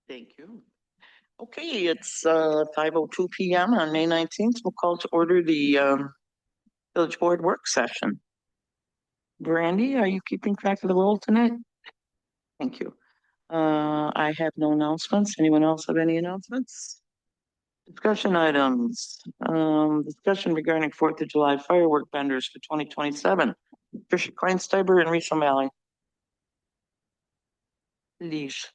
Thank you. Okay, it's 5:02 p.m. on May 19th. We'll call to order the village board work session. Brandy, are you keeping track of the roll tonight? Thank you. I have no announcements. Anyone else have any announcements? Discussion items. Discussion regarding 4th of July firework vendors for 2027. Tricia Kleinsteiber and Rachel Malley. Please.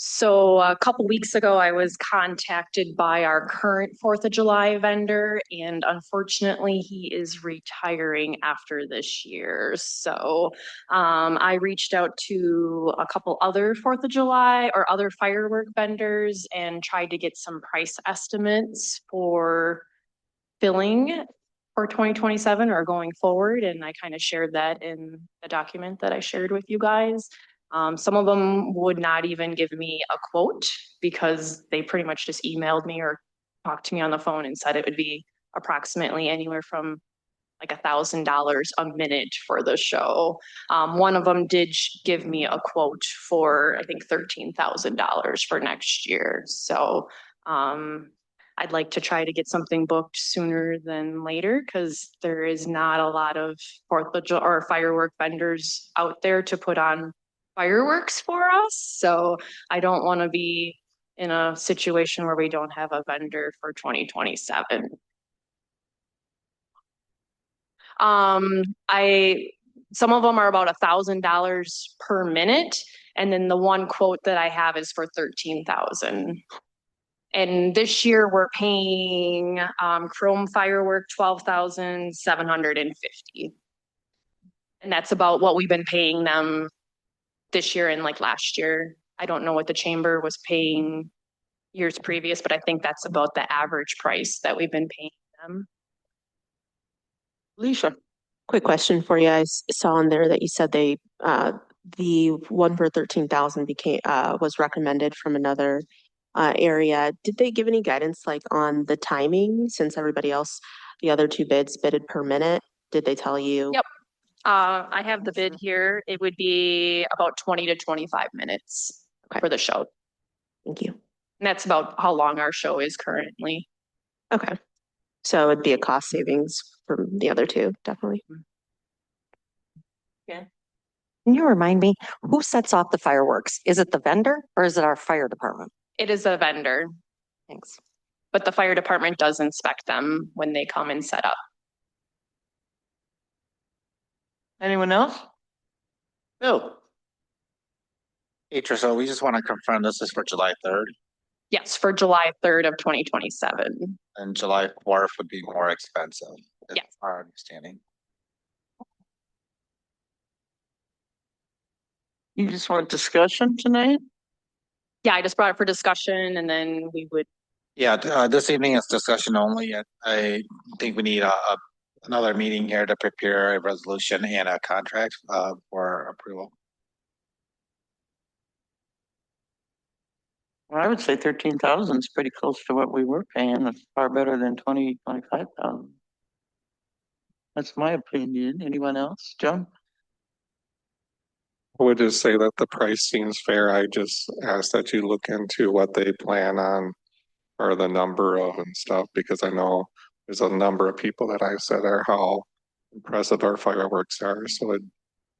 So a couple weeks ago, I was contacted by our current 4th of July vendor, and unfortunately, he is retiring after this year. So I reached out to a couple other 4th of July or other firework vendors and tried to get some price estimates for filling for 2027 or going forward. And I kind of shared that in the document that I shared with you guys. Some of them would not even give me a quote because they pretty much just emailed me or talked to me on the phone and said it would be approximately anywhere from like $1,000 a minute for the show. One of them did give me a quote for, I think, $13,000 for next year. So I'd like to try to get something booked sooner than later because there is not a lot of 4th of July or firework vendors out there to put on fireworks for us. So I don't want to be in a situation where we don't have a vendor for 2027. Some of them are about $1,000 per minute, and then the one quote that I have is for 13,000. And this year we're paying Chrome Firework 12,750. And that's about what we've been paying them this year and like last year. I don't know what the chamber was paying years previous, but I think that's about the average price that we've been paying them. Alicia. Quick question for you. I saw in there that you said the one for 13,000 was recommended from another area. Did they give any guidance like on the timing since everybody else, the other two bids bidded per minute? Did they tell you? Yep. I have the bid here. It would be about 20 to 25 minutes for the show. Thank you. And that's about how long our show is currently. Okay. So it'd be a cost savings from the other two, definitely. Yeah. Can you remind me, who sets off the fireworks? Is it the vendor or is it our fire department? It is a vendor. Thanks. But the fire department does inspect them when they come and set up. Anyone else? Bill. Hey, Tricia, we just want to confirm this is for July 3rd. Yes, for July 3rd of 2027. And July 4th would be more expensive. Yes. Our understanding. You just want discussion tonight? Yeah, I just brought it for discussion and then we would. Yeah, this evening is discussion only. I think we need another meeting here to prepare a resolution and a contract for approval. Well, I would say 13,000 is pretty close to what we were paying. It's far better than 25,000. That's my opinion. Anyone else? John? I would just say that the price seems fair. I just ask that you look into what they plan on or the number of and stuff, because I know there's a number of people that I've said are how impressive our fireworks are. So it'd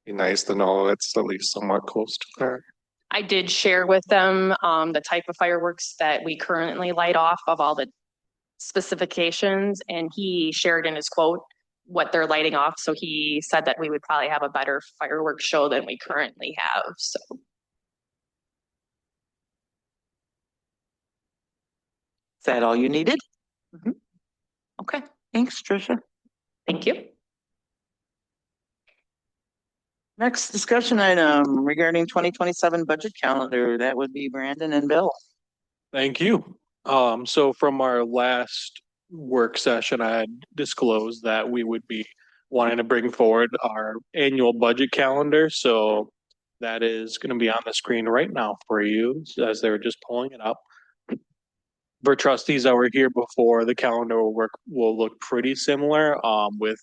be nice to know it's at least somewhat close to that. I did share with them the type of fireworks that we currently light off of all the specifications, and he shared in his quote what they're lighting off. So he said that we would probably have a better fireworks show than we currently have. So. Is that all you needed? Mm-hmm. Okay, thanks, Tricia. Thank you. Next discussion item regarding 2027 budget calendar. That would be Brandon and Bill. Thank you. So from our last work session, I had disclosed that we would be wanting to bring forward our annual budget calendar. So that is going to be on the screen right now for you as they were just pulling it up. For trustees that were here before, the calendar will look pretty similar with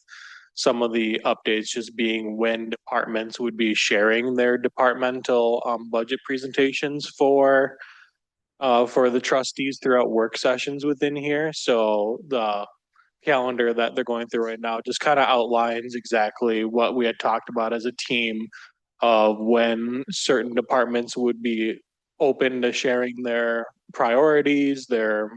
some of the updates just being when departments would be sharing their departmental budget presentations for the trustees throughout work sessions within here. So the calendar that they're going through right now just kind of outlines exactly what we had talked about as a team of when certain departments would be open to sharing their priorities, their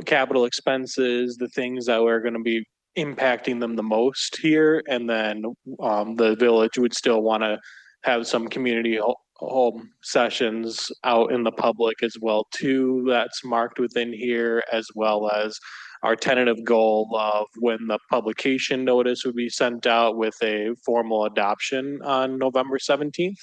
capital expenses, the things that were going to be impacting them the most here. And then the village would still want to have some community home sessions out in the public as well too. That's marked within here, as well as our tentative goal of when the publication notice would be sent out with a formal adoption on November 17th.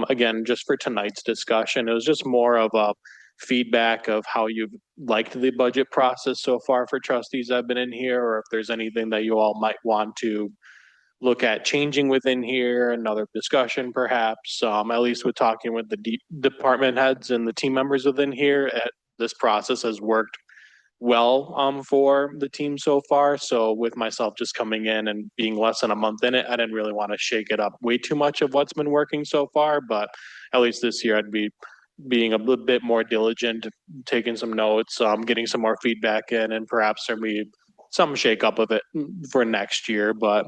Again, just for tonight's discussion, it was just more of a feedback of how you've liked the budget process so far for trustees that have been in here, or if there's anything that you all might want to look at changing within here, another discussion perhaps, at least with talking with the department heads and the team members within here. This process has worked well for the team so far. So with myself just coming in and being less than a month in it, I didn't really want to shake it up way too much of what's been working so far, but at least this year I'd be being a little bit more diligent, taking some notes, getting some more feedback in, and perhaps there'll be some shake up of it for next year. But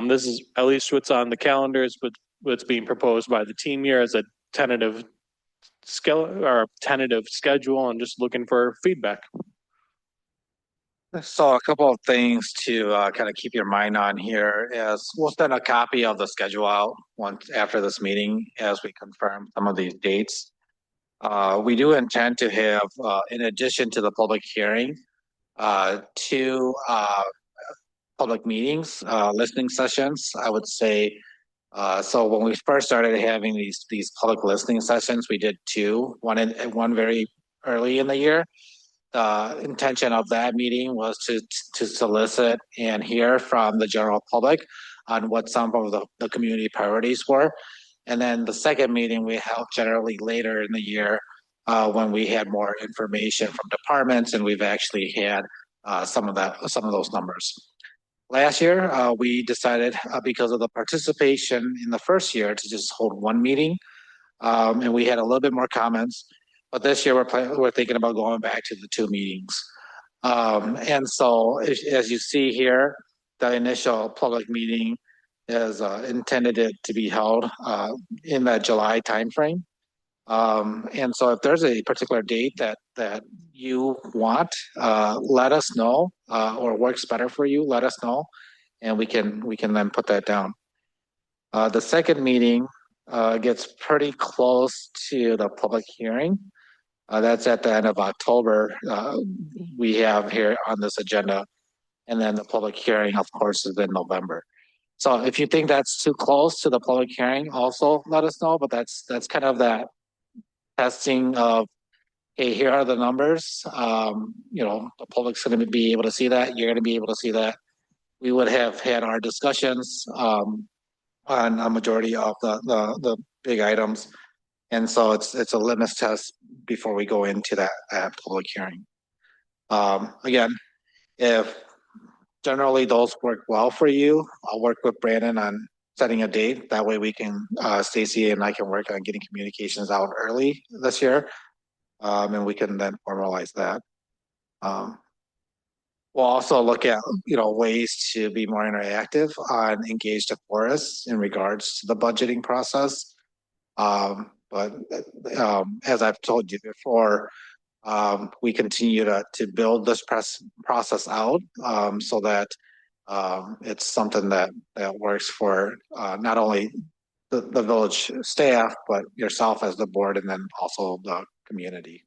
this is at least what's on the calendars, but what's being proposed by the team here as a tentative schedule, and just looking for feedback. So a couple of things to kind of keep your mind on here is we'll send a copy of the schedule out once after this meeting as we confirm some of these dates. We do intend to have, in addition to the public hearing, two public meetings, listening sessions, I would say. So when we first started having these public listening sessions, we did two, one very early in the year. The intention of that meeting was to solicit and hear from the general public on what some of the community priorities were. And then the second meeting we held generally later in the year when we had more information from departments, and we've actually had some of those numbers. Last year, we decided because of the participation in the first year to just hold one meeting, and we had a little bit more comments. But this year we're thinking about going back to the two meetings. And so as you see here, the initial public meeting is intended to be held in that July timeframe. And so if there's a particular date that you want, let us know, or works better for you, let us know, and we can then put that down. The second meeting gets pretty close to the public hearing. That's at the end of October. We have here on this agenda, and then the public hearing, of course, is in November. So if you think that's too close to the public hearing, also let us know. But that's kind of that testing of, hey, here are the numbers. The public's going to be able to see that. You're going to be able to see that. We would have had our discussions on a majority of the big items. And so it's a litmus test before we go into that public hearing. Again, if generally those work well for you, I'll work with Brandon on setting a date. That way we can, Stacy and I can work on getting communications out early this year. And we can then formalize that. We'll also look at, ways to be more interactive on Engage the Forest in regards to the budgeting process. But as I've told you before, we continue to build this process out so that it's something that works for not only the village staff, but yourself as the board, and then also the community.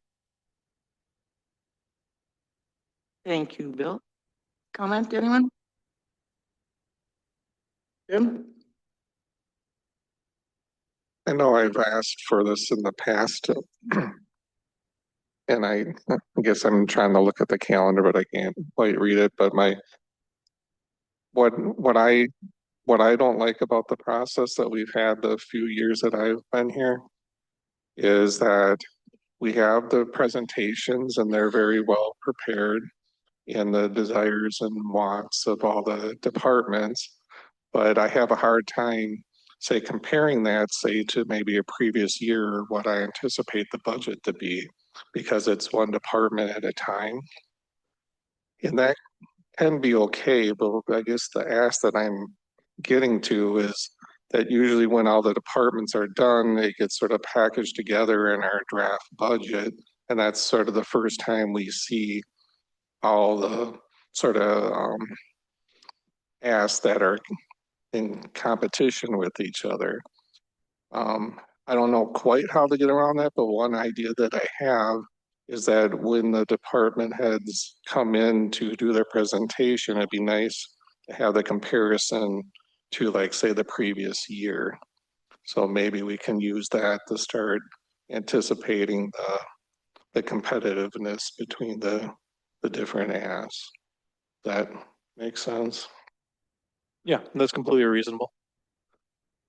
Thank you, Bill. Comment, anyone? Jim? I know I've asked for this in the past, and I guess I'm trying to look at the calendar, but I can't quite read it. But what I don't like about the process that we've had the few years that I've been here is that we have the presentations and they're very well prepared. and the desires and wants of all the departments. But I have a hard time, say, comparing that, say, to maybe a previous year, what I anticipate the budget to be, because it's one department at a time. And that can be okay, but I guess the ask that I'm getting to is that usually when all the departments are done, they get sort of packaged together in our draft budget. And that's sort of the first time we see all the sort of asks that are in competition with each other. I don't know quite how to get around that, but one idea that I have is that when the department heads come in to do their presentation, it'd be nice to have the comparison to, like, say, the previous year. So maybe we can use that to start anticipating the competitiveness between the different asks. That makes sense. Yeah, that's completely reasonable.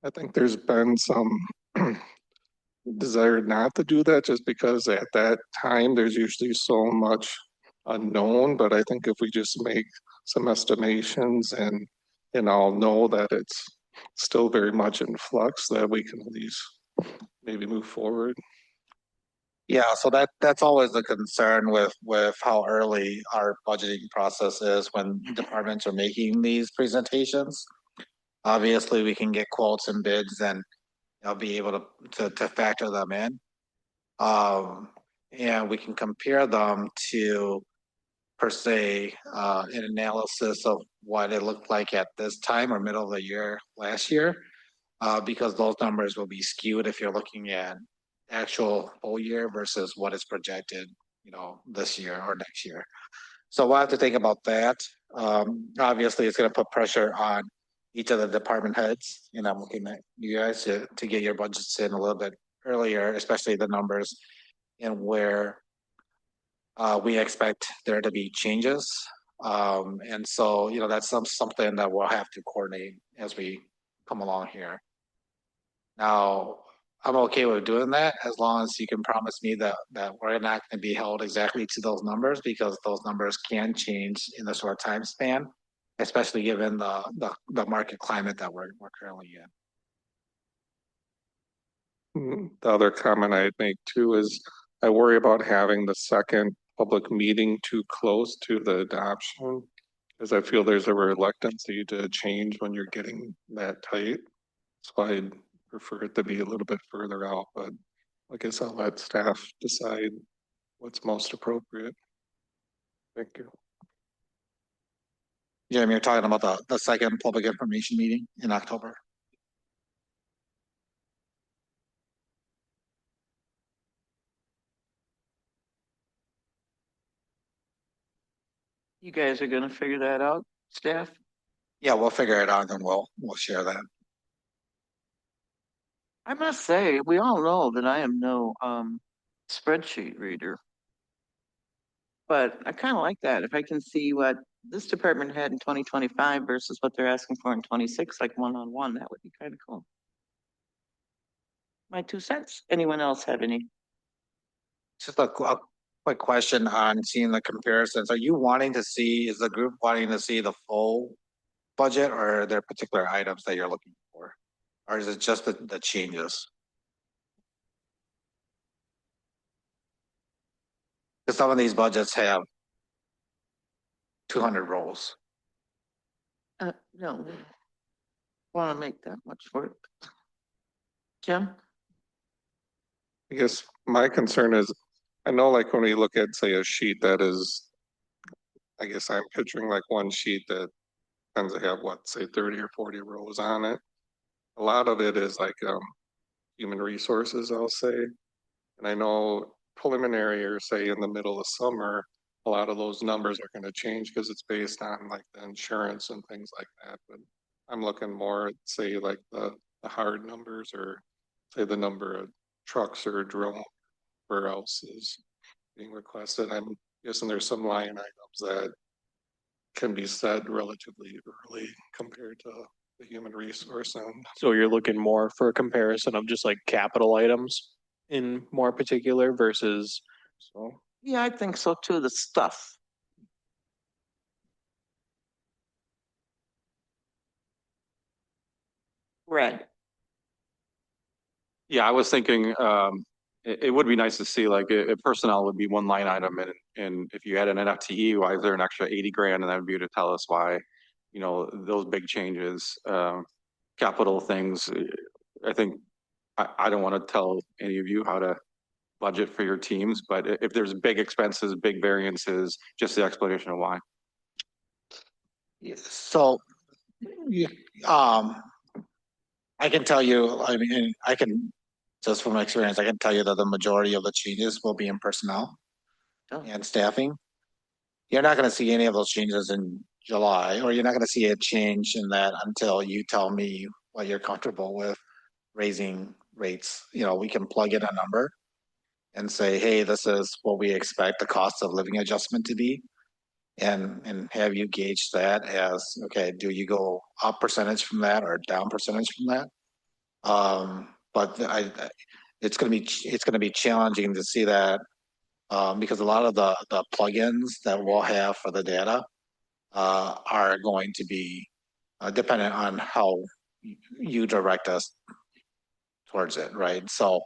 I think there's been some desire not to do that just because at that time there's usually so much unknown. But I think if we just make some estimations and all know that it's still very much in flux, that we can at least maybe move forward. Yeah, so that's always the concern with how early our budgeting process is when departments are making these presentations. Obviously, we can get quotes and bids and I'll be able to factor them in. And we can compare them to, per se, an analysis of what it looked like at this time or middle of the year last year, because those numbers will be skewed if you're looking at actual whole year versus what is projected, this year or next year. So we'll have to think about that. Obviously, it's going to put pressure on each of the department heads, and I'm looking at you guys to get your budgets in a little bit earlier, especially the numbers and where we expect there to be changes. And so, that's something that we'll have to coordinate as we come along here. Now, I'm okay with doing that as long as you can promise me that we're not going to be held exactly to those numbers, because those numbers can change in a short time span, especially given the market climate that we're currently in. The other comment I'd make too is I worry about having the second public meeting too close to the adoption, because I feel there's a reluctancy to change when you're getting that tight. So I'd prefer it to be a little bit further out, but I guess I'll let staff decide what's most appropriate. Thank you. Jeremy, you're talking about the second public information meeting in October. You guys are gonna figure that out, staff? Yeah, we'll figure it out and we'll share that. I must say, we all know that I am no spreadsheet reader. But I kind of like that. If I can see what this department had in 2025 versus what they're asking for in 26, like one-on-one, that would be kind of cool. My 2 cents. Anyone else have any? Just a quick question on seeing the comparisons. Are you wanting to see, is the group wanting to see the full budget, or are there particular items that you're looking for? Or is it just the changes? Because some of these budgets have 200 roles. No. Want to make that much work. Jim? I guess my concern is, I know like when we look at, say, a sheet that is, I guess I'm picturing like one sheet that tends to have what, say 30 or 40 rows on it. A lot of it is like human resources, I'll say. And I know preliminary, or say in the middle of summer, a lot of those numbers are going to change because it's based on like the insurance and things like that. But I'm looking more at, say, like the hard numbers, or say the number of trucks or drill, where else is being requested. I'm guessing there's some line items that can be set relatively early compared to the human resource. And So you're looking more for a comparison of just like capital items in more particular versus. so, Yeah, I think so too, the stuff. Red. Yeah, I was thinking, it would be nice to see like personnel would be one line item and if you had an FTE, why is there an extra 80 grand? And that would be to tell us why, those big changes, capital things. I think I don't want to tell any of you how to budget for your teams, but if there's big expenses, big variances, just the explanation of why. So, you, I can tell you, I mean, just from experience, I can tell you that the majority of the changes will be in personnel and staffing. You're not going to see any of those changes in July, or you're not going to see a change in that until you tell me what you're comfortable with raising rates. We can plug in a number and say, hey, this is what we expect the cost of living adjustment to be. And have you gauge that as, okay, do you go up percentage from that or down percentage from that? But it's going to be challenging to see that because a lot of the plugins that we'll have for the data are going to be dependent on how you direct us towards it, right? So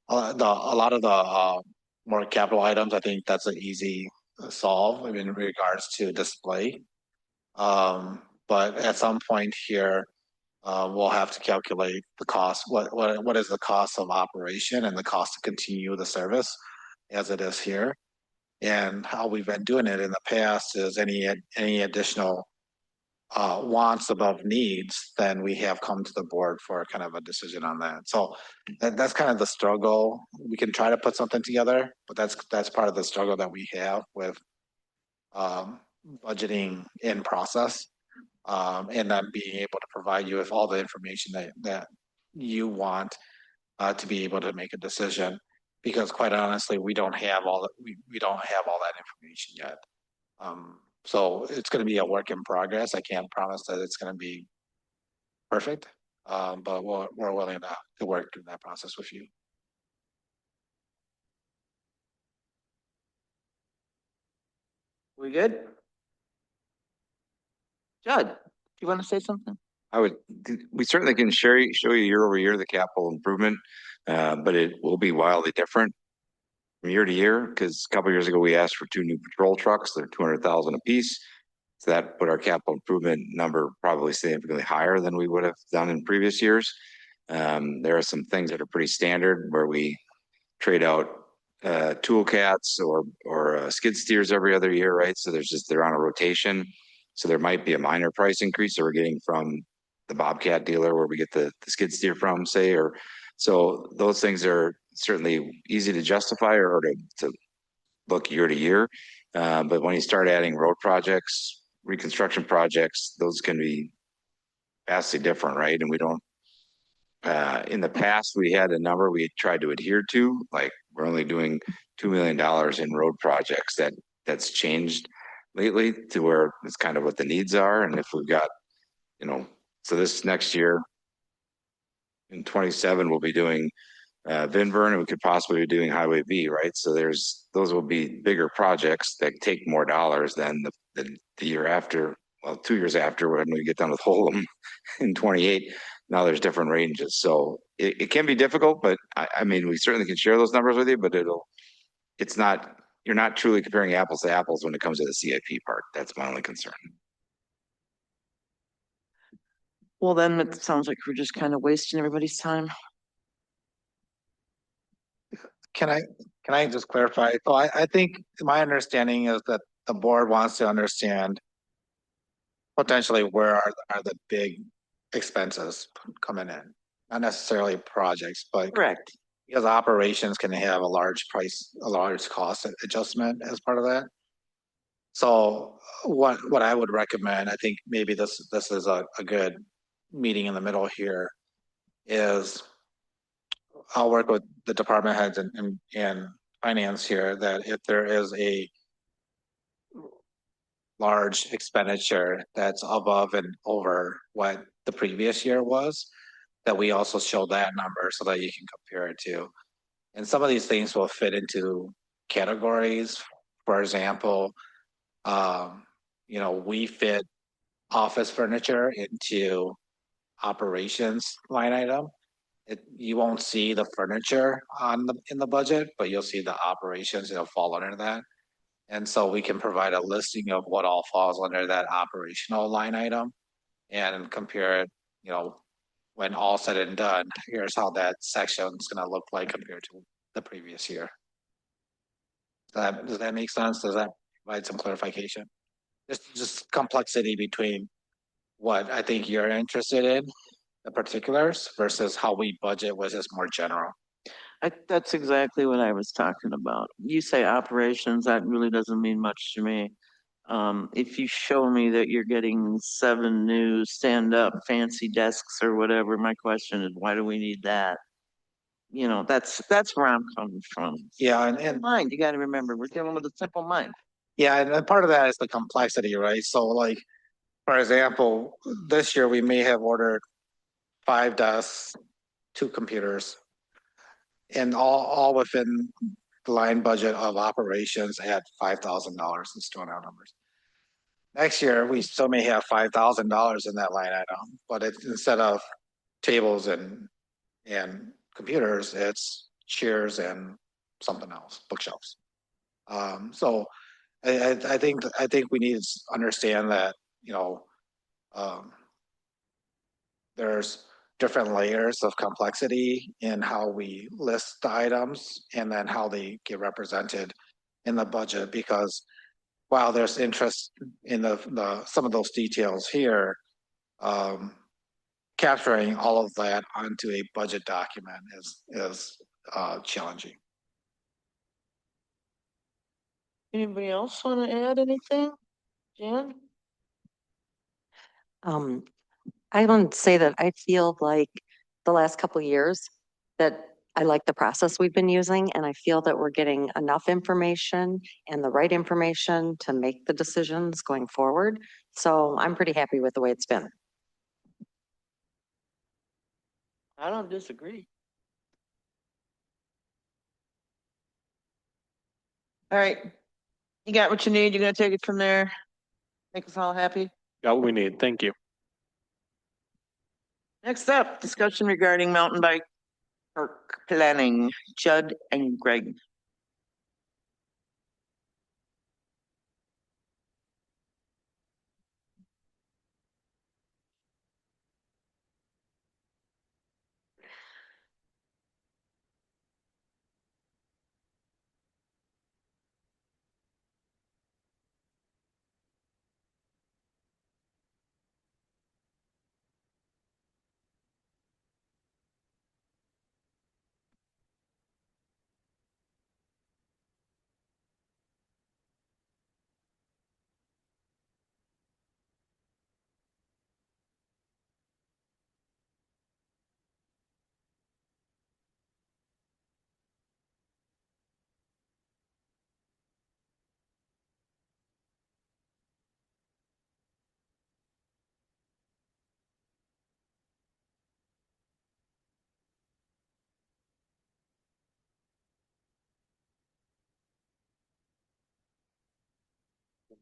a lot of the more capital items, I think that's an easy solve in regards to display. But at some point here, we'll have to calculate the cost. What is the cost of operation and the cost to continue the service as it is here? And how we've been doing it in the past is any additional wants above needs, then we have come to the board for kind of a decision on that. So that's kind of the struggle. We can try to put something together, but that's part of the struggle that we have with budgeting in process, and then being able to provide you with all the information that you want to be able to make a decision. Because quite honestly, we don't have all that information yet. So it's going to be a work in progress. I can't promise that it's going to be perfect, but we're willing to work through that process with you. We good? Judd, you want to say something? We certainly can show you year over year the capital improvement, but it will be wildly different from year to year because a couple of years ago we asked for 2 new patrol trucks. They're 200,000 a piece. So that put our capital improvement number probably significantly higher than we would have done in previous years. There are some things that are pretty standard where we trade out tool cats or skid steers every other year, right? So they're on a rotation. So there might be a minor price increase that we're getting from the Bobcat dealer where we get the skid steer from, say, or so those things are certainly easy to justify or to look year to year. But when you start adding road projects, reconstruction projects, those can be vastly different, right? And we don't, in the past, we had a number we tried to adhere to, like we're only doing $2 million in road projects. That's changed lately to where it's kind of what the needs are. And if we've got, so this next year in 27, we'll be doing Van Vern, and we could possibly be doing Highway B, right? So those will be bigger projects that take more dollars than the year after, well, 2 years after when we get done with Holum in 28. Now there's different ranges. So it can be difficult, but I mean, we certainly can share those numbers with you, but you're not truly comparing apples to apples when it comes to the CIP part. That's my only concern. Well, then it sounds like we're just kind of wasting everybody's time. Can I just clarify? So I think my understanding is that the board wants to understand potentially where are the big expenses coming in, not necessarily projects, but Correct. because operations can have a large cost adjustment as part of that. So what I would recommend, I think maybe this is a good meeting in the middle here, is I'll work with the department heads and finance here that if there is a large expenditure that's above and over what the previous year was, that we also show that number so that you can compare it to. And some of these things will fit into categories. For example, we fit office furniture into operations line item. You won't see the furniture in the budget, but you'll see the operations, it'll fall under that. And so we can provide a listing of what all falls under that operational line item and compare it, when all said and done, here's how that section is gonna look like compared to the previous year. Does that make sense? Does that provide some clarification? Just complexity between what I think you're interested in, the particulars, versus how we budget, was just more general. That's exactly what I was talking about. You say operations, that really doesn't mean much to me. If you show me that you're getting 7 new stand-up fancy desks or whatever, my question is, why do we need that? That's where I'm coming from. Yeah, and Mind, you gotta remember, we're dealing with a simple mind. yeah, and part of that is the complexity, right? So like, for example, this year we may have ordered 5 desks, 2 computers, and all within the line budget of operations at $5,000. Let's do our numbers. Next year, we still may have $5,000 in that line item, but it's instead of tables and computers, it's chairs and something else, bookshelves. So I think we need to understand that, there's different layers of complexity in how we list the items and then how they get represented in the budget, because while there's interest in the some of those details here, capturing all of that onto a budget document is challenging. Anybody else want to add anything? Jan? I want to say that I feel like the last couple of years that I like the process we've been using, and I feel that we're getting enough information and the right information to make the decisions going forward. So I'm pretty happy with the way it's been. I don't disagree. All right. You got what you need. You're gonna take it from there. Make us all happy. Got what we need. Thank you. Next up, discussion regarding mountain bike park planning. Judd and Greg.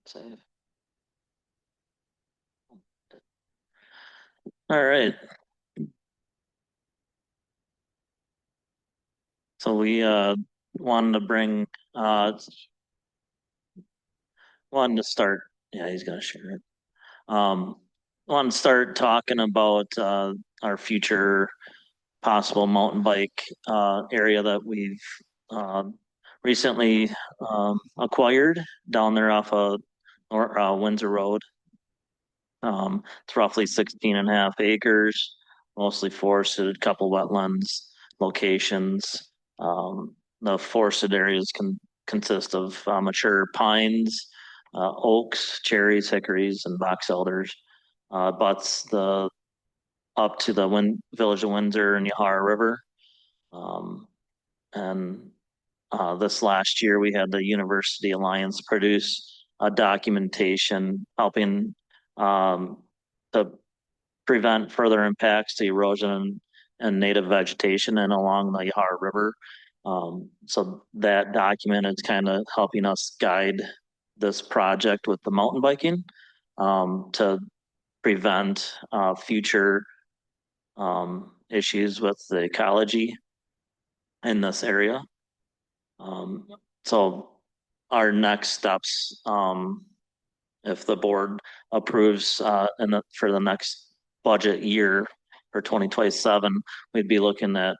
Save. All right. So we wanted to bring wanted to start. Yeah, he's gonna share it. Want to start talking about our future possible mountain bike area that we've recently acquired down there off of Windsor Road. It's roughly 16.5 acres, mostly forested, couple wetlands locations. The forested areas can consist of mature pines, oaks, cherries, hickories, and box elders. Butts the up to the village of Windsor and Yahara River. And this last year, we had the University Alliance produce a documentation helping to prevent further impacts to erosion and native vegetation and along the Yahara River. So that document is kind of helping us guide this project with the mountain biking to prevent future issues with the ecology in this area. So our next steps, if the board approves for the next budget year for 2027, we'd be looking at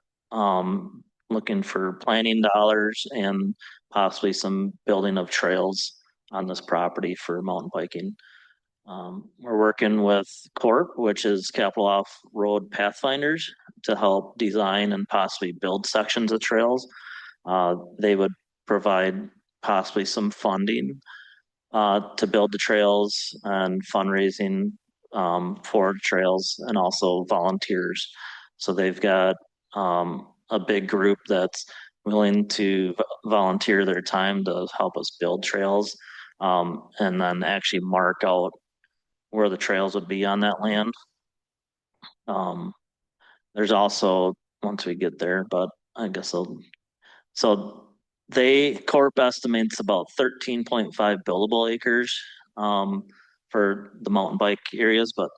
looking for planning dollars and possibly some building of trails on this property for mountain biking. We're working with Corp, which is Capital Off-Road Pathfinders, to help design and possibly build sections of trails. They would provide possibly some funding to build the trails and fundraising for trails, and also volunteers. So they've got a big group that's willing to volunteer their time to help us build trails, and then actually mark out where the trails would be on that land. There's also, once we get there, but I guess so Corp estimates about 13.5 buildable acres for the mountain bike areas, but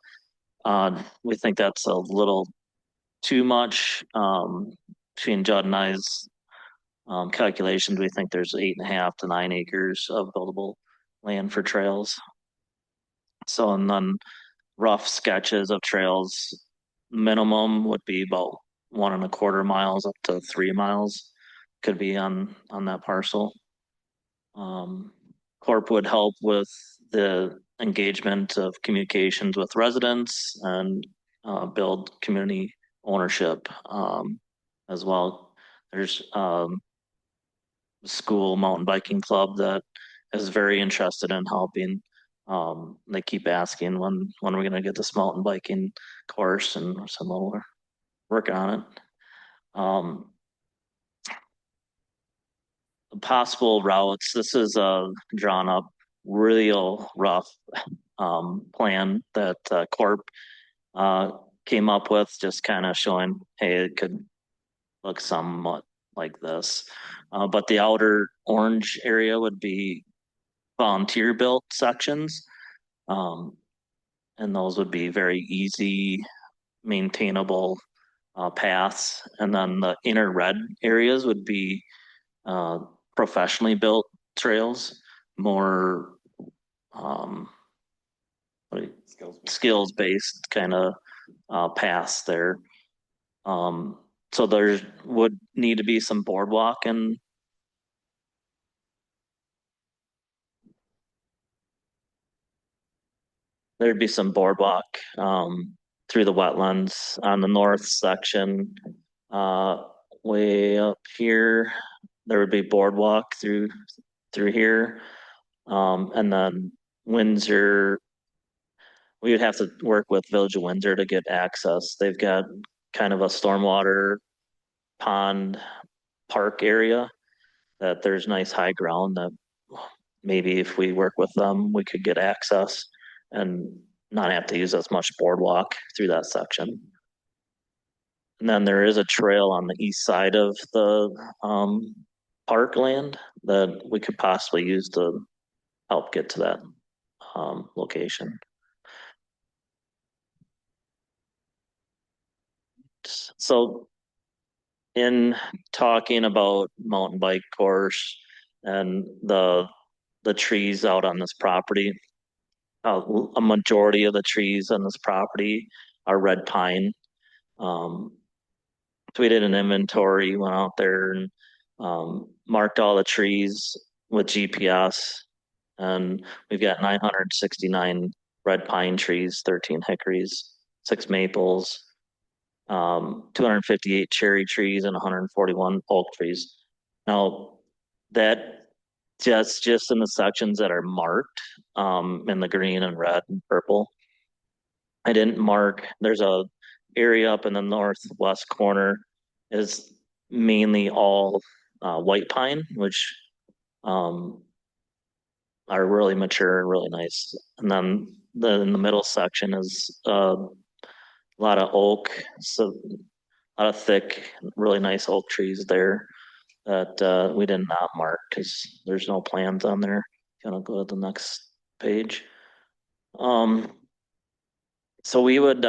we think that's a little too much. Between Judd and I's calculations, we think there's 8.5 to 9 acres of buildable land for trails. So, and then rough sketches of trails, minimum would be about 1.25 miles up to 3 miles could be on that parcel. Corp would help with the engagement of communications with residents and build community ownership as well. There's school mountain biking club that is very interested in helping. They keep asking when are we going to get this mountain biking course, and some we're working on it. Possible routes. This is a drawn up, real rough plan that Corp came up with, just kind of showing, hey, it could look somewhat like this. But the outer orange area would be volunteer built sections. And those would be very easy, maintainable paths. And then the inner red areas would be professionally built trails, more skills based kind of paths there. So there would need to be some boardwalk, and there'd be some boardwalk through the wetlands on the north section. Way up here, there would be boardwalk through here. And then Windsor, we would have to work with Village of Windsor to get access. They've got kind of a stormwater pond park area that there's nice high ground that maybe if we work with them, we could get access and not have to use as much boardwalk through that section. And then there is a trail on the east side of the parkland that we could possibly use to help get to that location. So in talking about mountain bike course and the trees out on this property, a majority of the trees on this property are red pine. So we did an inventory, went out there and marked all the trees with GPS, and we've got 969 red pine trees, 13 hickories, 6 maples, 258 cherry trees, and 141 oak trees. Now, that just in the sections that are marked in the green and red and purple. I didn't mark, there's a area up in the northwest corner is mainly all white pine, which are really mature and really nice. And then in the middle section is a lot of oak, so a lot of thick, really nice oak trees there that we did not mark because there's no plans on there. Gonna go to the next page. So we would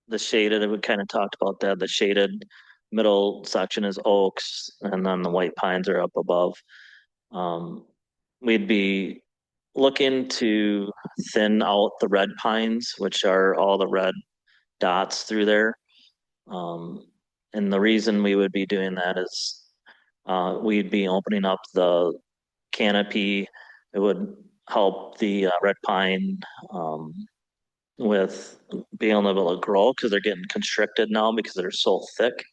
the shaded, we kind of talked about that. The shaded middle section is oaks, and then the white pines are up above. We'd be looking to thin out the red pines, which are all the red dots through there. And the reason we would be doing that is we'd be opening up the canopy. It would help the red pine with being able to grow because they're getting constricted now because they're so thick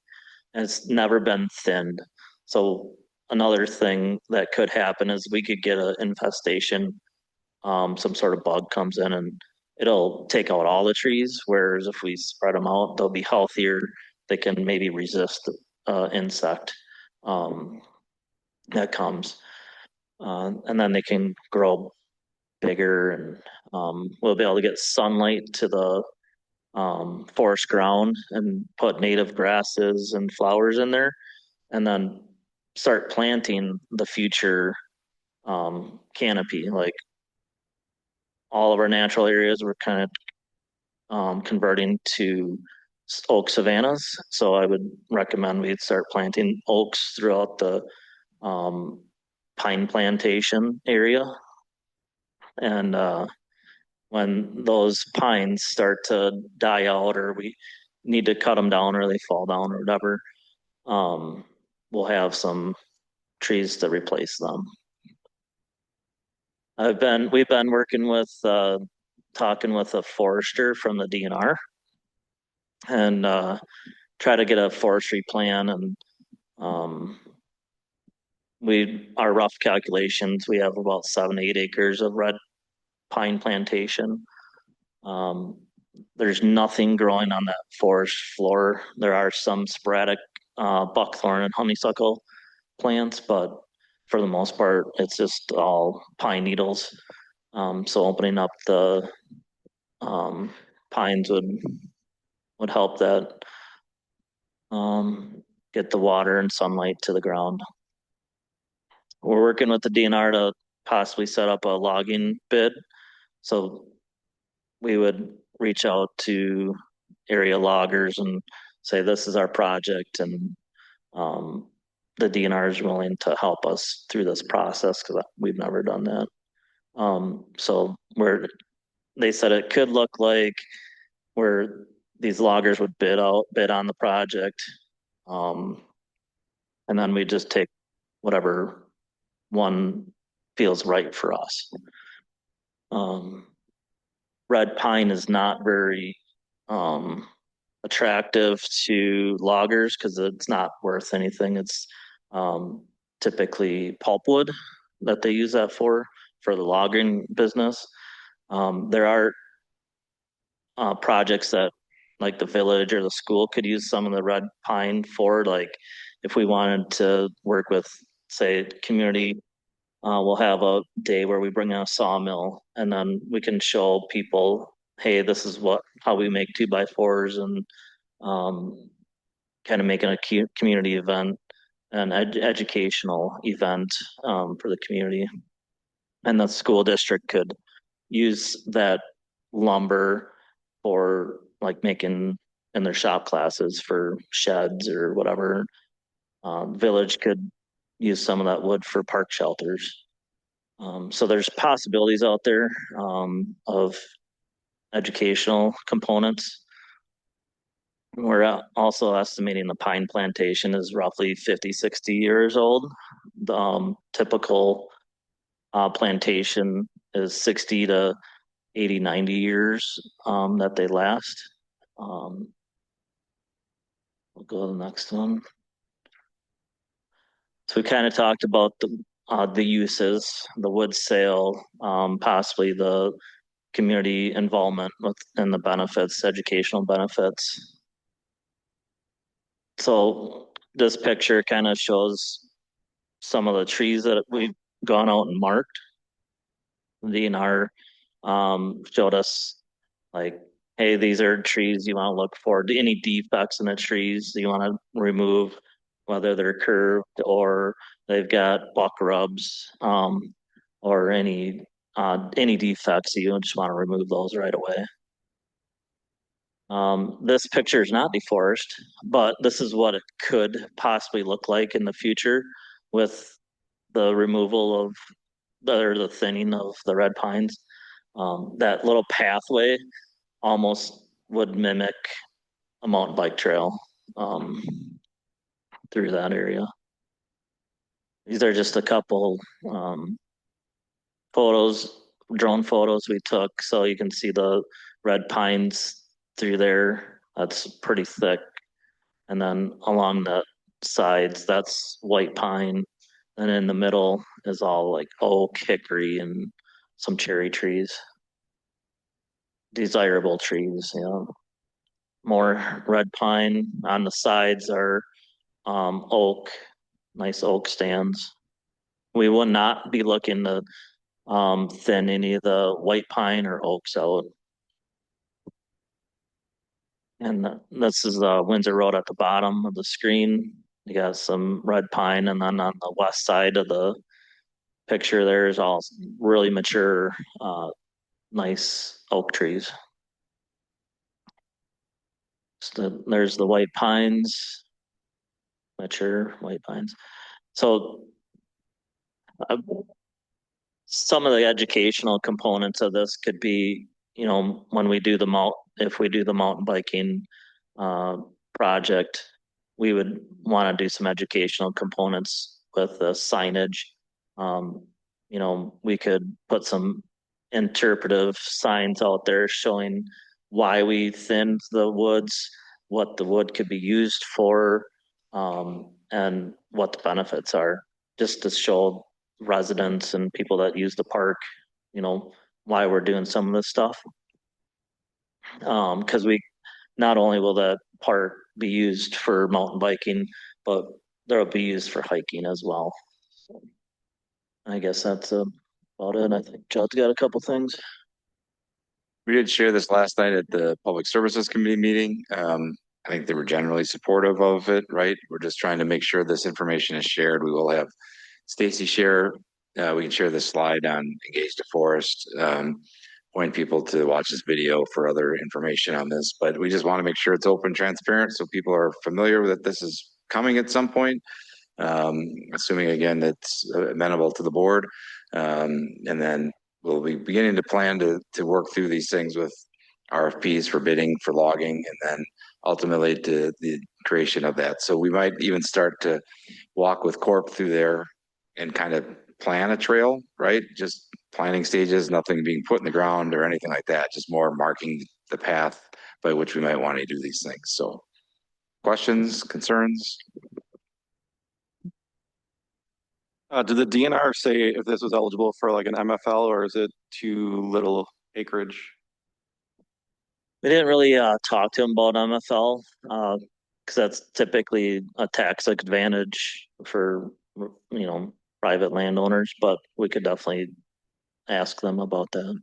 and it's never been thinned. So another thing that could happen is we could get an infestation, some sort of bug comes in and it'll take out all the trees. Whereas if we spread them out, they'll be healthier. They can maybe resist insect that comes, and then they can grow bigger, and we'll be able to get sunlight to the forest ground and put native grasses and flowers in there, and then start planting the future canopy. Like all of our natural areas, we're kind of converting to oak savannas. So I would recommend we'd start planting oaks throughout the pine plantation area. And when those pines start to die out or we need to cut them down or they fall down or whatever, we'll have some trees to replace them. We've been working with, talking with a forester from the DNR and try to get a forestry plan, and our rough calculations, we have about 7-8 acres of red pine plantation. There's nothing growing on that forest floor. There are some sporadic buckthorn and honeysuckle plants, but for the most part, it's just all pine needles. So opening up the pines would help that get the water and sunlight to the ground. We're working with the DNR to possibly set up a logging bid. So we would reach out to area loggers and say, this is our project, and the DNR is willing to help us through this process because we've never done that. So they said it could look like where these loggers would bid on the project. And then we just take whatever one feels right for us. Red pine is not very attractive to loggers because it's not worth anything. It's typically pulpwood that they use that for the logging business. There are projects that like the village or the school could use some of the red pine for, like if we wanted to work with, say, community, we'll have a day where we bring in a sawmill and then we can show people, hey, this is how we make 2x4s, and kind of making a community event, an educational event for the community. And the school district could use that lumber for like making in their shop classes for sheds or whatever. Village could use some of that wood for park shelters. So there's possibilities out there of educational components. We're also estimating the pine plantation is roughly 50, 60 years old. The typical plantation is 60 to 80, 90 years that they last. We'll go to the next one. So we kind of talked about the uses, the wood sale, possibly the community involvement and the benefits, educational benefits. So this picture kind of shows some of the trees that we've gone out and marked. The DNR showed us like, hey, these are trees you want to look for. Any defects in the trees you want to remove, whether they're curved or they've got buck rubs, or any defects, you just want to remove those right away. This picture is not deforest, but this is what it could possibly look like in the future with the removal of the thinning of the red pines. That little pathway almost would mimic a mountain bike trail through that area. These are just a couple drone photos we took, so you can see the red pines through there. That's pretty thick. And then along the sides, that's white pine. And in the middle is all like oak, hickory, and some cherry trees. Desirable trees, you know. More red pine. On the sides are oak, nice oak stands. We would not be looking to thin any of the white pine or oaks out. And this is Windsor Road at the bottom of the screen. You got some red pine, and then on the west side of the picture, there's all really mature, nice oak trees. So there's the white pines, mature white pines. So some of the educational components of this could be, you know, when we do if we do the mountain biking project, we would want to do some educational components with the signage. You know, we could put some interpretive signs out there showing why we thinned the woods, what the wood could be used for, and what the benefits are, just to show residents and people that use the park, you know, why we're doing some of this stuff. Because not only will the park be used for mountain biking, but there'll be used for hiking as well. So I guess that's about it. I think Judd's got a couple things. We did share this last night at the Public Services Committee meeting. I think they were generally supportive of it, right? We're just trying to make sure this information is shared. We will have Stacy share. We can share this slide on Engage the Forest. Point people to watch this video for other information on this, but we just want to make sure it's open, transparent, so people are familiar that this is coming at some point. Assuming again that's amenable to the board, and then we'll be beginning to plan to work through these things with RFPs for bidding for logging, and then ultimately to the creation of that. So we might even start to walk with Corp through there and kind of plan a trail, right? Just planning stages, nothing being put in the ground or anything like that, just more marking the path by which we might want to do these things. So questions, concerns? Did the DNR say if this was eligible for like an MFL, or is it too little acreage? We didn't really talk to him about MFL because that's typically a tax advantage for, you know, private landowners, but we could definitely ask them about that.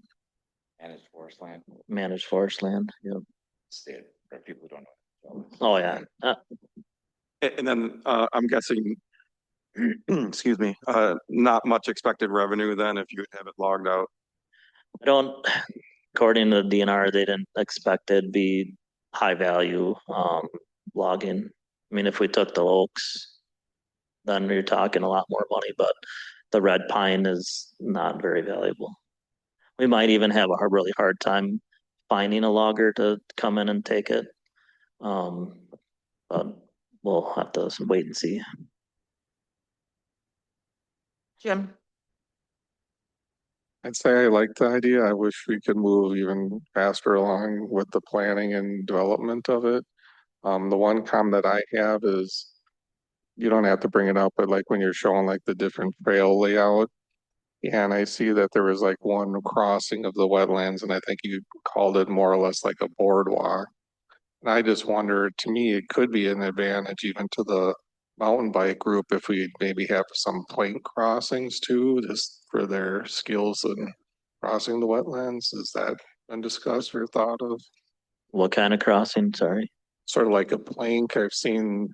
Managed forest land. Managed forest land, yep. State, for people who don't know. Oh, yeah. And then I'm guessing, excuse me, not much expected revenue then if you have it logged out. I don't, according to the DNR, they didn't expect it to be high value logging. I mean, if we took the oaks, then you're talking a lot more money, but the red pine is not very valuable. We might even have a really hard time finding a logger to come in and take it. But we'll have to wait and see. Jim? I'd say I like the idea. I wish we could move even faster along with the planning and development of it. The one comment I have is you don't have to bring it up, but like when you're showing like the different trail layout, and I see that there was like one crossing of the wetlands, and I think you called it more or less like a boardwalk. And I just wonder, to me, it could be an advantage even to the mountain bike group if we maybe have some plank crossings too, just for their skills in crossing the wetlands. Has that been discussed or thought of? What kind of crossing? Sorry. Sort of like a plank. I've seen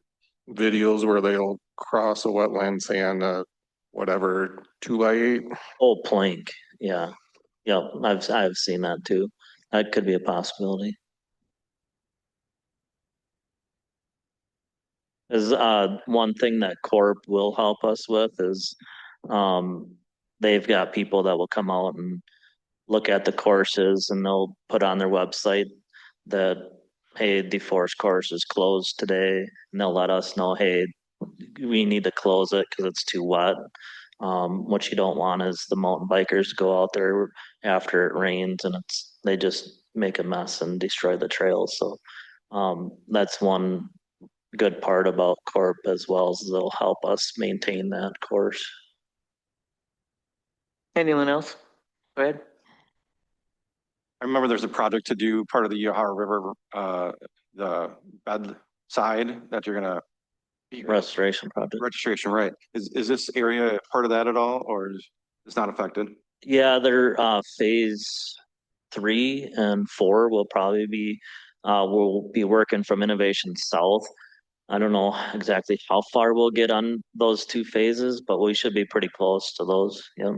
videos where they'll cross a wetland, say on a whatever 2x8. Oh, plank. Yeah. Yep. I've seen that too. That could be a possibility. Is one thing that Corp will help us with is they've got people that will come out and look at the courses, and they'll put on their website that, hey, the forest course is closed today, and they'll let us know, hey, we need to close it because it's too wet. What you don't want is the mountain bikers go out there after it rains and they just make a mess and destroy the trails. So that's one good part about Corp as well, is they'll help us maintain that course. Anyone else? Go ahead. I remember there's a project to do part of the Yahara River, the bed side that you're gonna. Restoration project. Registration, right. Is this area part of that at all, or is it's not affected? Yeah, they're phase 3 and 4 will probably be we'll be working from Innovation South. I don't know exactly how far we'll get on those 2 phases, but we should be pretty close to those, yeah,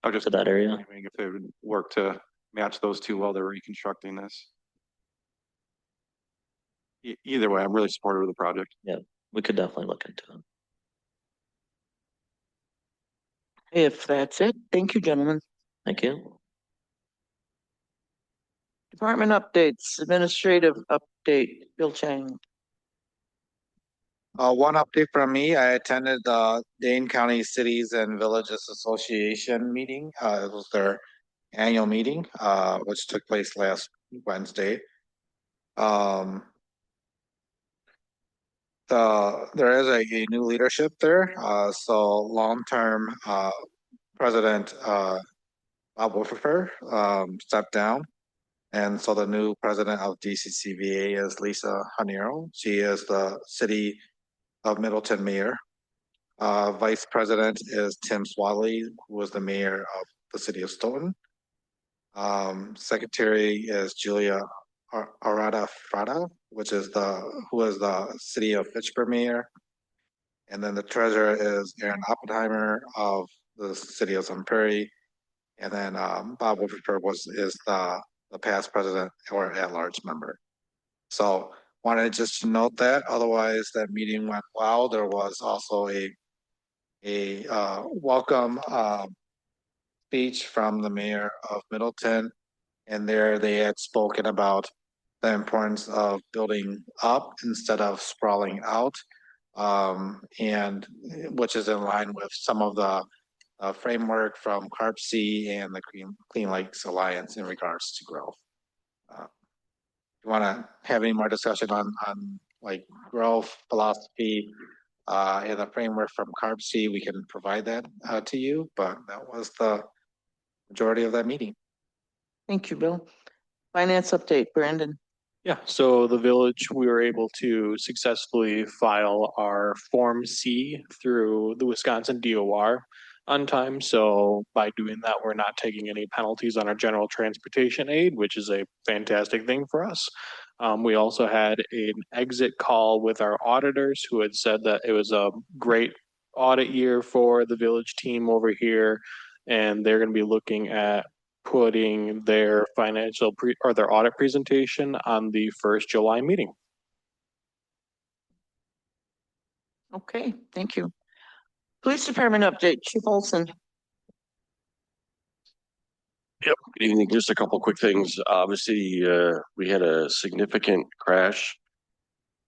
I just to that area. wondering if they would work to match those two while they're reconstructing this. Either way, I'm really supportive of the project. Yeah, we could definitely look into it. If that's it, thank you, gentlemen. Thank you. Department updates, administrative update, Bill Chang. One update from me, I attended the Dane County Cities and Villages Association meeting. It was their annual meeting, which took place last Wednesday. There is a new leadership there. So long-term President Bob Wolfifer stepped down. And so the new president of DCCVA is Lisa Hanero. She is the city of Middleton mayor. Vice president is Tim Swadley, who was the mayor of the city of Stoughton. Secretary is Julia Arada Frada, who is the city of Fitchburg mayor. And then the treasurer is Aaron Oppenheimer of the city of Sun Prairie. And then Bob Wolfifer is the past president or at-large member. So wanted just to note that. Otherwise, that meeting went well. There was also a welcome speech from the mayor of Middleton, and there they had spoken about the importance of building up instead of sprawling out, and which is in line with some of the framework from CARP-C and the Clean Lakes Alliance in regards to growth. You want to have any more discussion on like growth philosophy and the framework from CARP-C, we can provide that to you, but that was the majority of that meeting. Thank you, Bill. Finance update, Brandon. Yeah, so the village, we were able to successfully file our Form C through the Wisconsin DOR on time. So by doing that, we're not taking any penalties on our general transportation aid, which is a fantastic thing for us. We also had an exit call with our auditors who had said that it was a great audit year for the village team over here. And they're going to be looking at putting their their audit presentation on the first July meeting. Okay, thank you. Police Department update, Chief Olson. Yep, good evening. Just a couple quick things. Obviously, we had a significant crash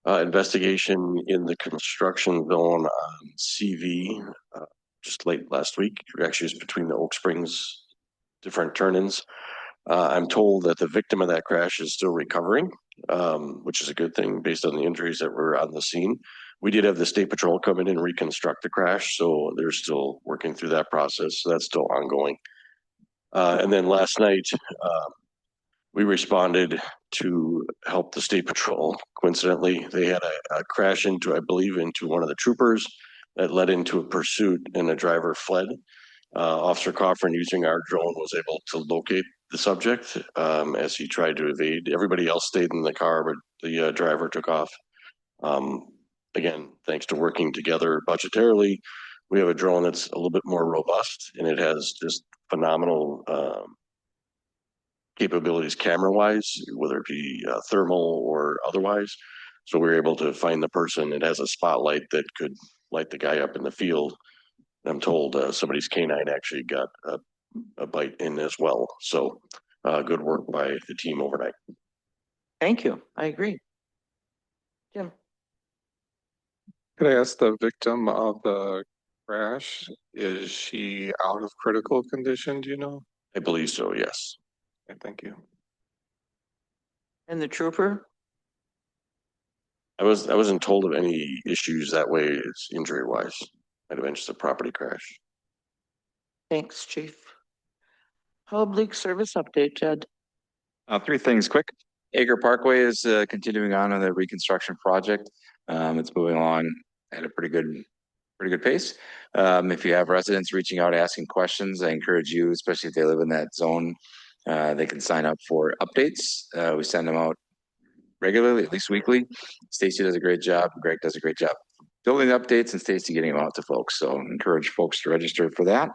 investigation in the construction zone on CV just late last week. Actually, it was between the Oak Springs different turn-ins. I'm told that the victim of that crash is still recovering, which is a good thing based on the injuries that were on the scene. We did have the State Patrol come in and reconstruct the crash, so they're still working through that process. So that's still ongoing. And then last night, we responded to help the State Patrol. Coincidentally, they had a crash into, I believe, into one of the troopers that led into a pursuit, and the driver fled. Officer Coffin, using our drone, was able to locate the subject as he tried to evade. Everybody else stayed in the car, but the driver took off. Again, thanks to working together budgetarily, we have a drone that's a little bit more robust, and it has just phenomenal capabilities camera-wise, whether it be thermal or otherwise. So we were able to find the person. It has a spotlight that could light the guy up in the field. I'm told somebody's canine actually got a bite in as well. So good work by the team overnight. Thank you. I agree. Jim, Could I ask the victim of the crash, is she out of critical condition, do you know? I believe so, yes. Okay, thank you. and the trooper? I wasn't told of any issues that way, it's injury wise. Might have been just a property crash. Thanks, Chief. Public service update, Jed. Three things quick. Acre Parkway is continuing on the reconstruction project. It's moving along at a pretty good pace. If you have residents reaching out, asking questions, I encourage you, especially if they live in that zone, they can sign up for updates. We send them out regularly, at least weekly. Stacy does a great job. Greg does a great job building updates, and Stacy getting them out to folks. So encourage folks to register for that.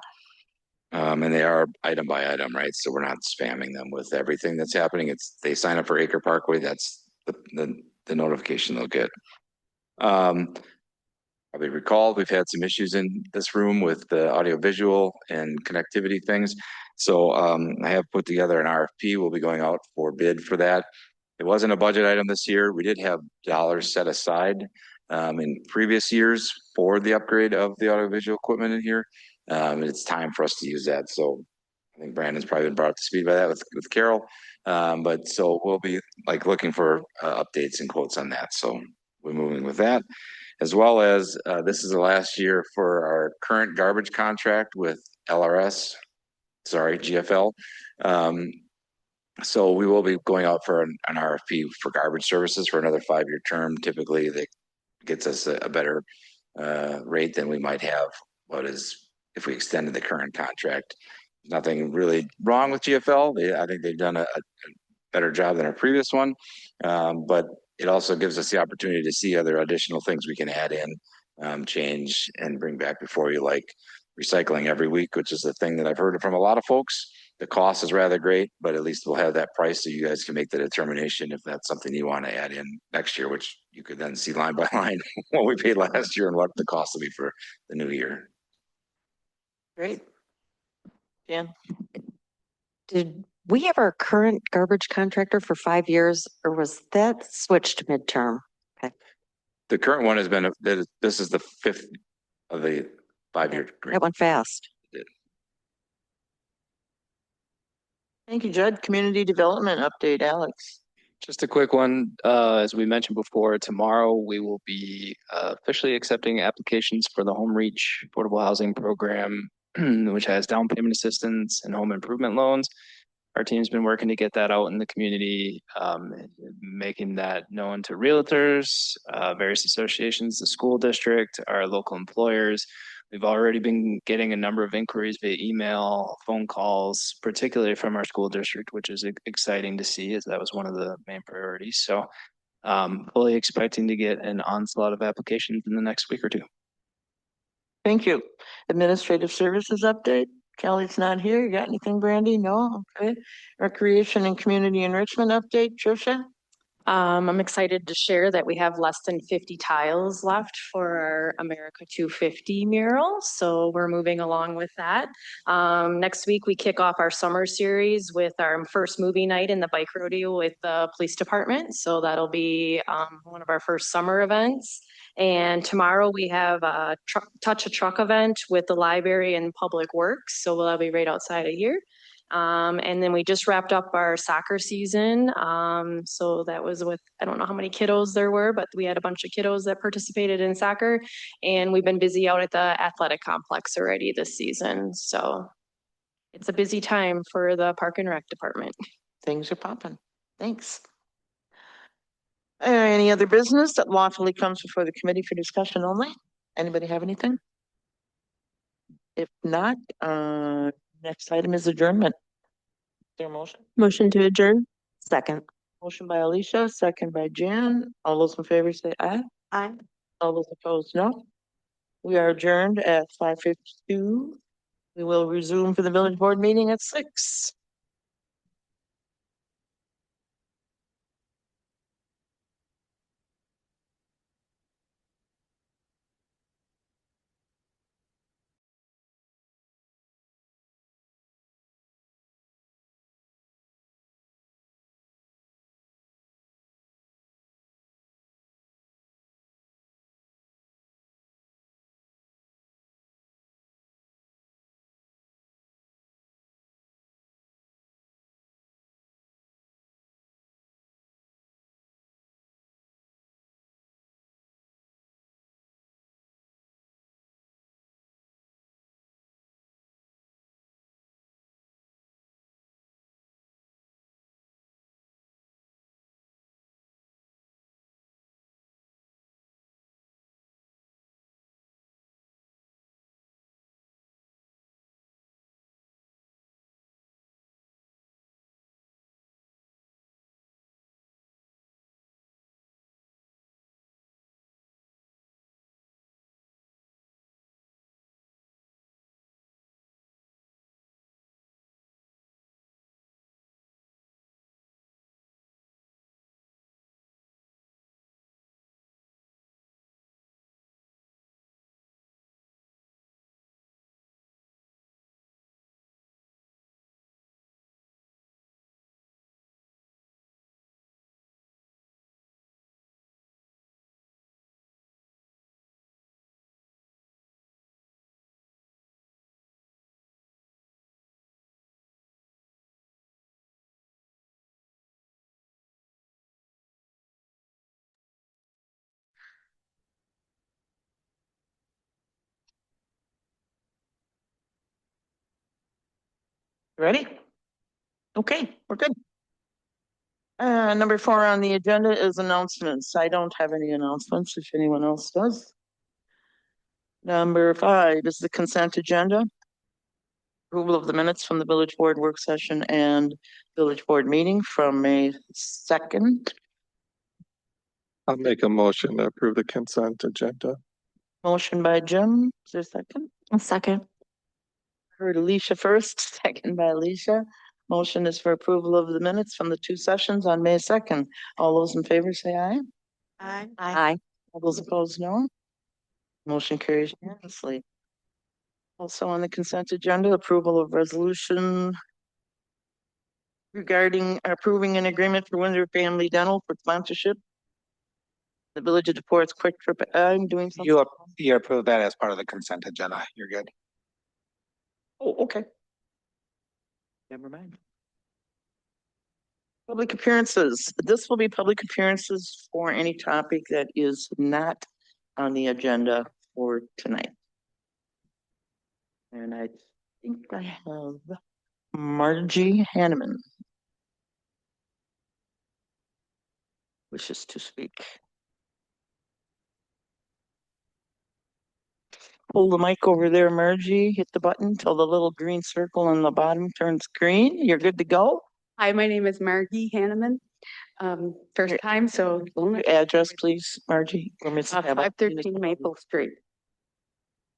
And they are item by item, right? So we're not spamming them with everything that's happening. They sign up for Acre Parkway. That's the notification they'll get. Probably recall we've had some issues in this room with the audio visual and connectivity things. So I have put together an RFP. We'll be going out for bid for that. It wasn't a budget item this year. We did have dollars set aside in previous years for the upgrade of the audiovisual equipment in here. It's time for us to use that. So I think Brandon's probably been brought up to speed by that with Carol. But so we'll be looking for updates and quotes on that. So we're moving with that, as well as this is the last year for our current garbage contract with GFL. So we will be going out for an RFP for garbage services for another 5-year term. Typically that gets us a better rate than we might have if we extended the current contract. Nothing really wrong with GFL. I think they've done a better job than our previous one. But it also gives us the opportunity to see other additional things we can add in, change, and bring back before you, like recycling every week, which is the thing that I've heard from a lot of folks. The cost is rather great, but at least we'll have that price so you guys can make the determination if that's something you want to add in next year, which you could then see line by line what we paid last year and what the cost will be for the new year. Great. Jan? Did we have our current garbage contractor for 5 years, or was that switched midterm? The current one has been, this is the 5th of the 5-year That agreement. went fast. Thank you, Judd. Community development update, Alex. Just a quick one. As we mentioned before, tomorrow we will be officially accepting applications for the Home Reach Affordable Housing Program, which has down payment assistance and home improvement loans. Our team's been working to get that out in the community, making that known to realtors, various associations, the school district, our local employers. We've already been getting a number of inquiries via email, phone calls, particularly from our school district, which is exciting to see, as that was one of the main priorities. So fully expecting to get an onslaught of applications in the next week or two. Thank you. Administrative services update. Kelly's not here. You got anything, Brandy? No? Okay. Recreation and community enrichment update, Tricia? I'm excited to share that we have less than 50 tiles left for our America 250 mural. So we're moving along with that. Next week, we kick off our summer series with our first movie night in the bike rodeo with the police department. So that'll be one of our first summer events. And tomorrow we have a Touch a Truck event with the library and public works. So we'll be right outside of here. And then we just wrapped up our soccer season. So that was with, I don't know how many kiddos there were, but we had a bunch of kiddos that participated in soccer, and we've been busy out at the athletic complex already this season. So it's a busy time for the Park and Rec department. Things are popping. Thanks. Any other business that lawfully comes before the committee for discussion only? Anybody have anything? If not, next item is adjournment. Is there a motion? Motion to adjourn? Second. Motion by Alicia, second by Jan. All those in favor say aye. Aye. All those opposed, no. We are adjourned at 5:52. We will resume for the village board meeting at 6. Ready? Okay, we're good. Number 4 on the agenda is announcements. I don't have any announcements if anyone else does. Number 5 is the consent agenda. Approval of the minutes from the village board work session and village board meeting from May 2nd. I'll make a motion to approve the consent agenda. Motion by Jim, is there a second? A second. Heard Alicia first, second by Alicia. Motion is for approval of the minutes from the 2 sessions on May 2nd. All those in favor say aye. Aye. Aye. All those opposed, no. Motion carries unanimously. Also on the consent agenda, approval of resolution regarding approving an agreement for Windsor Family Dental for sponsorship. The Village of DePort's Quick Trip, I'm doing something. You approve that as part of the consent agenda. You're good. Oh, okay. Never mind. Public appearances. This will be public appearances for any topic that is not on the agenda for tonight. And I think I have Margie Hanneman wishes to speak. Pull the mic over there, Margie. Hit the button till the little green circle on the bottom turns green. You're good to go. Hi, my name is Margie Hanneman. First time, so. Your address, please, Margie. Or Miss Abbott. 513 Maple Street.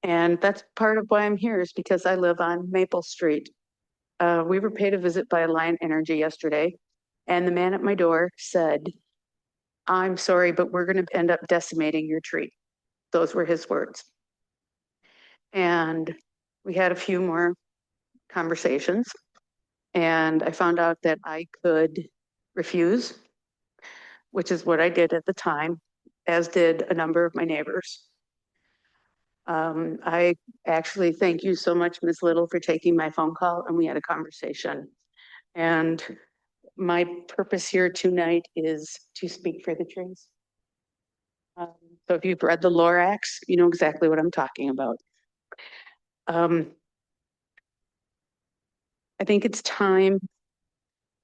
And that's part of why I'm here is because I live on Maple Street. We were paid a visit by Alliant Energy yesterday, and the man at my door said, "I'm sorry, but we're going to end up decimating your tree." Those were his words. And we had a few more conversations, and I found out that I could refuse, which is what I did at the time, as did a number of my neighbors. I actually thank you so much, Ms. Little, for taking my phone call, and we had a conversation. And my purpose here tonight is to speak for the trees. So if you've read the Lorax, you know exactly what I'm talking about. I think it's time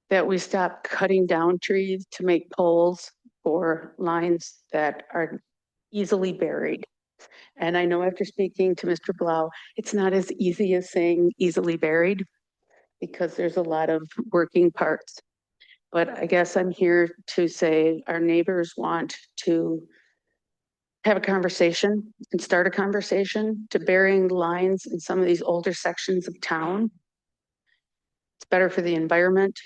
that we stop cutting down trees to make poles or lines that are easily buried. And I know after speaking to Mr. Blau, it's not as easy as saying easily buried because there's a lot of working parts. But I guess I'm here to say our neighbors want to have a conversation and start a conversation to burying lines in some of these older sections of town. It's better for the environment.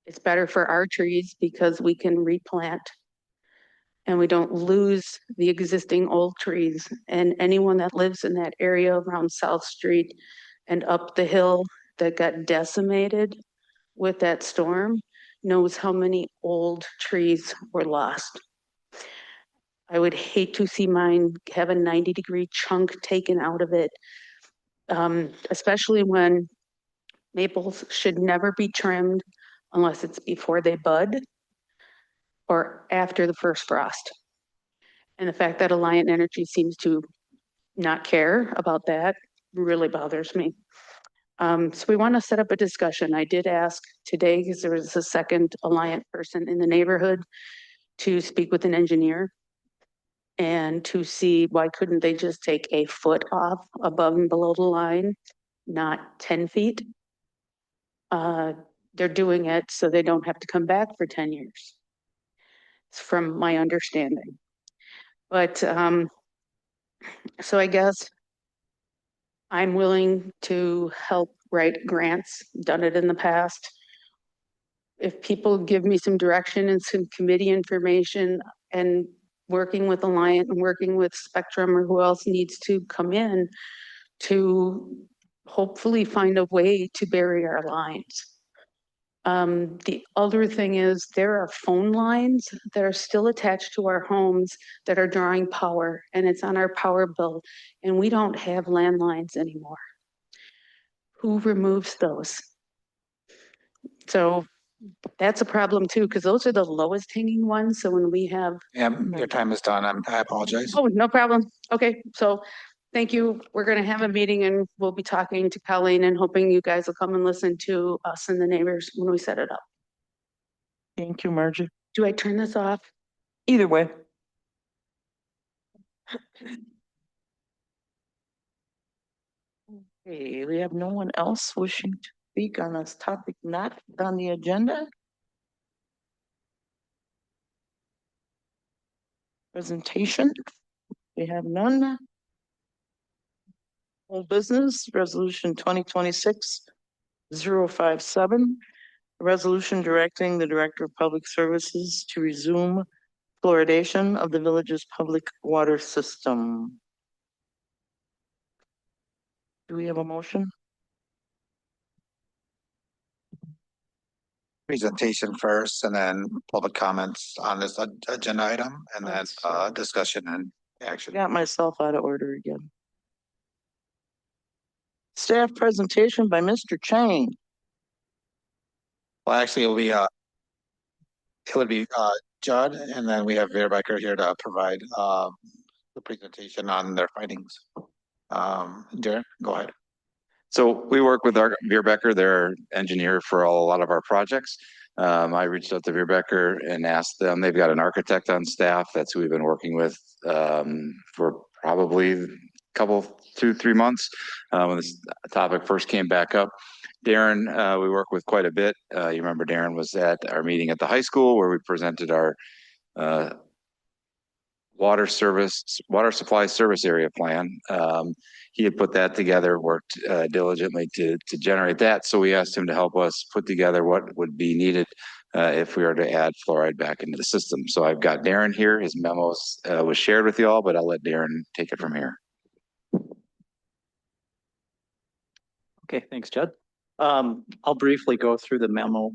It's better for our trees because we can replant and we don't lose the existing old trees. And anyone that lives in that area around South Street and up the hill that got decimated with that storm knows how many old trees were lost. I would hate to see mine have a 90-degree chunk taken out of it, especially when maples should never be trimmed unless it's before they bud or after the first frost. And the fact that Alliant Energy seems to not care about that really bothers me. So we want to set up a discussion. I did ask today, because there was a second Alliant person in the neighborhood, to speak with an engineer and to see why couldn't they just take a foot off above and below the line, not 10 feet. They're doing it so they don't have to come back for 10 years. It's from my understanding. But so I guess I'm willing to help write grants, done it in the past. If people give me some direction and some committee information and working with Alliant and working with Spectrum or who else needs to come in to hopefully find a way to bury our lines. The other thing is there are phone lines that are still attached to our homes that are drawing power, and it's on our power bill, and we don't have landlines anymore. Who removes those? So that's a problem too, because those are the lowest hanging ones. So when we have. Yeah, your time is done. I apologize. Oh, no problem. Okay, so Thank you. We're going to have a meeting and we'll be talking to Colleen and hoping you guys will come and listen to us and the neighbors when we set it up. Thank you, Margie. Do I turn this off? Either way. Okay, we have no one else wishing to speak on this topic not on the agenda. Presentation, we have none. Old business, resolution 2026-057, a resolution directing the Director of Public Services to resume fluoridation of the village's public water system. Do we have a motion? Presentation first and then public comments on this agenda item and then discussion and action. Got myself out of order again. Staff presentation by Mr. Chang. Well, actually, it would be Judd, and then we have Vera Becker here to provide the presentation on their findings. Darren, go ahead. So we work with our Vera Becker, their engineer for a lot of our projects. I reached out to Vera Becker and asked them, they've got an architect on staff. That's who we've been working with for probably a couple, 2-3 months when this topic first came back up. Darren, we work with quite a bit. You remember Darren was at our meeting at the high school where we presented our water supply service area plan. He had put that together, worked diligently to generate that. So we asked him to help us put together what would be needed if we were to add fluoride back into the system. So I've got Darren here. His memos was shared with you all, but I'll let Darren take it from here. Okay, thanks, Judd. I'll briefly go through the memo.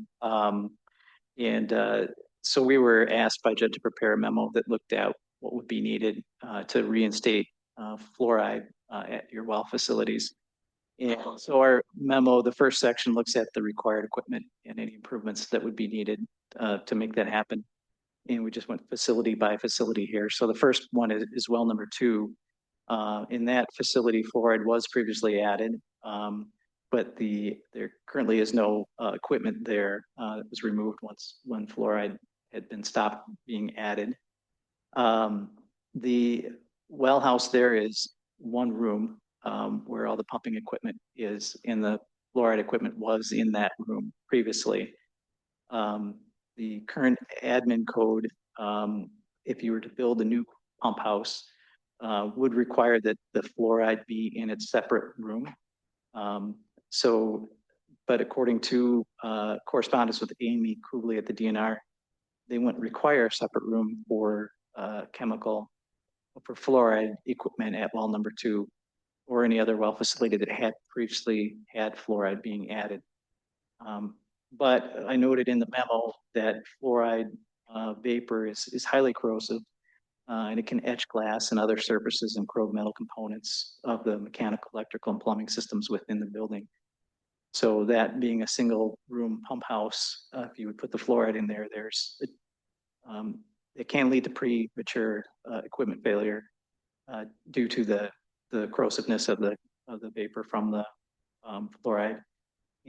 So we were asked by Judd to prepare a memo that looked at what would be needed to reinstate fluoride at your well facilities. And so our memo, the first section looks at the required equipment and any improvements that would be needed to make that happen. And we just went facility by facility here. So the first one is well number 2. In that facility, fluoride was previously added, but there currently is no equipment there. It was removed when fluoride had been stopped being added. The well house there is one room where all the pumping equipment is, and the fluoride equipment was in that room previously. The current admin code, if you were to build a new pump house, would require that the fluoride be in its separate room. But according to correspondence with Amy Kubley at the DNR, they wouldn't require a separate room for for fluoride equipment at well number 2 or any other well facility that had previously had fluoride being added. But I noted in the memo that fluoride vapor is highly corrosive and it can etch glass and other surfaces and corrode metal components of the mechanical, electrical, and plumbing systems within the building. So that being a single room pump house, if you would put the fluoride in there, it can lead to premature equipment failure due to the corrosiveness of the vapor from the fluoride.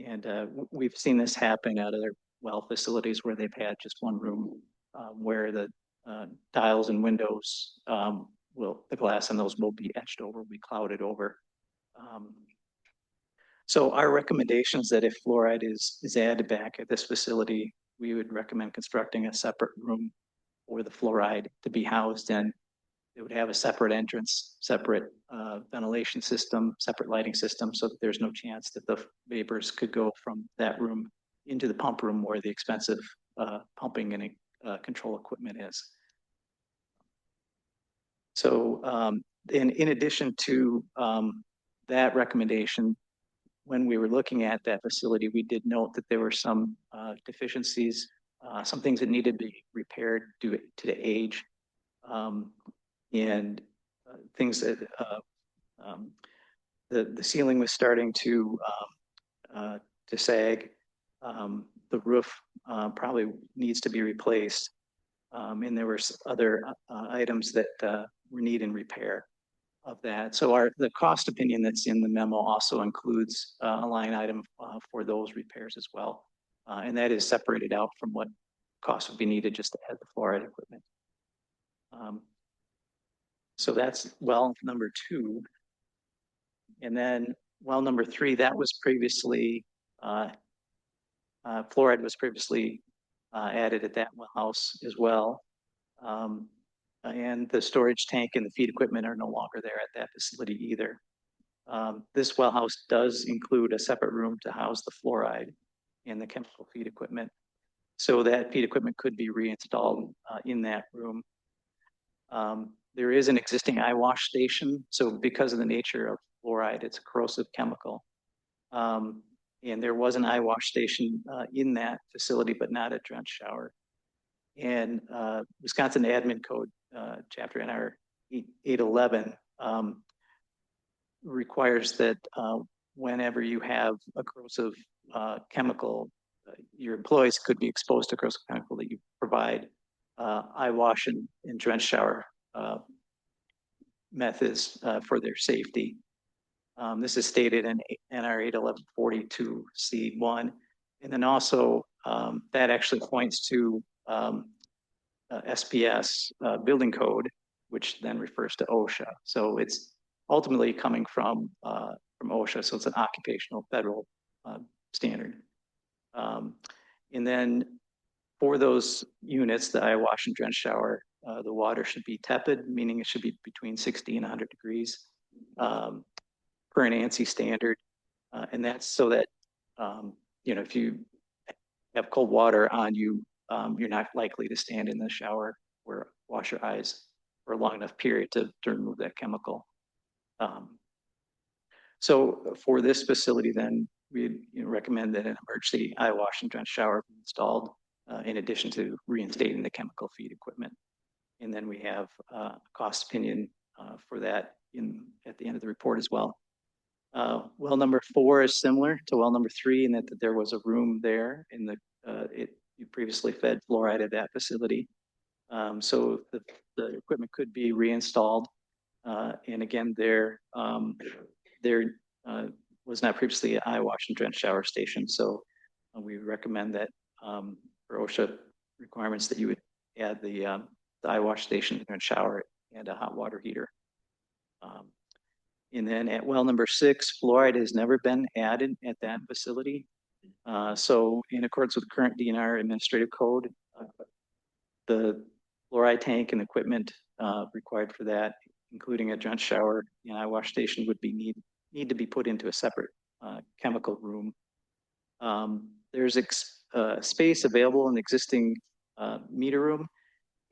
And we've seen this happen at other well facilities where they've had just one room where the dials and windows the glass in those will be etched over, will be clouded over. So our recommendation is that if fluoride is added back at this facility, we would recommend constructing a separate room for the fluoride to be housed in. It would have a separate entrance, separate ventilation system, separate lighting system, so that there's no chance that the vapors could go from that room into the pump room where the expensive pumping and control equipment is. So in addition to that recommendation, when we were looking at that facility, we did note that there were some deficiencies, some things that needed to be repaired due to the age, and things that the ceiling was starting to sag. The roof probably needs to be replaced, and there were other items that were needing repair. of that. So the cost opinion that's in the memo also includes a line item for those repairs as well. And that is separated out from what cost would be needed just to add the fluoride equipment. So that's well number 2. And then well number 3, that was previously, fluoride was previously added at that well house as well. And the storage tank and the feed equipment are no longer there at that facility either. This well house does include a separate room to house the fluoride and the chemical feed equipment. So that feed equipment could be reinstalled in that room. There is an existing eye wash station. So because of the nature of fluoride, it's a corrosive chemical. And there was an eye wash station in that facility, but not a drench shower. And Wisconsin Admin Code, Chapter NR 811, requires that whenever you have a corrosive chemical, your employees could be exposed to corrosive chemical, that you provide eye wash and drench shower methods for their safety. This is stated in NR 81142C1. And then also that actually points to SPS building code, which then refers to OSHA. So it's ultimately coming from OSHA. So it's an occupational federal standard. And then for those units, the eye wash and drench shower, the water should be tepid, meaning it should be between 60 and 100 degrees per an ANSI standard. And that's so that, you know, if you have cold water on you, you're not likely to stand in the shower or wash your eyes for a long enough period to remove that chemical. So for this facility, then we recommend that an emergency eye wash and drench shower be installed in addition to reinstating the chemical feed equipment. And then we have a cost opinion for that at the end of the report as well. Well number 4 is similar to well number 3 in that there was a room there in the you previously fed fluoride at that facility. So the equipment could be reinstalled. And again, there was not previously an eye wash and drench shower station. So we recommend that for OSHA requirements that you would add the eye wash station and shower and a hot water heater. And then at well number 6, fluoride has never been added at that facility. So in accordance with the current DNR administrative code, the fluoride tank and equipment required for that, including a drench shower and eye wash station, would be need to be put into a separate chemical room. There's space available in the existing meter room.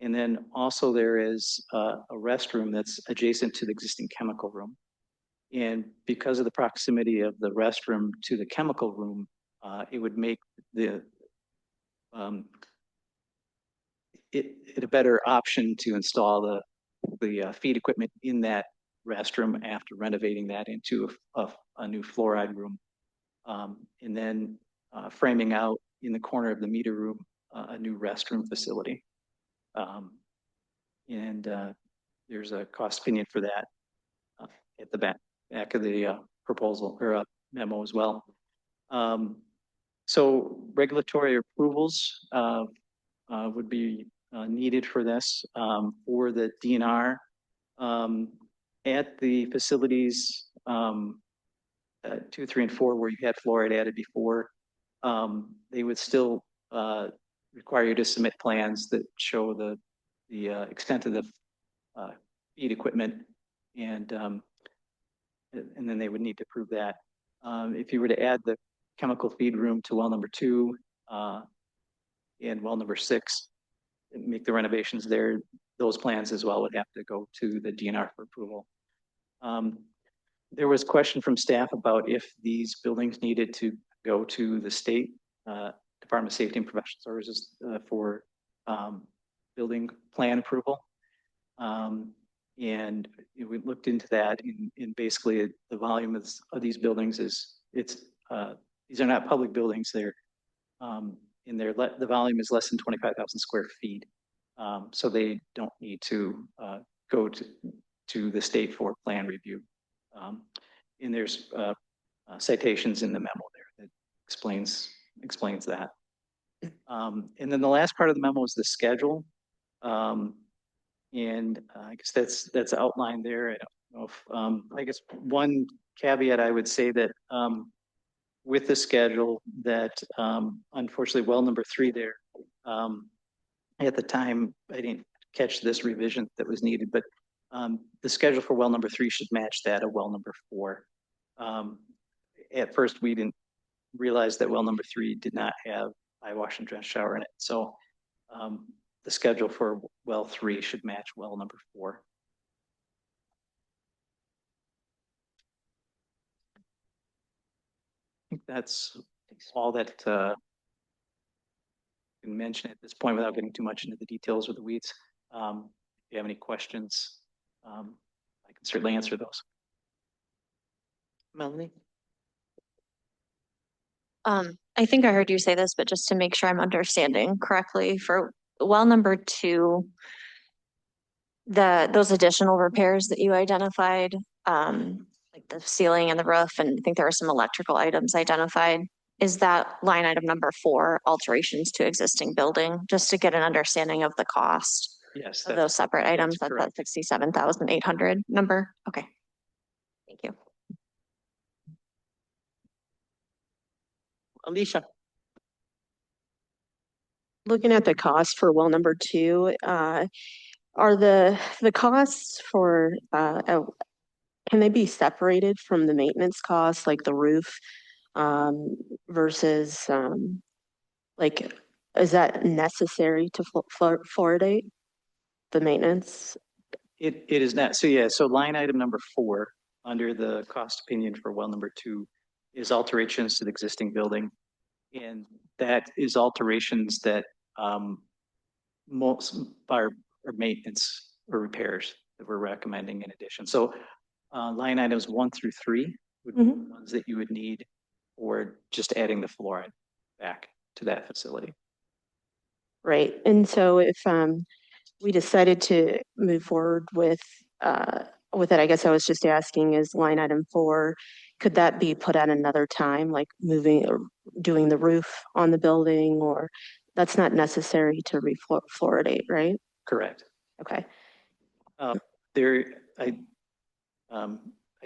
And then also there is a restroom that's adjacent to the existing chemical room. And because of the proximity of the restroom to the chemical room, it would make it a better option to install the feed equipment in that restroom after renovating that into a new fluoride room. And then framing out in the corner of the meter room a new restroom facility. And there's a cost opinion for that at the back of the proposal or memo as well. So regulatory approvals would be needed for this. For the DNR at the facilities 2, 3, and 4 where you had fluoride added before, they would still require you to submit plans that show the extent of the feed equipment, and then they would need to prove that. If you were to add the chemical feed room to well number 2 and well number 6, and make the renovations there, those plans as well would have to go to the DNR for approval. There was a question from staff about if these buildings needed to go to the state Department of Safety and Professional Services for building plan approval. And we looked into that, and basically the volume of these buildings is, these are not public buildings. They're the volume is less than 25,000 square feet. So they don't need to go to the state for plan review. And there's citations in the memo there that explains that. And then the last part of the memo is the schedule. And I guess that's outlined there. I don't know if, I guess one caveat I would say that with the schedule that unfortunately well number 3 there, at the time, I didn't catch this revision that was needed, but the schedule for well number 3 should match that of well number 4. At first, we didn't realize that well number 3 did not have eye wash and dress shower in it. So the schedule for well 3 should match well number 4. I think that's all that I can mention at this point without getting too much into the details or the weeds. If you have any questions, I can certainly answer those. Melanie? I think I heard you say this, but just to make sure I'm understanding correctly, for well number 2, those additional repairs that you identified, like the ceiling and the roof, and I think there were some electrical items identified. Is that line item number 4, alterations to existing building, just to get an understanding of the cost Yes, of those separate items? That's correct. that 67,800 number. Okay. Thank you. Alicia? Looking at the cost for well number 2, are the costs for can they be separated from the maintenance costs, like the roof, versus like, is that necessary to fluoridate the maintenance? It is not. So yeah, so line item number 4 under the cost opinion for well number 2 is alterations to the existing building. And that is alterations that most are maintenance or repairs that we're recommending in addition. So line items 1 through 3 would be the ones that you would need, or just adding the fluoride back to that facility. Right. And so if we decided to move forward with it, I guess I was just asking, is line item 4, could that be put at another time, like moving or doing the roof on the building, or that's not necessary to refluoridate, right? Correct. Okay. There, I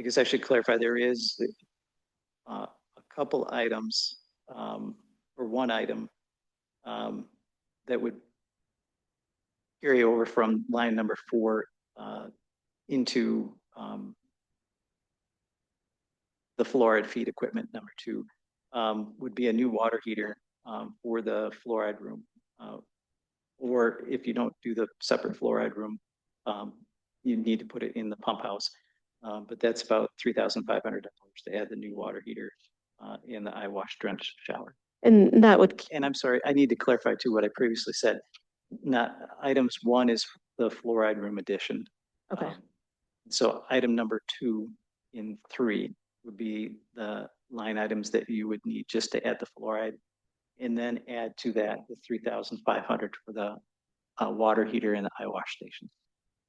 guess I should clarify, there is a couple items, or one item that would carry over from line number 4 into the fluoride feed equipment number 2, would be a new water heater for the fluoride room. Or if you don't do the separate fluoride room, you need to put it in the pump house. But that's about $3,500 to add the new water heater in the eye wash drench shower. And that would. And I'm sorry, I need to clarify too what I previously said. Not items 1 is the fluoride room addition. Okay. So item number 2 in 3 would be the line items that you would need just to add the fluoride, and then add to that the $3,500 for the water heater and the eye wash station.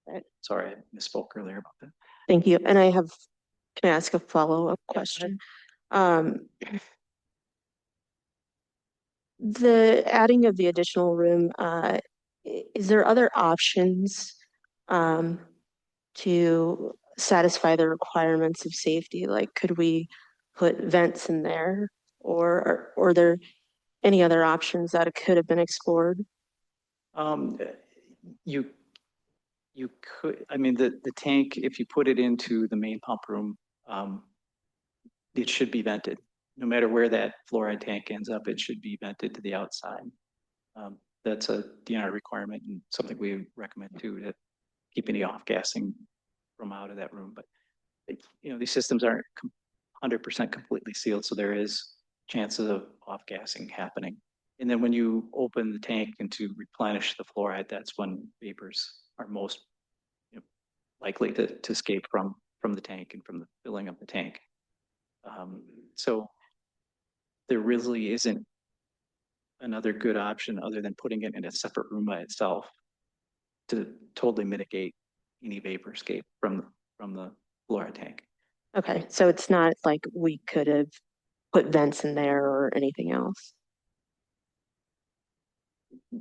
Right. Sorry, I misspoke earlier about that. Thank you. And can I ask a follow-up question? The adding of the additional room, is there other options to satisfy the requirements of safety? Like, could we put vents in there, or are there any other options that could have been explored? You could, I mean, the tank, if you put it into the main pump room, it should be vented. No matter where that fluoride tank ends up, it should be vented to the outside. That's a DNR requirement and something we recommend too, to keep any off-gassing from out of that room. But you know, these systems aren't 100% completely sealed, so there is chances of off-gassing happening. And then when you open the tank and to replenish the fluoride, that's when vapors are most likely to escape from the tank and from the filling of the tank. So there really isn't another good option other than putting it in a separate room by itself to totally mitigate any vapor escape from the fluoride tank. Okay, so it's not like we could have put vents in there or anything else.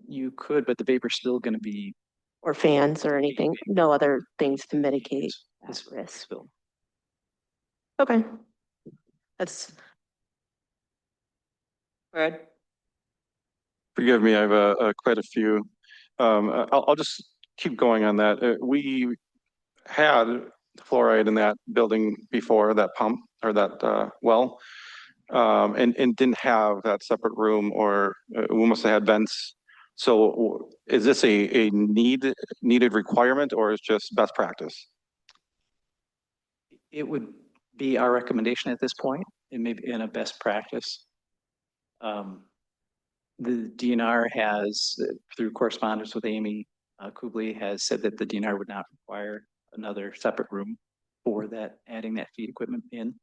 You could, but the vapor's still going to be Or fans or anything, no other things to mitigate that this risk. spill. Okay. That's. Brad? Forgive me, I have quite a few. I'll just keep going on that. We had fluoride in that building before, that pump or that well, and didn't have that separate room, or we must have had vents. So is this a needed requirement, or is just best practice? It would be our recommendation at this point, and maybe in a best practice. The DNR has, through correspondence with Amy Kubley, has said that the DNR would not require another separate room for that, adding that feed equipment in.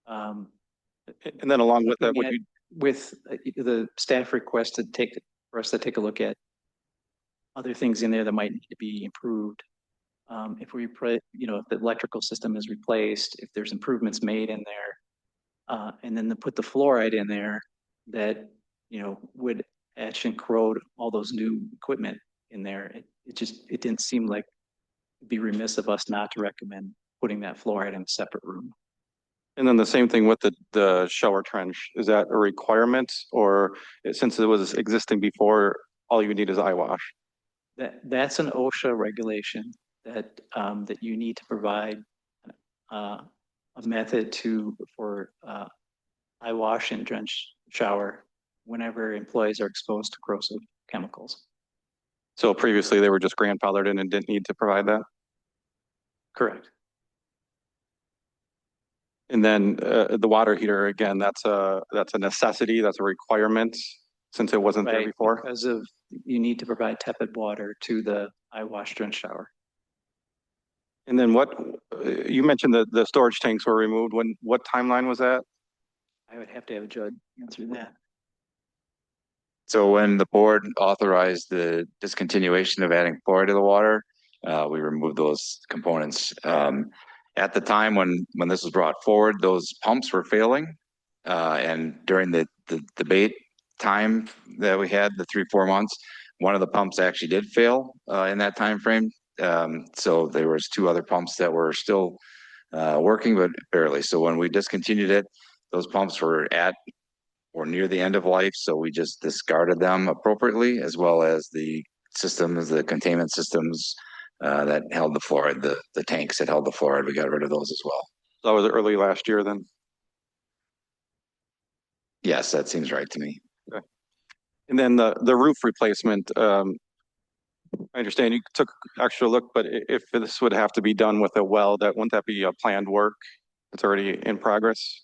And then along with that, with the staff request for us to take a look at other things in there that might need to be improved. If we, if the electrical system is replaced, if there's improvements made in there, and then to put the fluoride in there that, would etch and corrode all those new equipment in there. It didn't seem like it'd be remiss of us not to recommend putting that fluoride in a separate room. and then the same thing with the shower trench. Is that a requirement, or since it was existing before, all you need is eye wash? That's an OSHA regulation that you need to provide a method for eye wash and drench shower whenever employees are exposed to corrosive chemicals. So previously they were just grandfathered in and didn't need to provide that? Correct. And then the water heater, again, that's a necessity, that's a requirement since it wasn't there before? Because of, you need to provide tepid water to the eye wash drench shower. And then you mentioned that the storage tanks were removed. What timeline was that? I would have to have Judd answer that. So when the board authorized the discontinuation of adding fluoride to the water, we removed those components. At the time when this was brought forward, those pumps were failing. And during the debate time that we had, the 3-4 months, one of the pumps actually did fail in that time frame. So there was 2 other pumps that were still working, but barely. So when we discontinued it, those pumps were at or near the end of life. So we just discarded them appropriately, as well as the systems, the containment systems that held the fluoride, the tanks that held the fluoride. We got rid of those as well. That was early last year then? Yes, that seems right to me. Okay. And then the roof replacement, I understand you took extra look, but if this would have to be done with a well, wouldn't that be a planned work that's already in progress?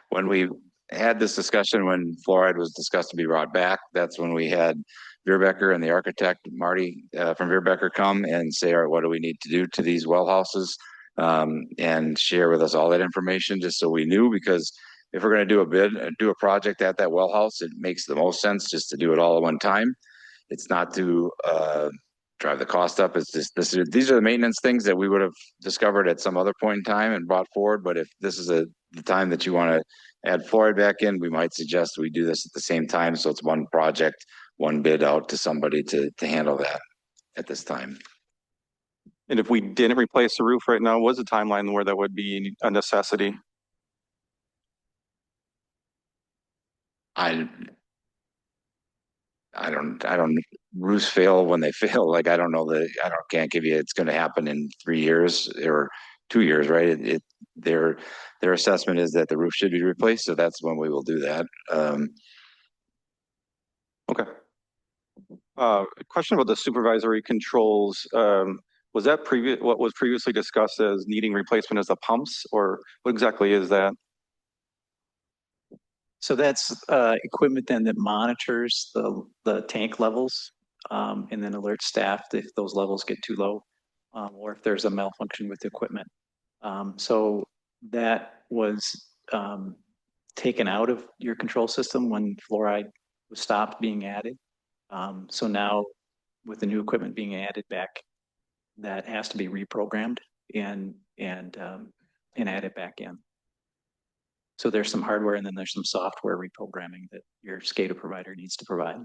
When we had this discussion, when fluoride was discussed to be brought back, that's when we had Veerbecker and the architect, Marty from Veerbecker, come and say, all right, what do we need to do to these well houses? And share with us all that information, just so we knew, because if we're going to do a project at that well house, it makes the most sense just to do it all at one time. It's not to drive the cost up. It's just these are the maintenance things that we would have discovered at some other point in time and brought forward. But if this is the time that you want to add fluoride back in, we might suggest we do this at the same time. So it's one project, one bid out to somebody to handle that at this time. And if we didn't replace the roof right now, what's the timeline where that would be a necessity? I don't, roofs fail when they fail. Like, I don't know can't give you, it's going to happen in 3 years or 2 years, right? Their assessment is that the roof should be replaced. So that's when we will do that. Okay. Question about the supervisory controls. Was that what was previously discussed as needing replacement as the pumps, or what exactly is that? So that's equipment then that monitors the tank levels and then alerts staff if those levels get too low or if there's a malfunction with the equipment. So that was taken out of your control system when fluoride was stopped being added. So now with the new equipment being added back, that has to be reprogrammed and added back in. So there's some hardware and then there's some software reprogramming that your SCADA provider needs to provide.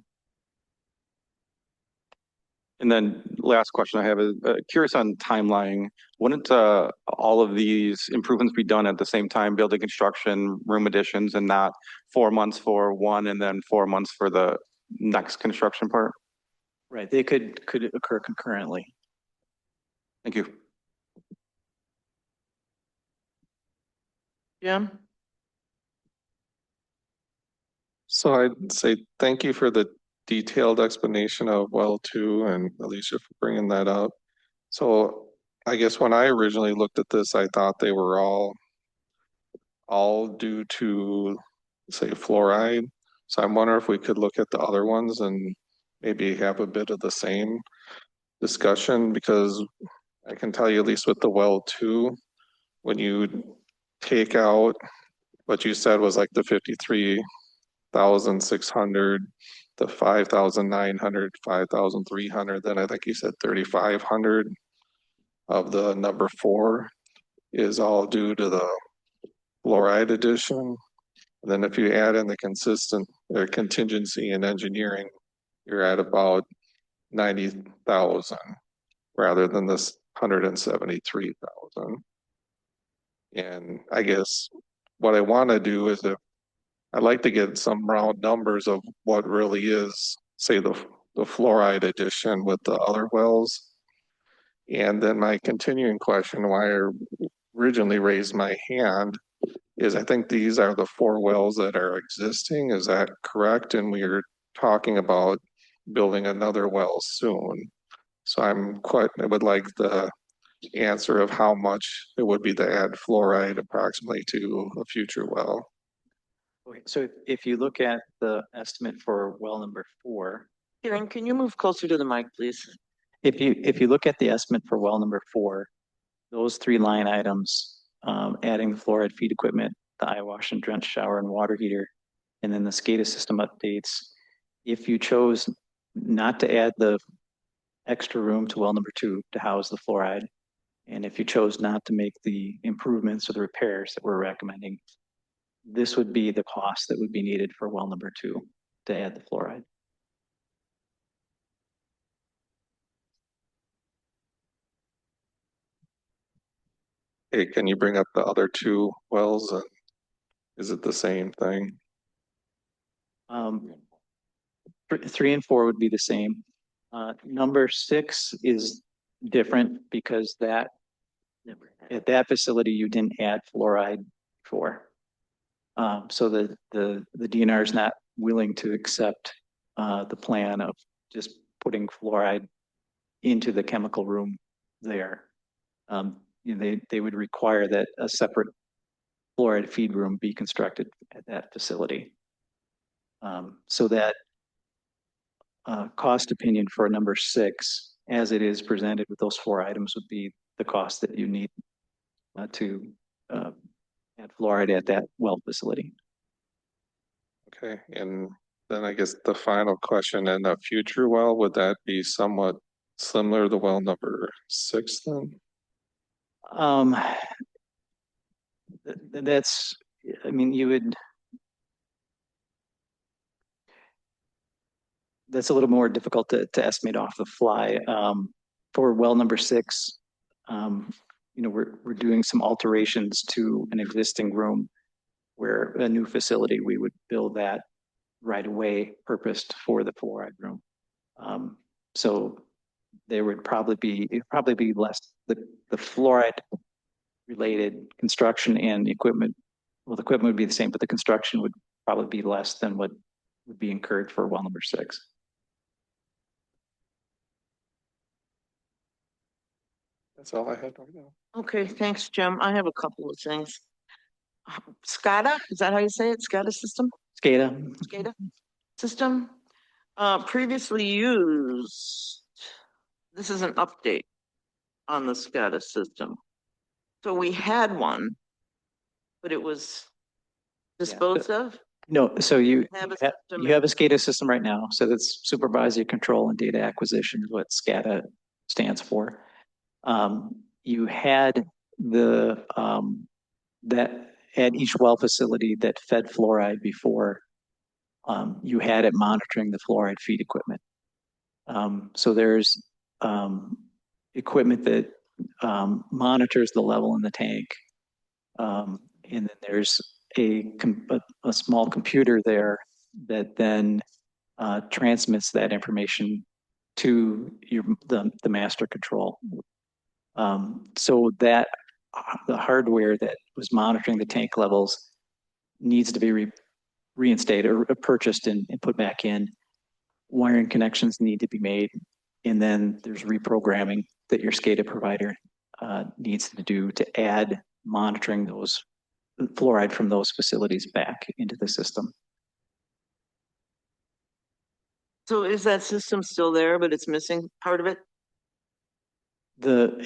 And then last question I have is curious on timeline. Wouldn't all of these improvements be done at the same time, building construction, room additions, and not 4 months for one and then 4 months for the next construction part? Right, they could occur concurrently. Thank you. Jim? So I'd say thank you for the detailed explanation of well two and Alicia for bringing that up. So I guess when I originally looked at this, I thought they were all due to, say, fluoride. So I'm wondering if we could look at the other ones and maybe have a bit of the same discussion, because I can tell you, at least with the well two, when you take out what you said was like the 53,600, the 5,900, 5,300, then I think you said 3,500 of the number 4 is all due to the fluoride addition. And then if you add in the contingency and engineering, you're at about 90,000 rather than this 173,000. And I guess what I want to do is, if I'd like to get some round numbers of what really is, say, the fluoride addition with the other wells. And then my continuing question, why I originally raised my hand, is I think these are the 4 wells that are existing. Is that correct? And we are talking about building another well soon. So I would like the answer of how much it would be to add fluoride approximately to a future well. Okay, so if you look at the estimate for well number 4. Karen, can you move closer to the mic, please? If you look at the estimate for well number 4, those 3 line items, adding the fluoride feed equipment, the eye wash and drench shower and water heater, and then the SCADA system updates. If you chose not to add the extra room to well number 2 to house the fluoride, and if you chose not to make the improvements or the repairs that we're recommending, this would be the cost that would be needed for well number 2 to add the fluoride. Hey, can you bring up the other 2 wells? Is it the same thing? 3 and 4 would be the same. Number 6 is different because at that facility you didn't add fluoride before. So the DNR is not willing to accept the plan of just putting fluoride into the chemical room there. They would require that a separate fluoride feed room be constructed at that facility. So that cost opinion for number 6, as it is presented with those 4 items, would be the cost that you need to add fluoride at that well facility. Okay, and then I guess the final question, in a future well, would that be somewhat similar to well number 6 then? That's, I mean, that's a little more difficult to estimate off the fly. For well number 6, we're doing some alterations to an existing room where a new facility, we would build that right away, purposed for the fluoride room. So there would probably be less, the fluoride related construction and equipment. Well, the equipment would be the same, but the construction would probably be less than what would be incurred for well number 6. That's all I had right now. Okay, thanks, Jim. I have a couple of things. SCADA, is that how you say it? SCADA system? SCADA system, previously used. This is an update on the SCADA system. So we had one, but it was disposed of? No, so you Have a ha- system you have a SCADA system right now, so that's supervisory control and data acquisition is what SCADA stands for. You had that at each well facility that fed fluoride before, you had it monitoring the fluoride feed equipment. So there's equipment that monitors the level in the tank. And then there's a small computer there that then transmits that information to the master control. So that the hardware that was monitoring the tank levels needs to be reinstated or purchased and put back in. Wiring connections need to be made, and then there's reprogramming that your SCADA provider needs to do to add monitoring those fluoride from those facilities back into the system. So is that system still there, but it's missing part of it?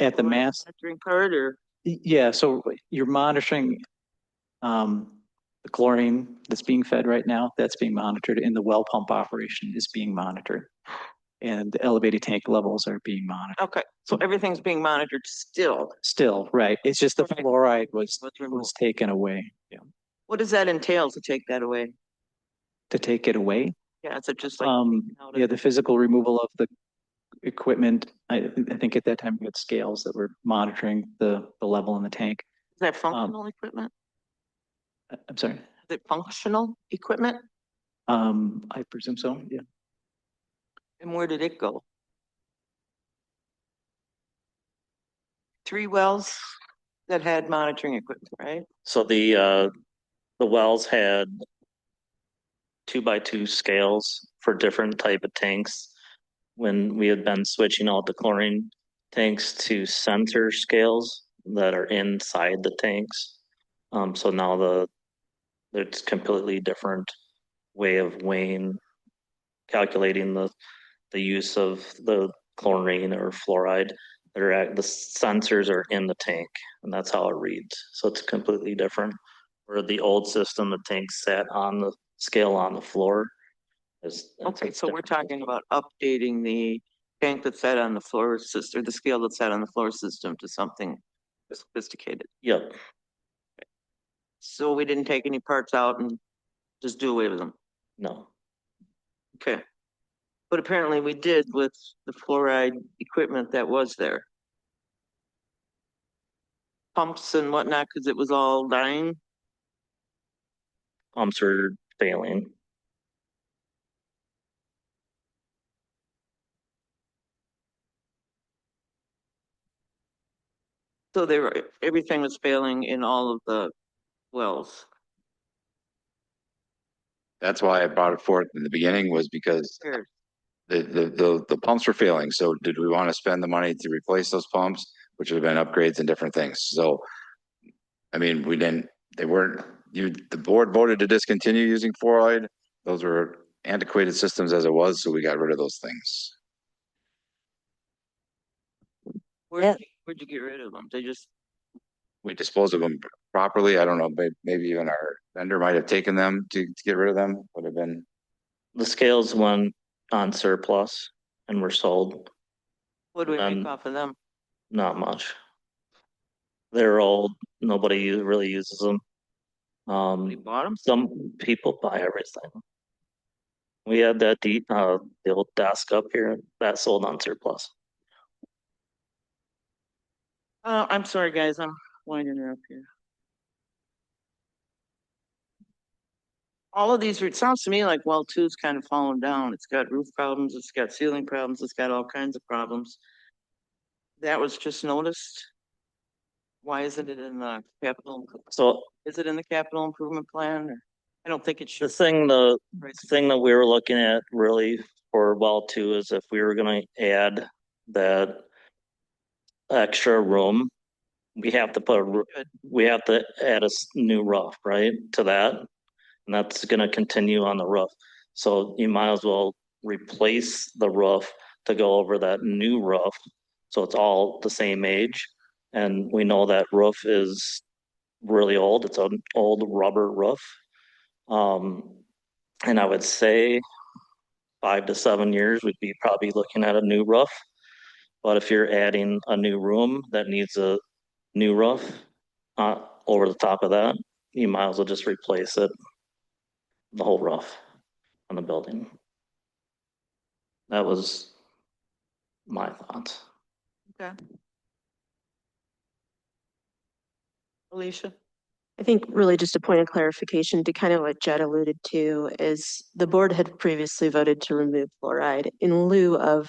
At the mass, Monitoring part, or yeah, so you're monitoring the chlorine that's being fed right now, that's being monitored, and the well pump operation is being monitored. And the elevated tank levels are being monitored. okay, so everything's being monitored still. Still, right, it's just the Okay. fluoride was removed. taken away. Yeah. What does that entail to take that away? To take it away? Yeah, is it just like out Yeah, the physical removal of the equipment. I think at that time we had scales that were monitoring the level in the tank. is that functional equipment? I'm sorry. Is it functional equipment? I presume so, yeah. And where did it go? 3 wells that had monitoring equipment, right? So the wells had 2x2 scales for different type of tanks. When we had been switching out the chlorine tanks to sensor scales that are inside the tanks. So now it's completely different way of weighing, calculating the use of the chlorine or fluoride. The sensors are in the tank, and that's how it reads. So it's completely different. Where the old system, the tank sat on the scale on the floor. Okay, so we're talking about updating the tank that sat on the floor system, or the scale that sat on the floor system to something sophisticated. Yep. So we didn't take any parts out and just do away with them. No. Okay. But apparently we did with the fluoride equipment that was there. Pumps and whatnot, because it was all dying. Pumps are failing. So everything was failing in all of the wells. That's why I brought it forth in the beginning, was because Sure. the pumps were failing. So did we want to spend the money to replace those pumps, which would have been upgrades and different things? So, I mean, the board voted to discontinue using fluoride. Those were antiquated systems as it was, so we got rid of those things. Where'd you get rid of them? We disposed of them properly. I don't know, maybe even our vendor might have taken them to get rid of them, would have been. The scales went on surplus and were sold. What do we make off of them? Not much. They're old. Nobody really uses them. We bought them? Some people buy everything. We had the old desk up here that sold on surplus. I'm sorry, guys, I'm winding her up here. All of these, it sounds to me like well 2's kind of fallen down. It's got roof problems, it's got ceiling problems, it's got all kinds of problems. That was just noticed. Why isn't it in the capital? So is it in the capital improvement plan? Or I don't think it should. The thing that we were looking at really for well 2 is if we were going to add that extra room, we have to add a new roof, right, to that, and that's going to continue on the roof. So you might as well replace the roof to go over that new roof, so it's all the same age. And we know that roof is really old. It's an old rubber roof. And I would say 5 to 7 years, we'd be probably looking at a new roof. But if you're adding a new room that needs a new roof over the top of that, you might as well just replace it, the whole roof on the building. That was my thoughts. Okay. Alicia? I think really just a point of clarification to kind of what Jed alluded to is the board had previously voted to remove fluoride in lieu of,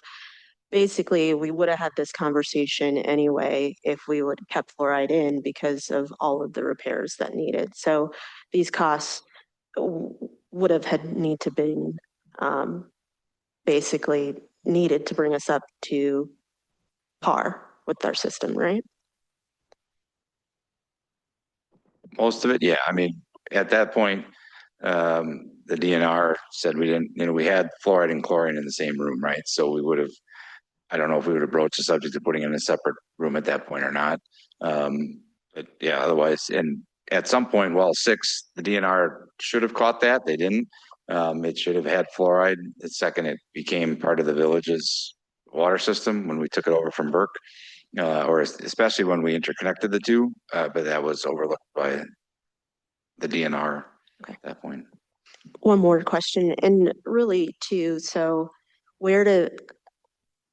basically, we would have had this conversation anyway if we would have kept fluoride in because of all of the repairs that needed. So these costs would have had need to been basically needed to bring us up to par with our system, right? Most of it, yeah. I mean, at that point, the DNR said we didn't, we had fluoride and chlorine in the same room, right? So we would have, I don't know if we would have broached the subject of putting in a separate room at that point or not. But yeah, otherwise, and at some point, well, 6, the DNR should have caught that. They didn't. It should have had fluoride. The second it became part of the village's water system when we took it over from Burke. Or especially when we interconnected the two, but that was overlooked by the DNR at that point. One more question, and really too, so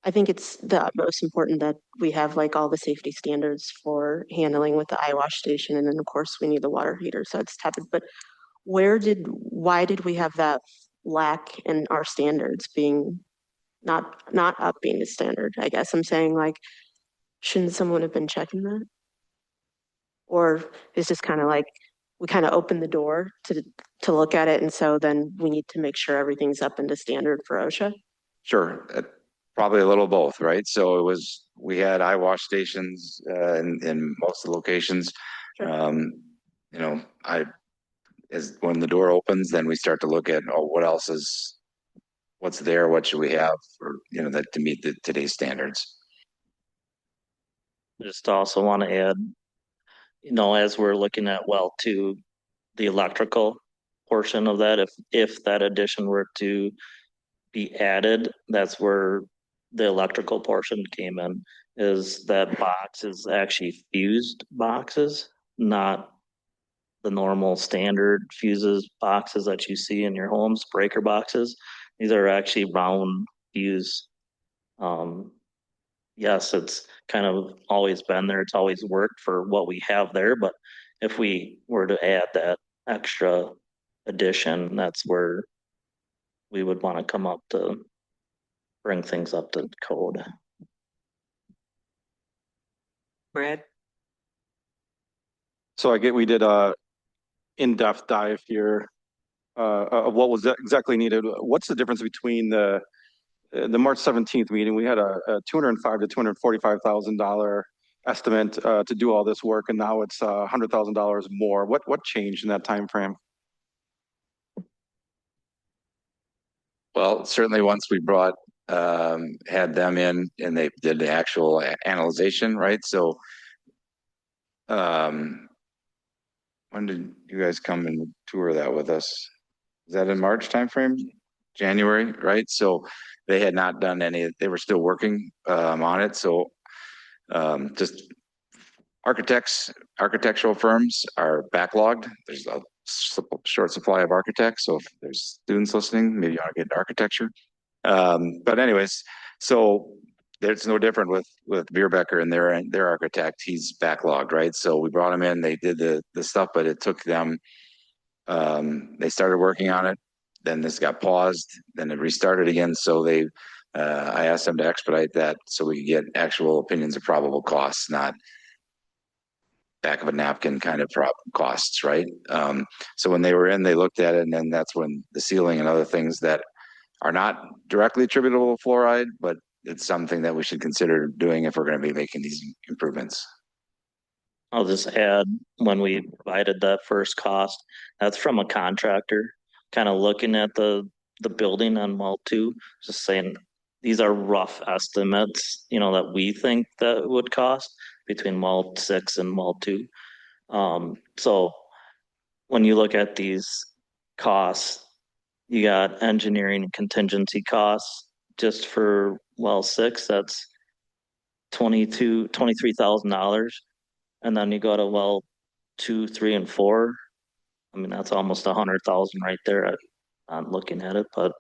I think it's the most important that we have like all the safety standards for handling with the eye wash station, and then of course we need the water heater, so it's tepid, but why did we have that lack in our standards being not up being the standard? I guess I'm saying, like, shouldn't someone have been checking that? Or it's just kind of like, we kind of opened the door to look at it, and so then we need to make sure everything's up into standard for OSHA? Sure, probably a little both, right? So we had eye wash stations in most of the locations. As when the door opens, then we start to look at, what's there, what should we have for, that to meet today's standards. Just also want to add, as we're looking at to the electrical portion of that, if that addition were to be added, that's where the electrical portion came in, is that box is actually fused boxes, not the normal standard fuses boxes that you see in your homes, breaker boxes. These are actually round fuse. Yes, it's kind of always been there. It's always worked for what we have there. But if we were to add that extra addition, that's where we would want to come up to bring things up to code. Brad? So we did a in-depth dive here of what was exactly needed. What's the difference between the March 17th meeting? We had a $205,000 to $245,000 estimate to do all this work, and now it's $100,000 more. What changed in that time frame? Well, certainly once we had them in and they did the actual analyzation, right? So, when did you guys come and tour that with us? Is that in March timeframe? January, right? So they had not done they were still working on it. So just architectural firms are backlogged. There's a short supply of architects. So if there's students listening, maybe you ought to get into architecture. But anyways, so it's no different with Bierbecker and their architect. He's backlogged, right? So we brought him in, they did the stuff, but it took them, they started working on it. Then this got paused, then it restarted again. So I asked them to expedite that so we could get actual opinions of probable costs, not back of a napkin kind of costs, right? So when they were in, they looked at it, and then that's when the ceiling and other things that are not directly attributable to fluoride, but it's something that we should consider doing if we're going to be making these improvements. I'll just add, when we provided that first cost, that's from a contractor, kind of looking at the building on well 2, just saying these are rough estimates, that we think that would cost between well 6 and well 2. So when you look at these costs. You got engineering and contingency costs just for well six, that's $23,000. And then you go to well 2, 3, and 4. I mean, that's almost 100,000 right there. I'm looking at it, but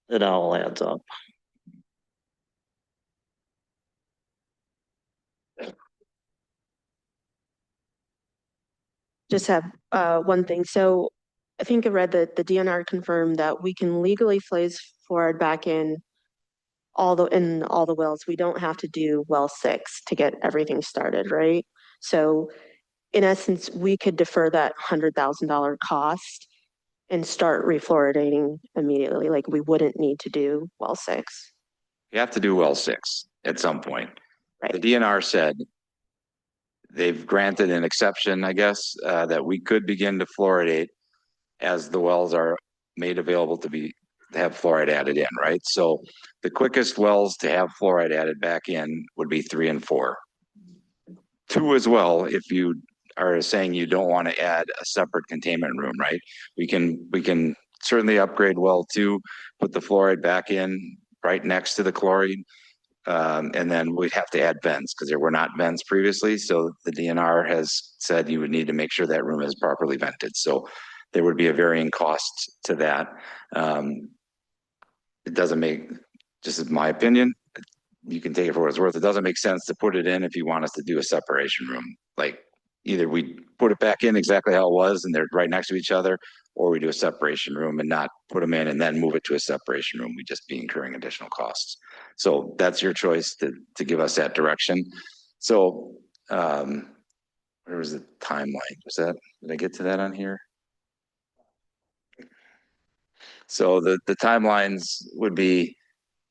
it all adds up. Just have one thing. So I think I read that the DNR confirmed that we can legally place fluoride back in all the wells. We don't have to do well 6 to get everything started, right? So in essence, we could defer that $100,000 cost and start refluoridating immediately. Like we wouldn't need to do well 6. You have to do well 6 at some point. Right. The DNR said they've granted an exception, I guess, that we could begin to fluoridate as the wells are made available to have fluoride added in, right? So the quickest wells to have fluoride added back in would be 3 and 4. 2 as well, if you are saying you don't want to add a separate containment room, right? We can certainly upgrade well 2, put the fluoride back in right next to the chlorine. And then we'd have to add vents because there were not vents previously. So the DNR has said you would need to make sure that room is properly vented. So there would be a varying cost to that. It doesn't make, just in my opinion, you can take it for what it's worth. It doesn't make sense to put it in if you want us to do a separation room. Like either we put it back in exactly how it was and they're right next to each other, or we do a separation room and not put them in and then move it to a separation room. We'd just be incurring additional costs. So that's your choice to give us that direction. So where was the timeline? Did I get to that on here? So the timelines would be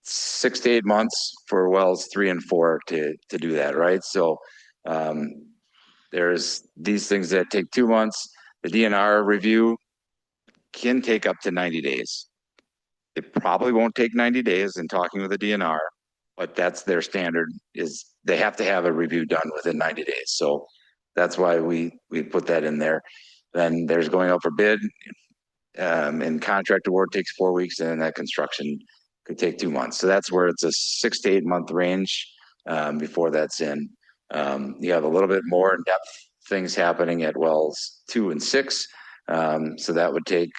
6 to 8 months for wells 3 and 4 to do that, right? So there's these things that take 2 months. The DNR review can take up to 90 days. It probably won't take 90 days in talking with the DNR, but that's their standard, is they have to have a review done within 90 days. So that's why we put that in there. Then there's going out for bid, and contract award takes 4 weeks, and then that construction could take 2 months. So that's where it's a 6 to 8 month range before that's in. You have a little bit more in-depth things happening at wells 2 and 6. So that would take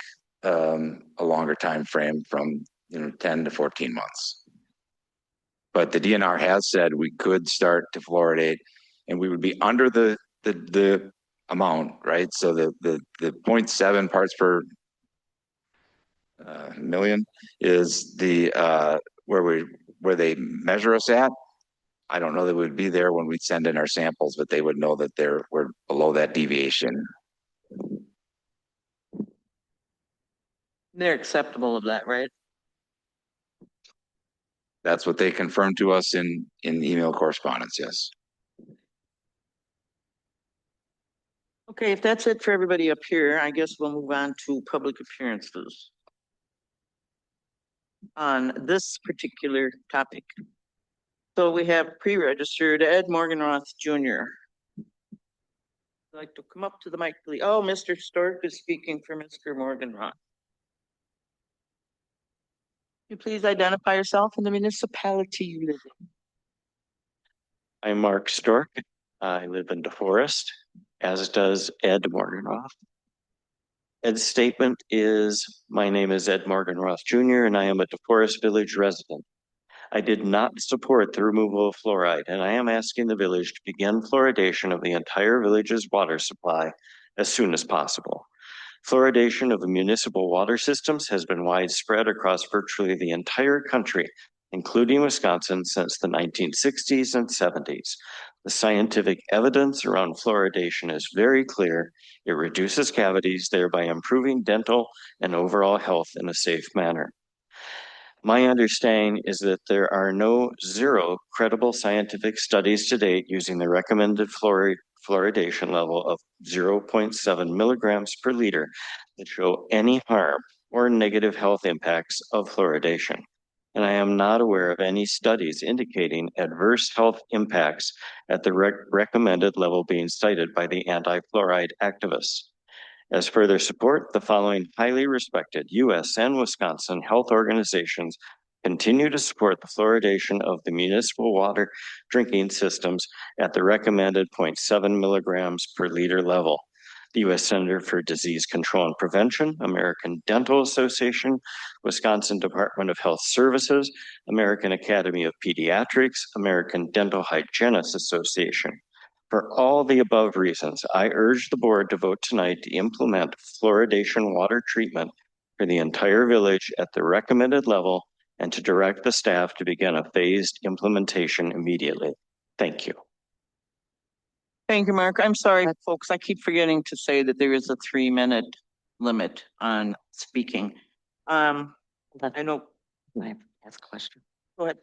a longer time frame from 10 to 14 months. But the DNR has said we could start to fluoridate, and we would be under the amount, right? So the 0.7 parts per million is the where they measure us at. I don't know that we would be there when we send in our samples, but they would know that we're below that deviation. They're acceptable of that, right? That's what they confirmed to us in email correspondence, yes. Okay, if that's it for everybody up here, I guess we'll move on to public appearances on this particular topic. So we have pre-registered Ed Morganroth Jr. I'd like to come up to the mic, please. Oh, Mr. Stork is speaking for Mr. Morganroth. You please identify yourself and the municipality you live in. I'm Mark Stork. I live in DeForest, as does Ed Morganroth. Ed's statement is, my name is Ed Morganroth Jr. and I am a DeForest Village resident. I did not support the removal of fluoride, and I am asking the village to begin fluoridation of the entire village's water supply as soon as possible. Fluoridation of the municipal water systems has been widespread across virtually the entire country, including Wisconsin, since the 1960s and 70s. The scientific evidence around fluoridation is very clear. It reduces cavities, thereby improving dental and overall health in a safe manner. My understanding is that there are zero credible scientific studies to date using the recommended fluoridation level of 0.7 milligrams per liter that show any harm or negative health impacts of fluoridation. And I am not aware of any studies indicating adverse health impacts at the recommended level being cited by the anti-fluoride activists. As further support, the following highly respected U.S. and Wisconsin health organizations continue to support the fluoridation of the municipal water drinking systems at the recommended 0.7 milligrams per liter level. The U.S. Center for Disease Control and Prevention, American Dental Association, Wisconsin Department of Health Services, American Academy of Pediatrics, American Dental Hygienists Association. For all the above reasons, I urge the board to vote tonight to implement fluoridation water treatment for the entire village at the recommended level and to direct the staff to begin a phased implementation immediately. Thank you. Thank you, Mark. I'm sorry, folks. I keep forgetting to say that there is a 3-minute limit on speaking. I know. Can I ask a question? Go ahead.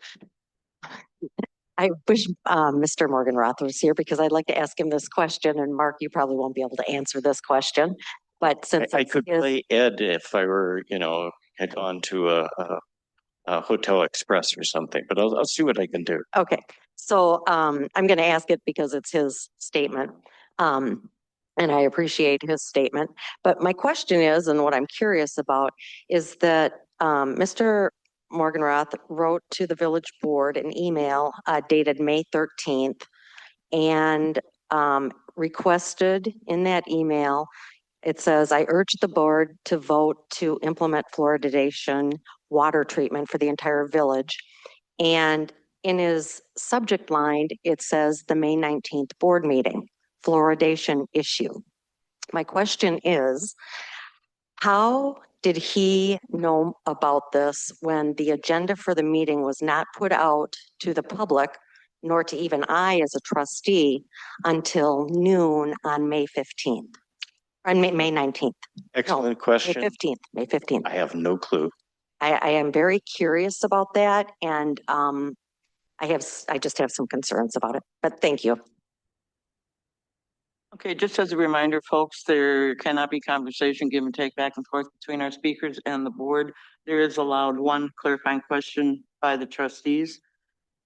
I wish Mr. Morgenroth was here because I'd like to ask him this question. And Mark, you probably won't be able to answer this question. But since I could play Ed if I were, had gone to a Hotel Express or something, but I'll see what I can do. Okay, so I'm going to ask it because it's his statement. And I appreciate his statement. But my question is, and what I'm curious about, is that Mr. Morgenroth wrote to the village board an email dated May 13th and requested in that email, it says, I urge the board to vote to implement fluoridation water treatment for the entire village. And in his subject line, it says the May 19th board meeting, fluoridation issue. My question is, how did he know about this when the agenda for the meeting was not put out to the public, nor to even I as a trustee, until noon on May 15th? On May 19th. Excellent question. May 15th. I have no clue. I am very curious about that, and I just have some concerns about it, but thank you. Okay, just as a reminder, folks, there cannot be conversation, give and take back and forth between our speakers and the board. There is allowed one clarifying question by the trustees.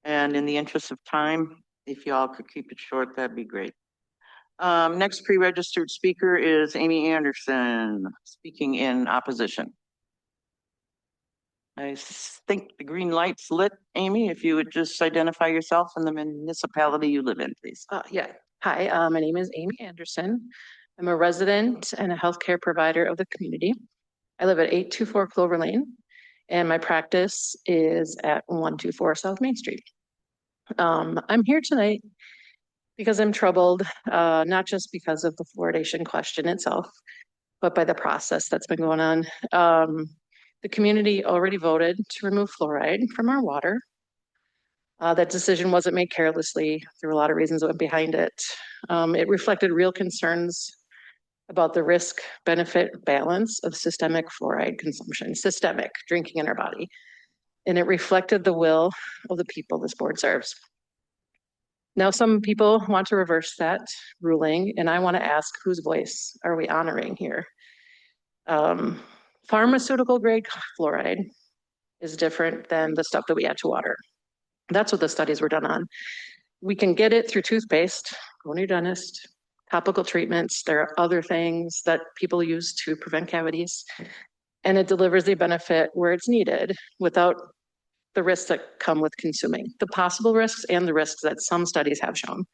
And in the interest of time, if y'all could keep it short, that'd be great. Next pre-registered speaker is Amy Anderson, speaking in opposition. I think the green light's lit. Amy, if you would just identify yourself and the municipality you live in, please. Yeah. Hi, my name is Amy Anderson. I'm a resident and a healthcare provider of the community. I live at 824 Clover Lane, and my practice is at 124 South Main Street. I'm here tonight because I'm troubled, not just because of the fluoridation question itself, but by the process that's been going on. The community already voted to remove fluoride from our water. That decision wasn't made carelessly. There were a lot of reasons that went behind it. It reflected real concerns about the risk-benefit balance of systemic fluoride consumption, systemic drinking in our body. And it reflected the will of the people this board serves. Now, some people want to reverse that ruling, and I want to ask, whose voice are we honoring here? Pharmaceutical grade fluoride is different than the stuff that we add to water. That's what the studies were done on. We can get it through toothpaste, go to your dentist, topical treatments. There are other things that people use to prevent cavities, and it delivers the benefit where it's needed without the risks that come with consuming, the possible risks and the risks that some studies have shown.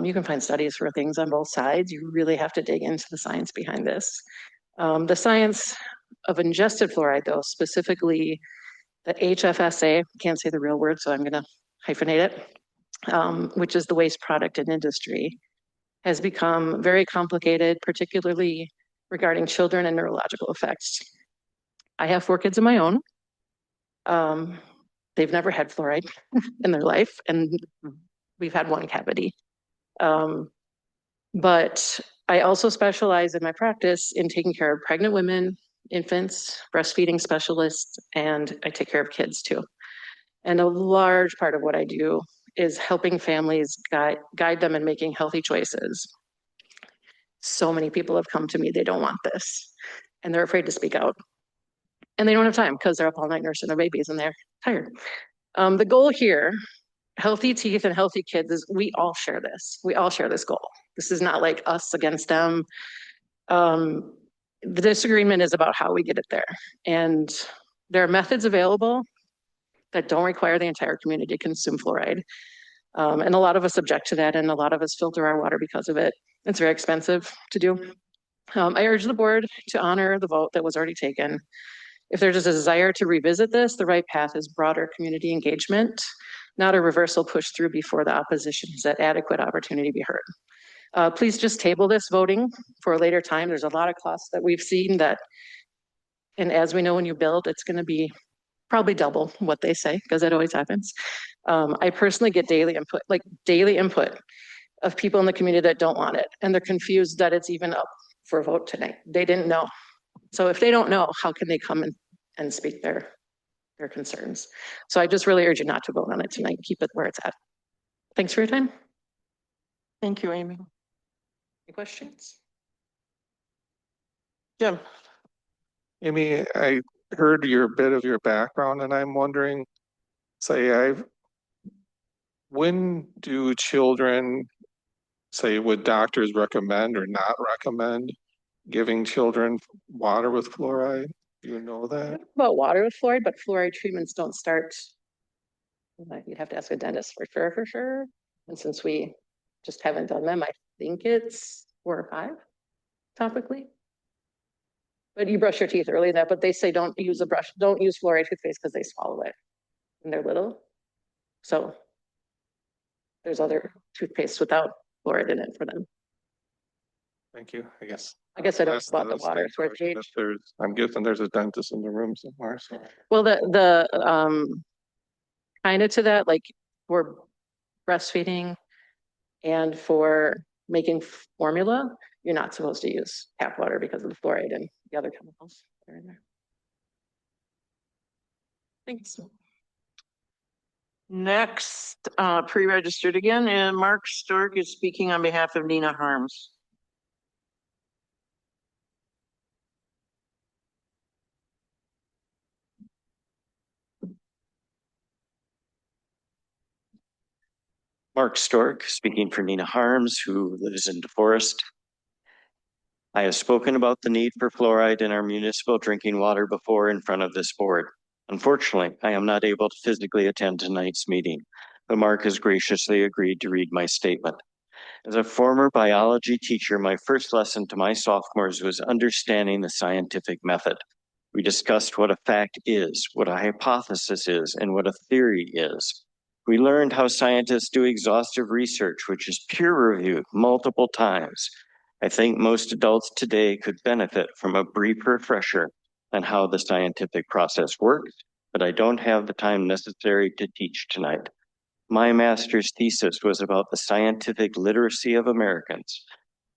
You can find studies for things on both sides. You really have to dig into the science behind this. The science of ingested fluoride, though, specifically the HFSA, can't say the real word, so I'm going to hyphenate it, which is the waste product in industry, has become very complicated, particularly regarding children and neurological effects. I have 4 kids of my own. They've never had fluoride in their life, and we've had 1 cavity. But I also specialize in my practice in taking care of pregnant women, infants, breastfeeding specialists, and I take care of kids too. And a large part of what I do is helping families guide them in making healthy choices. So many people have come to me, they don't want this, and they're afraid to speak out. And they don't have time because they're up all night nursing their babies and they're tired. The goal here, healthy teeth and healthy kids, is we all share this. We all share this goal. This is not like us against them. The disagreement is about how we get it there. And there are methods available that don't require the entire community to consume fluoride. And a lot of us object to that, and a lot of us filter our water because of it. It's very expensive to do. I urge the board to honor the vote that was already taken. If there's a desire to revisit this, the right path is broader community engagement, not a reversal push through before the opposition has had adequate opportunity to be heard. Please just table this voting for a later time. There's a lot of costs that we've seen that, and as we know, when you build, it's going to be probably double what they say, because it always happens. I personally get daily input of people in the community that don't want it, and they're confused that it's even up for a vote tonight. They didn't know. So if they don't know, how can they come and speak their concerns? So I just really urge you not to vote on it tonight. Keep it where it's at. Thanks for your time. Thank you, Amy. Any questions? Jim? Amy, I heard your bit of your background and I'm wondering, when do children, would doctors recommend or not recommend giving children water with fluoride? Do you know that? About water with fluoride, but fluoride treatments don't start. You'd have to ask a dentist for sure. And since we just haven't done them, I think it's 4 or 5 topically. But you brush your teeth early that, but they say don't use fluoride toothpaste because they swallow it when they're little. So there's other toothpaste without fluoride in it for them. Thank you, I guess. I guess I don't know about the water. It's worth the age. I'm guessing there's a dentist in the room somewhere, so. Well, the kind of to that, like for breastfeeding and for making formula, you're not supposed to use tap water because of the fluoride and the other chemicals that are in there. Thanks. Next, pre-registered again, and Mark Stork is speaking on behalf of Nina Harms. Mark Stork, speaking for Nina Harms, who lives in DeForest. I have spoken about the need for fluoride in our municipal drinking water before in front of this board. Unfortunately, I am not able to physically attend tonight's meeting, but Mark has graciously agreed to read my statement. As a former biology teacher, my first lesson to my sophomores was understanding the scientific method. We discussed what a fact is, what a hypothesis is, and what a theory is. We learned how scientists do exhaustive research, which is peer-reviewed multiple times. I think most adults today could benefit from a brief refresher on how the scientific process works, but I don't have the time necessary to teach tonight. My master's thesis was about the scientific literacy of Americans.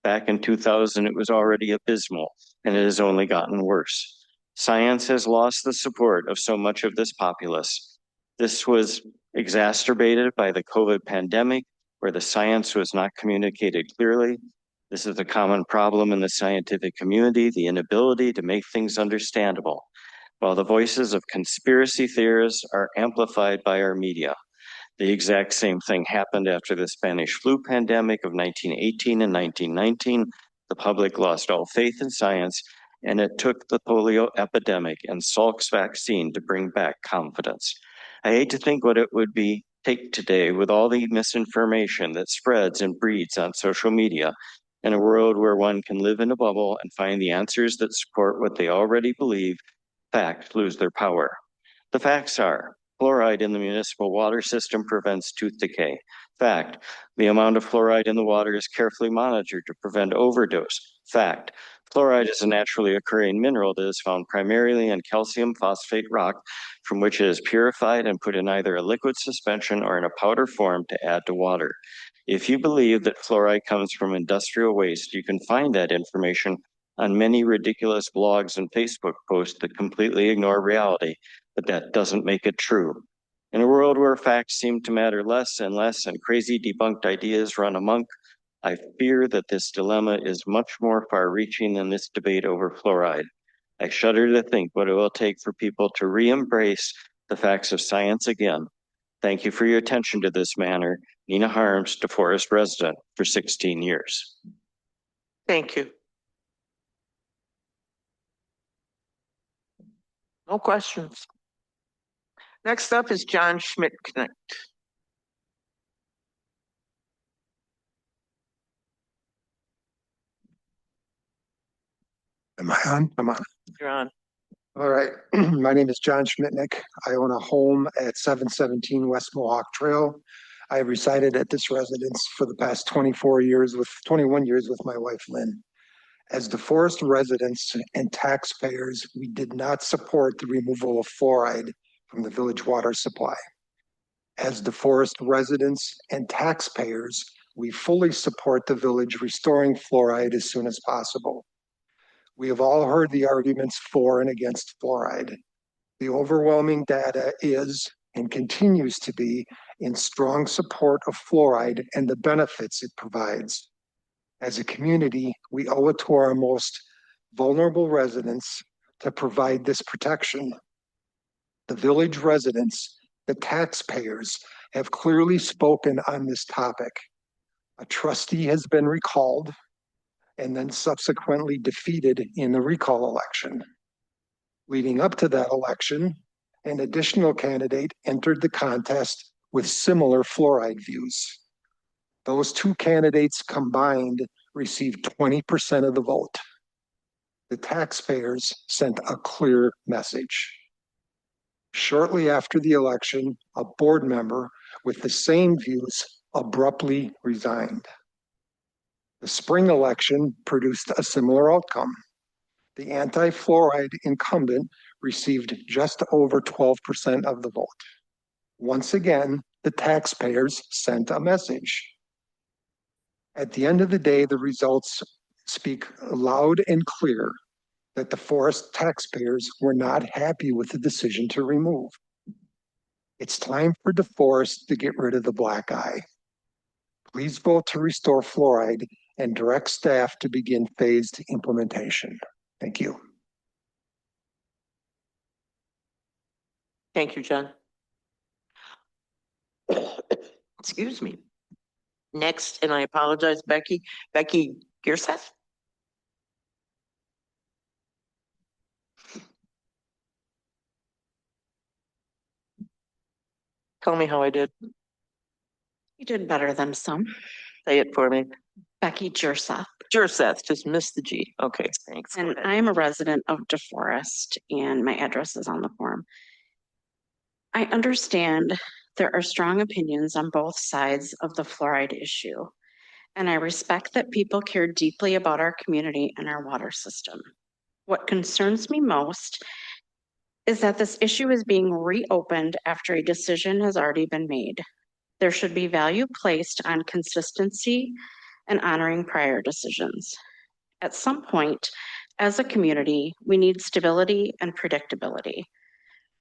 Back in 2000, it was already abysmal, and it has only gotten worse. Science has lost the support of so much of this populace. This was exacerbated by the COVID pandemic, where the science was not communicated clearly. This is a common problem in the scientific community, the inability to make things understandable, while the voices of conspiracy theorists are amplified by our media. The exact same thing happened after the Spanish flu pandemic of 1918 and 1919. The public lost all faith in science, and it took the polio epidemic and Salk's vaccine to bring back confidence. I hate to think what it would take today with all the misinformation that spreads and breeds on social media in a world where one can live in a bubble and find the answers that support what they already believe. Facts lose their power. The facts are, fluoride in the municipal water system prevents tooth decay. Fact, the amount of fluoride in the water is carefully monitored to prevent overdose. Fact, fluoride is a naturally occurring mineral that is found primarily in calcium phosphate rock, from which it is purified and put in either a liquid suspension or in a powder form to add to water. If you believe that fluoride comes from industrial waste, you can find that information on many ridiculous blogs and Facebook posts that completely ignore reality, but that doesn't make it true. In a world where facts seem to matter less and less and crazy debunked ideas run amok, I fear that this dilemma is much more far-reaching than this debate over fluoride. I shudder to think what it will take for people to re-embrace the facts of science again. Thank you for your attention to this matter. Nina Harms, DeForest resident for 16 years. Thank you. No questions. Next up is John Schmidt Connect. Am I on? I'm on. You're on. All right. My name is John Schmidtnick. I own a home at 717 West Mohawk Trail. I have resided at this residence for the past 21 years with my wife, Lynn. As DeForest residents and taxpayers, we did not support the removal of fluoride from the village water supply. As DeForest residents and taxpayers, we fully support the village restoring fluoride as soon as possible. We have all heard the arguments for and against fluoride. The overwhelming data is and continues to be in strong support of fluoride and the benefits it provides. As a community, we owe it to our most vulnerable residents to provide this protection. The village residents, the taxpayers, have clearly spoken on this topic. A trustee has been recalled and then subsequently defeated in the recall election. Leading up to that election, an additional candidate entered the contest with similar fluoride views. Those two candidates combined received 20% of the vote. The taxpayers sent a clear message. Shortly after the election, a board member with the same views abruptly resigned. The spring election produced a similar outcome. The anti-fluoride incumbent received just over 12% of the vote. Once again, the taxpayers sent a message. At the end of the day, the results speak loud and clear that the DeForest taxpayers were not happy with the decision to remove. It's time for DeForest to get rid of the black eye. Please vote to restore fluoride and direct staff to begin phased implementation. Thank you. Thank you, John. Excuse me. Next, and I apologize, Becky Gearseth. Tell me how I did. You did better than some. Say it for me. Becky Gearseth. Gearseth, just missed the G. Okay, thanks. And I am a resident of DeForest, and my address is on the form. I understand there are strong opinions on both sides of the fluoride issue, and I respect that people care deeply about our community and our water system. What concerns me most is that this issue is being reopened after a decision has already been made. There should be value placed on consistency and honoring prior decisions. At some point, as a community, we need stability and predictability.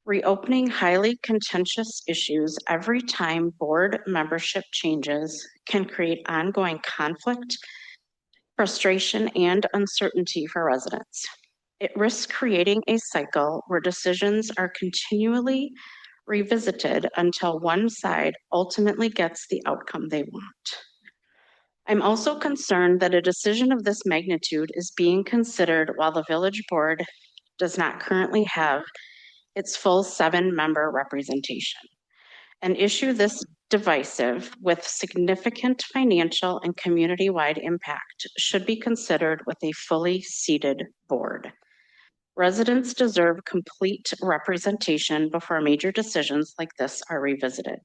Reopening highly contentious issues every time board membership changes can create ongoing conflict, frustration, and uncertainty for residents. It risks creating a cycle where decisions are continually revisited until one side ultimately gets the outcome they want. I'm also concerned that a decision of this magnitude is being considered while the village board does not currently have its full 7-member representation. An issue this divisive with significant financial and community-wide impact should be considered with a fully seated board. Residents deserve complete representation before major decisions like this are revisited.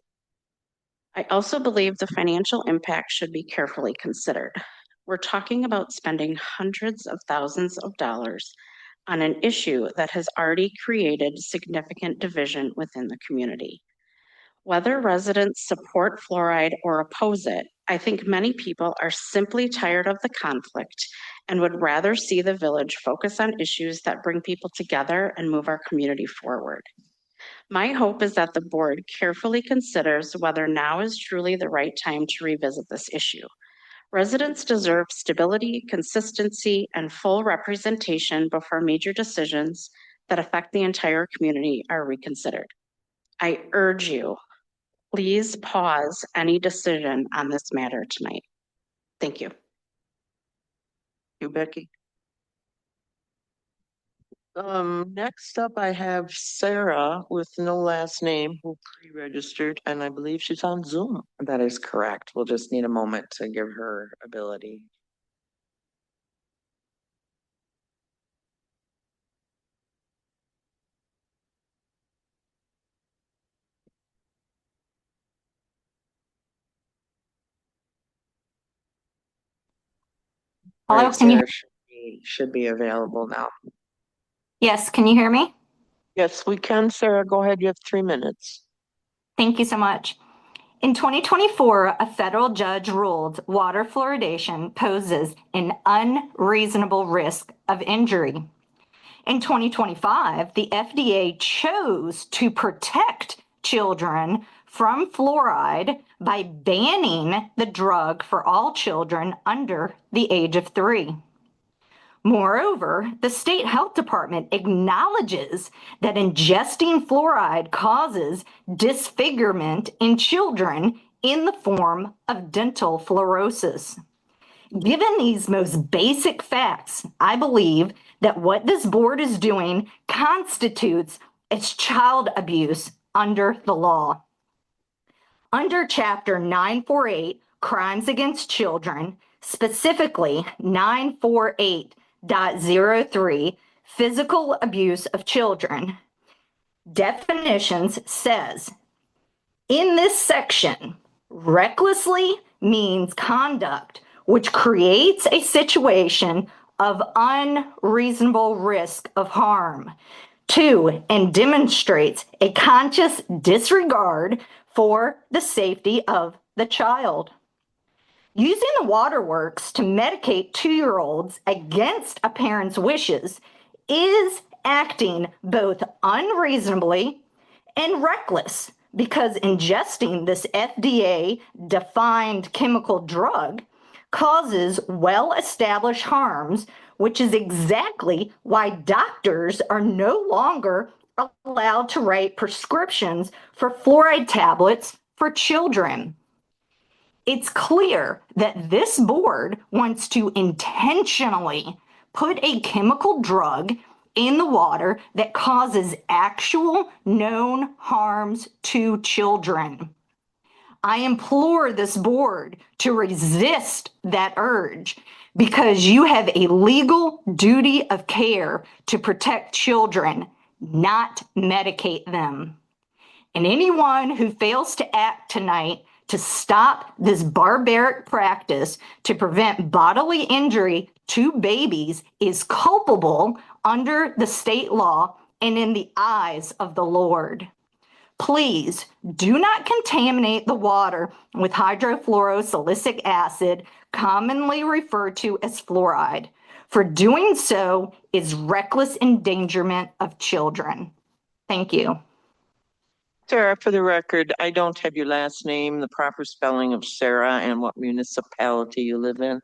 I also believe the financial impact should be carefully considered. We're talking about spending hundreds of thousands of dollars on an issue that has already created significant division within the community. Whether residents support fluoride or oppose it, I think many people are simply tired of the conflict and would rather see the village focus on issues that bring people together and move our community forward. My hope is that the board carefully considers whether now is truly the right time to revisit this issue. Residents deserve stability, consistency, and full representation before major decisions that affect the entire community are reconsidered. I urge you, please pause any decision on this matter tonight. Thank you. You, Becky. Next up, I have Sarah with no last name who pre-registered, and I believe she's on Zoom. That is correct. We'll just need a moment to give her ability. All Hello, right, can you? Sarah should be available now. Yes, can you hear me? Yes, we can, Sarah. Go ahead. You have 3 minutes. Thank you so much. In 2024, a federal judge ruled water fluoridation poses an unreasonable risk of injury. In 2025, the FDA chose to protect children from fluoride by banning the drug for all children under the age of 3. Moreover, the state health department acknowledges that ingesting fluoride causes disfigurement in children in the form of dental fluorosis. Given these most basic facts, I believe that what this board is doing constitutes as child abuse under the law. Under Chapter 948, Crimes Against Children, specifically 948.03, Physical Abuse of Children, definitions says, in this section, recklessly means conduct which creates a situation of unreasonable risk of harm. 2, and demonstrates a conscious disregard for the safety of the child. Using the waterworks to medicate 2-year-olds against a parent's wishes is acting both unreasonably and reckless, because ingesting this FDA-defined chemical drug causes well-established harms, which is exactly why doctors are no longer allowed to write prescriptions for fluoride tablets for children. It's clear that this board wants to intentionally put a chemical drug in the water that causes actual known harms to children. I implore this board to resist that urge, because you have a legal duty of care to protect children, not medicate them. And anyone who fails to act tonight to stop this barbaric practice to prevent bodily injury to babies is culpable under the state law and in the eyes of the Lord. Please do not contaminate the water with hydrofluorosilicic acid, commonly referred to as fluoride. For doing so is reckless endangerment of children. Thank you. Sarah, for the record, I don't have your last name, the proper spelling of Sarah, and what municipality you live in.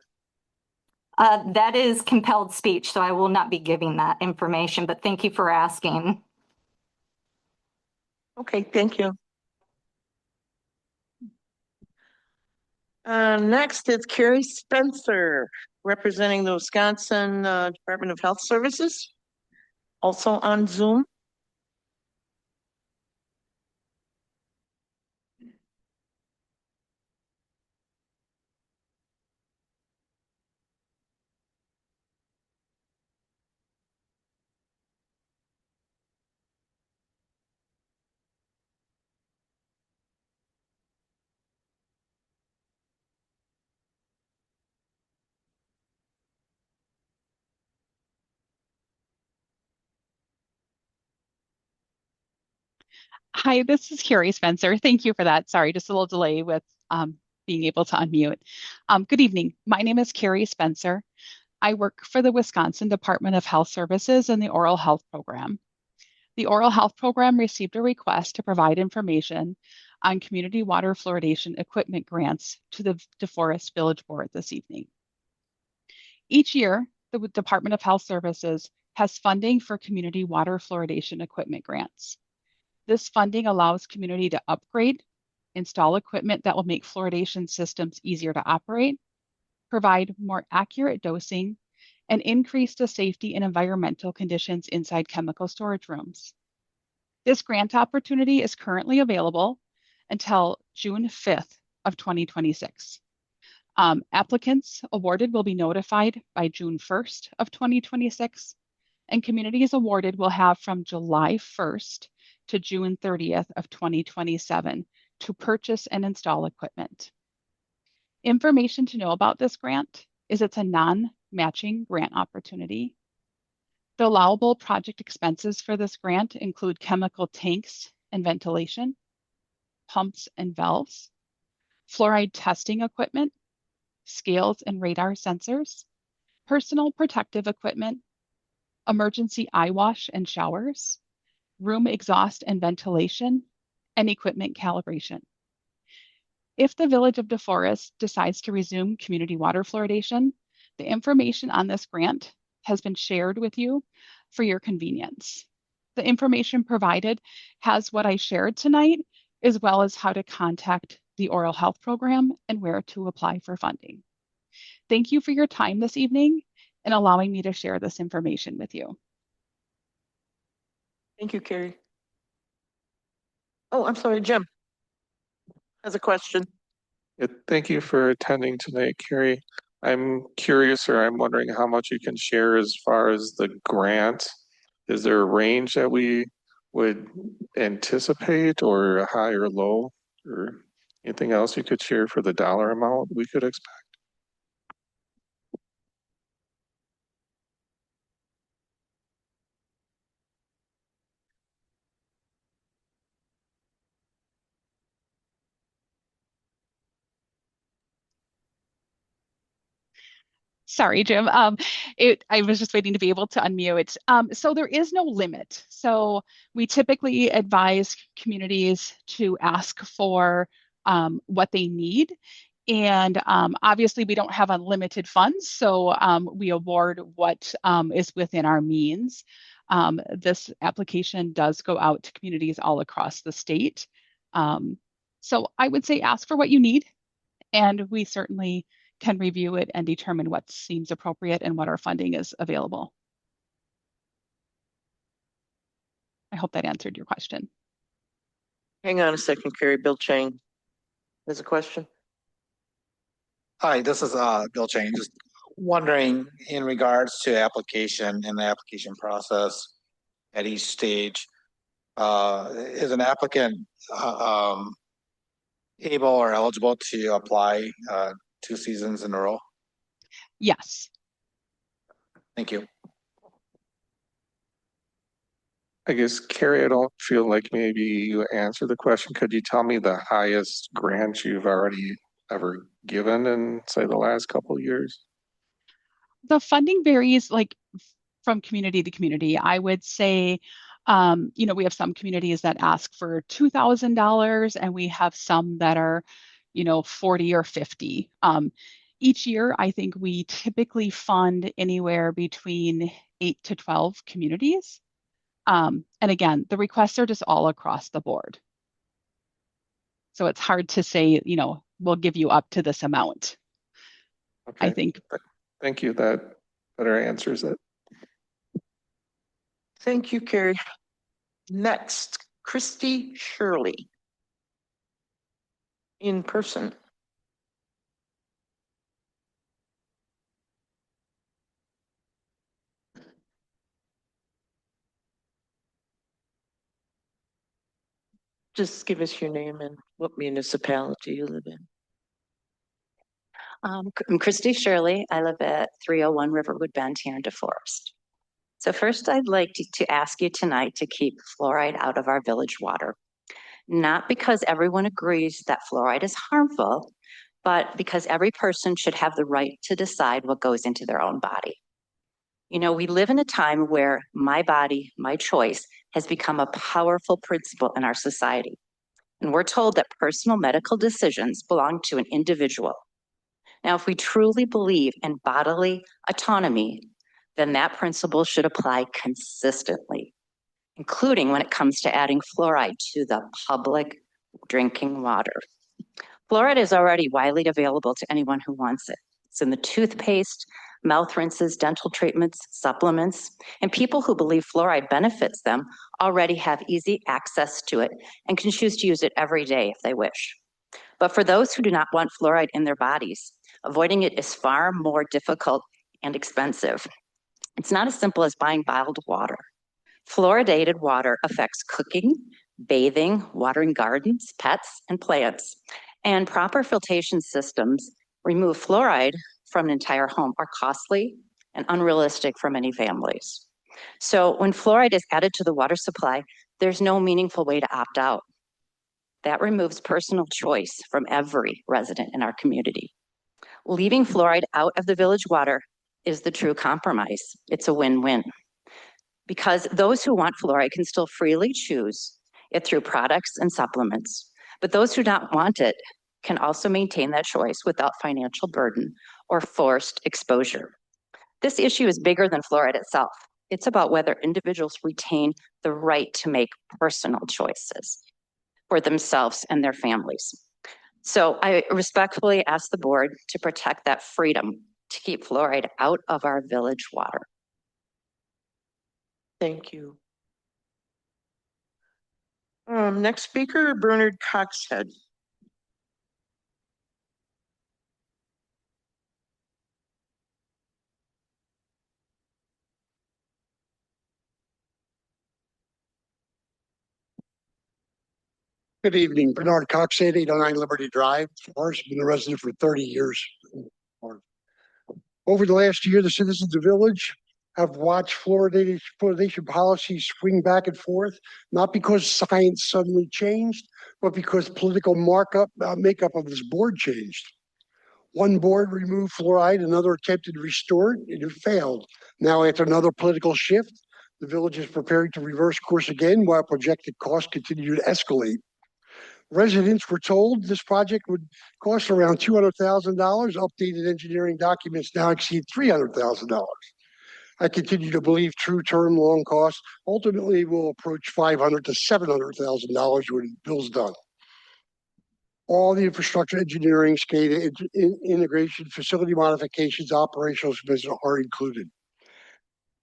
That is compelled speech, so I will not be giving that information, but thank you for asking. Okay, thank you. Next is Carrie Spencer, representing the Wisconsin Department of Health Services, also on Zoom. Hi, this is Carrie Spencer. Thank you for that. Sorry, just a little delay with being able to unmute. Good evening. My name is Carrie Spencer. I work for the Wisconsin Department of Health Services in the Oral Health Program. The Oral Health Program received a request to provide information on community water fluoridation equipment grants to the DeForest Village Board this evening. Each year, the Department of Health Services has funding for community water fluoridation equipment grants. This funding allows community to upgrade, install equipment that will make fluoridation systems easier to operate, provide more accurate dosing, and increase the safety and environmental conditions inside chemical storage rooms. This grant opportunity is currently available until June 5th of 2026. Applicants awarded will be notified by June 1st of 2026, and communities awarded will have from July 1st to June 30th of 2027 to purchase and install equipment. Information to know about this grant is it's a non-matching grant opportunity. The allowable project expenses for this grant include chemical tanks and ventilation, pumps and valves, fluoride testing equipment, scales and radar sensors, personal protective equipment, emergency eye wash and showers, room exhaust and ventilation, and equipment calibration. If the Village of DeForest decides to resume community water fluoridation, the information on this grant has been shared with you for your convenience. The information provided has what I shared tonight, as well as how to contact the oral health program and where to apply for funding. Thank you for your time this evening and allowing me to share this information with you. Thank you, Carrie. Oh, I'm sorry, Jim has a question. Yeah, thank you for attending tonight, Carrie. I'm curious, or I'm wondering how much you can share as far as the grant. Is there a range that we would anticipate, or a high or low, or anything else you could share for the dollar amount we could expect? Sorry, Jim. I was just waiting to be able to unmute. So there is no limit. So we typically advise communities to ask for what they need. And obviously we don't have unlimited funds, so we award what is within our means. This application does go out to communities all across the state. So I would say ask for what you need, and we certainly can review it and determine what seems appropriate and what our funding is available. I hope that answered your question. Hang on a second, Carrie. Bill Chang has a question. Hi, this is Bill Chang. Just wondering in regards to application and the application process at each stage, is an applicant able or eligible to apply 2 seasons in a row? Yes. Thank you. I guess, Carrie, I don't feel like maybe you answered the question. Could you tell me the highest grant you've already ever given in, say, the last couple of years? The funding varies like from community to community. I would say, we have some communities that ask for $2,000 and we have some that are, 40 or 50. Each year, I think we typically fund anywhere between 8 to 12 communities. And again, the requests are just all across the board. So it's hard to say, we'll give you up to this amount. Okay. I think. Thank you. That better answers it. Thank you, Carrie. Next, Christy Shirley. In person. Just give us your name and what municipality you live in. I'm Christy Shirley. I live at 301 Riverwood Bend here in DeForest. So first, I'd like to ask you tonight to keep fluoride out of our village water. Not because everyone agrees that fluoride is harmful, but because every person should have the right to decide what goes into their own body. We live in a time where my body, my choice has become a powerful principle in our society. And we're told that personal medical decisions belong to an individual. Now, if we truly believe in bodily autonomy, then that principle should apply consistently, including when it comes to adding fluoride to the public drinking water. Fluoride is already widely available to anyone who wants it. It's in the toothpaste, mouth rinses, dental treatments, supplements, and people who believe fluoride benefits them already have easy access to it and can choose to use it every day if they wish. But for those who do not want fluoride in their bodies, avoiding it is far more difficult and expensive. It's not as simple as buying bottled water. Fluoridated water affects cooking, bathing, watering gardens, pets, and plants. And proper filtration systems remove fluoride from an entire home are costly and unrealistic for many families. So when fluoride is added to the water supply, there's no meaningful way to opt out. That removes personal choice from every resident in our community. Leaving fluoride out of the village water is the true compromise. It's a win-win. Because those who want fluoride can still freely choose it through products and supplements. But those who don't want it can also maintain that choice without financial burden or forced exposure. This issue is bigger than fluoride itself. It's about whether individuals retain the right to make personal choices for themselves and their families. So I respectfully ask the board to protect that freedom to keep fluoride out of our village water. Thank you. Next speaker, Bernard Coxhead. Good evening, Bernard Coxhead, 809 Liberty Drive. I've been a resident for 30 years. Over the last year, the citizens of the village have watched fluoridation policies swing back and forth, not because science suddenly changed, but because political makeup of this board changed. One board removed fluoride, another attempted to restore it, and it failed. Now, after another political shift, the village is preparing to reverse course again while projected costs continue to escalate. Residents were told this project would cost around $200,000. Updated engineering documents now exceed $300,000. I continue to believe true term loan costs ultimately will approach $500,000 to $700,000 when the bill's done. All the infrastructure engineering, SCADA integration, facility modifications, operational expenses are included.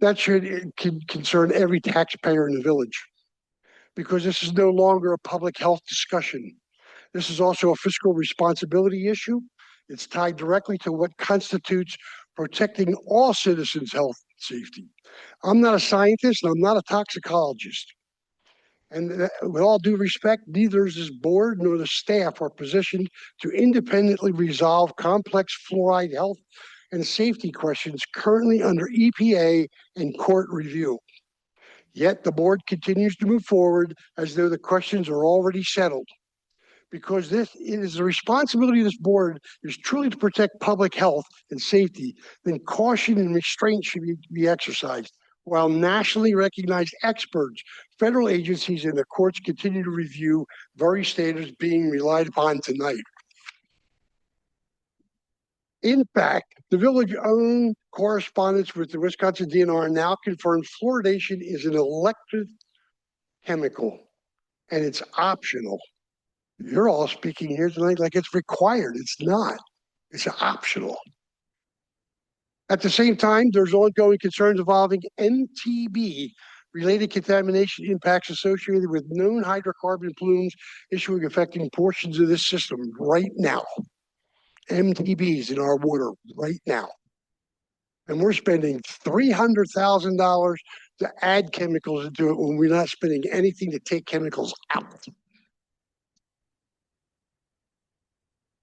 That should concern every taxpayer in the village, because this is no longer a public health discussion. This is also a fiscal responsibility issue. It's tied directly to what constitutes protecting all citizens' health and safety. I'm not a scientist and I'm not a toxicologist. And with all due respect, neither is this board nor the staff are positioned to independently resolve complex fluoride health and safety questions currently under EPA and court review. Yet the board continues to move forward as though the questions are already settled. Because it is the responsibility of this board is truly to protect public health and safety, then caution and restraint should be exercised, while nationally recognized experts, federal agencies, and the courts continue to review very standards being relied upon tonight. In fact, the village-owned correspondence with the Wisconsin DNR now confirms fluoridation is an elective chemical, and it's optional. You're all speaking here tonight like it's required. It's not. It's optional. At the same time, there's ongoing concerns involving MTB-related contamination impacts associated with known hydrocarbon plumes affecting portions of this system right now. MTBs in our water right now. And we're spending $300,000 to add chemicals into it when we're not spending anything to take chemicals out.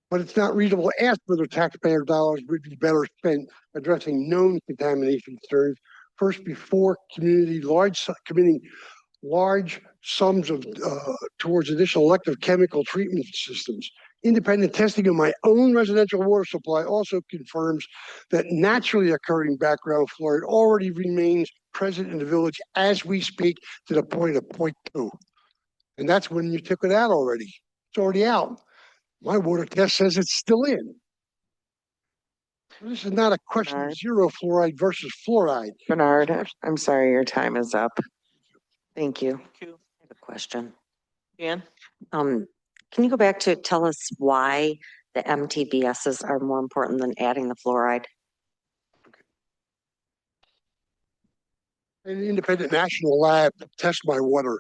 But it's not reasonable to ask whether taxpayer dollars would be better spent addressing known contamination concerns first before committing large sums of towards additional elective chemical treatment systems. Independent testing of my own residential water supply also confirms that naturally occurring background fluoride already remains present in the village as we speak to the point of 0.2. And that's when you took it out already. It's already out. My water test says it's still in. This is not a question of zero fluoride versus fluoride. Bernard, I'm sorry, your time is up. Thank you. Thank you. I have a question. Dan? Can you go back to tell us why the MTBSs are more important than adding the fluoride. An independent national lab tested my water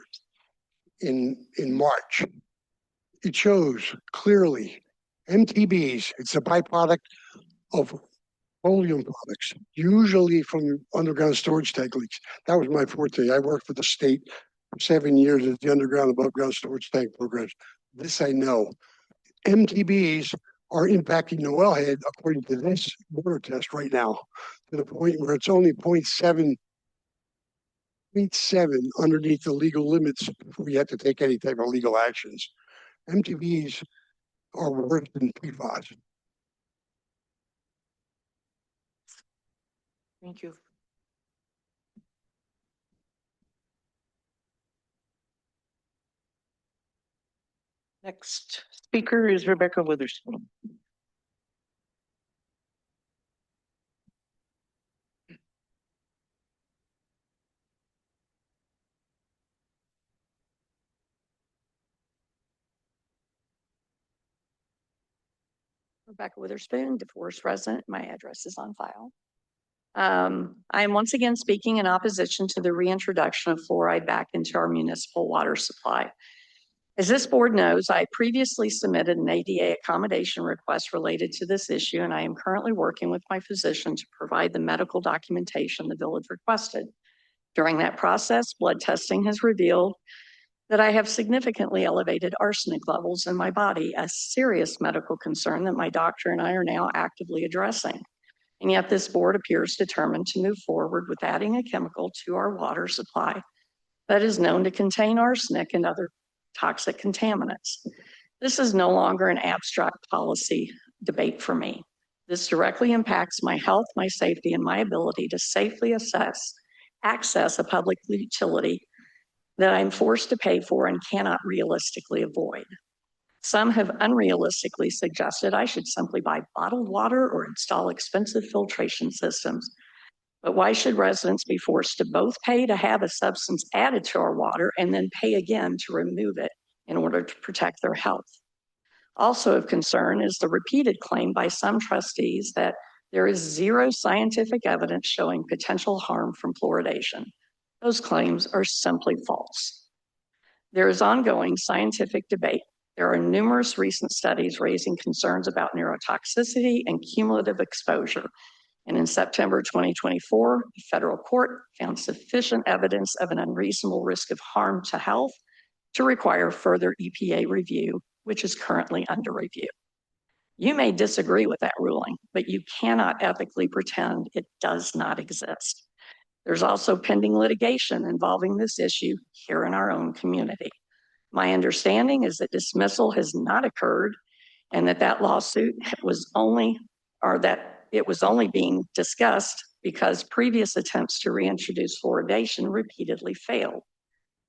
in March. It shows clearly MTBs, it's a byproduct of petroleum products, usually from underground storage tank leaks. That was my forte. I worked for the state for 7 years at the underground, above ground storage tank programs. This I know. MTBs are impacting the wellhead, according to this water test right now, to the point where it's only 0.7 underneath the legal limits before we have to take any type of legal actions. MTBs are worse than PFAS. Thank you. Next speaker is Rebecca Witherspoon. Rebecca Witherspoon, DeForest resident. My address is on file. I am once again speaking in opposition to the reintroduction of fluoride back into our municipal water supply. As this board knows, I previously submitted an ADA accommodation request related to this issue, and I am currently working with my physician to provide the medical documentation the village requested. During that process, blood testing has revealed that I have significantly elevated arsenic levels in my body, a serious medical concern that my doctor and I are now actively addressing. And yet this board appears determined to move forward with adding a chemical to our water supply that is known to contain arsenic and other toxic contaminants. This is no longer an abstract policy debate for me. This directly impacts my health, my safety, and my ability to safely access a public utility that I'm forced to pay for and cannot realistically avoid. Some have unrealistically suggested I should simply buy bottled water or install expensive filtration systems. But why should residents be forced to both pay to have a substance added to our water and then pay again to remove it in order to protect their health? Also of concern is the repeated claim by some trustees that there is zero scientific evidence showing potential harm from fluoridation. Those claims are simply false. There is ongoing scientific debate. There are numerous recent studies raising concerns about neurotoxicity and cumulative exposure. And in September 2024, the federal court found sufficient evidence of an unreasonable risk of harm to health to require further EPA review, which is currently under review. You may disagree with that ruling, but you cannot ethically pretend it does not exist. There's also pending litigation involving this issue here in our own community. My understanding is that dismissal has not occurred and that lawsuit was only being discussed because previous attempts to reintroduce fluoridation repeatedly failed.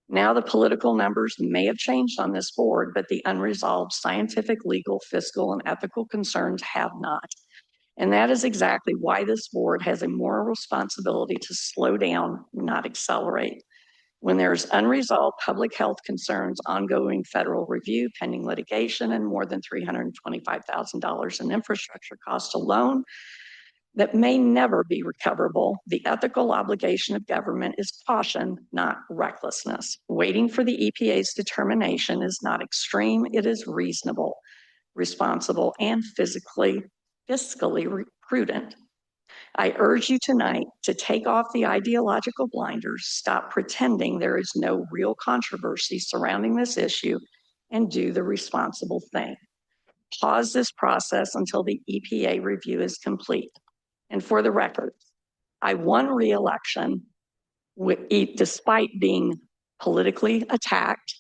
Now the political numbers may have changed on this board, but the unresolved scientific, legal, fiscal, and ethical concerns have not. And that is exactly why this board has a moral responsibility to slow down, not accelerate. When there's unresolved public health concerns, ongoing federal review, pending litigation, and more than $325,000 in infrastructure costs alone that may never be recoverable, the ethical obligation of government is caution, not recklessness. Waiting for the EPA's determination is not extreme, it is reasonable, responsible, and fiscally prudent. I urge you tonight to take off the ideological blinders, stop pretending there is no real controversy surrounding this issue, and do the responsible thing. Pause this process until the EPA review is complete. And for the record, I won re-election despite being politically attacked.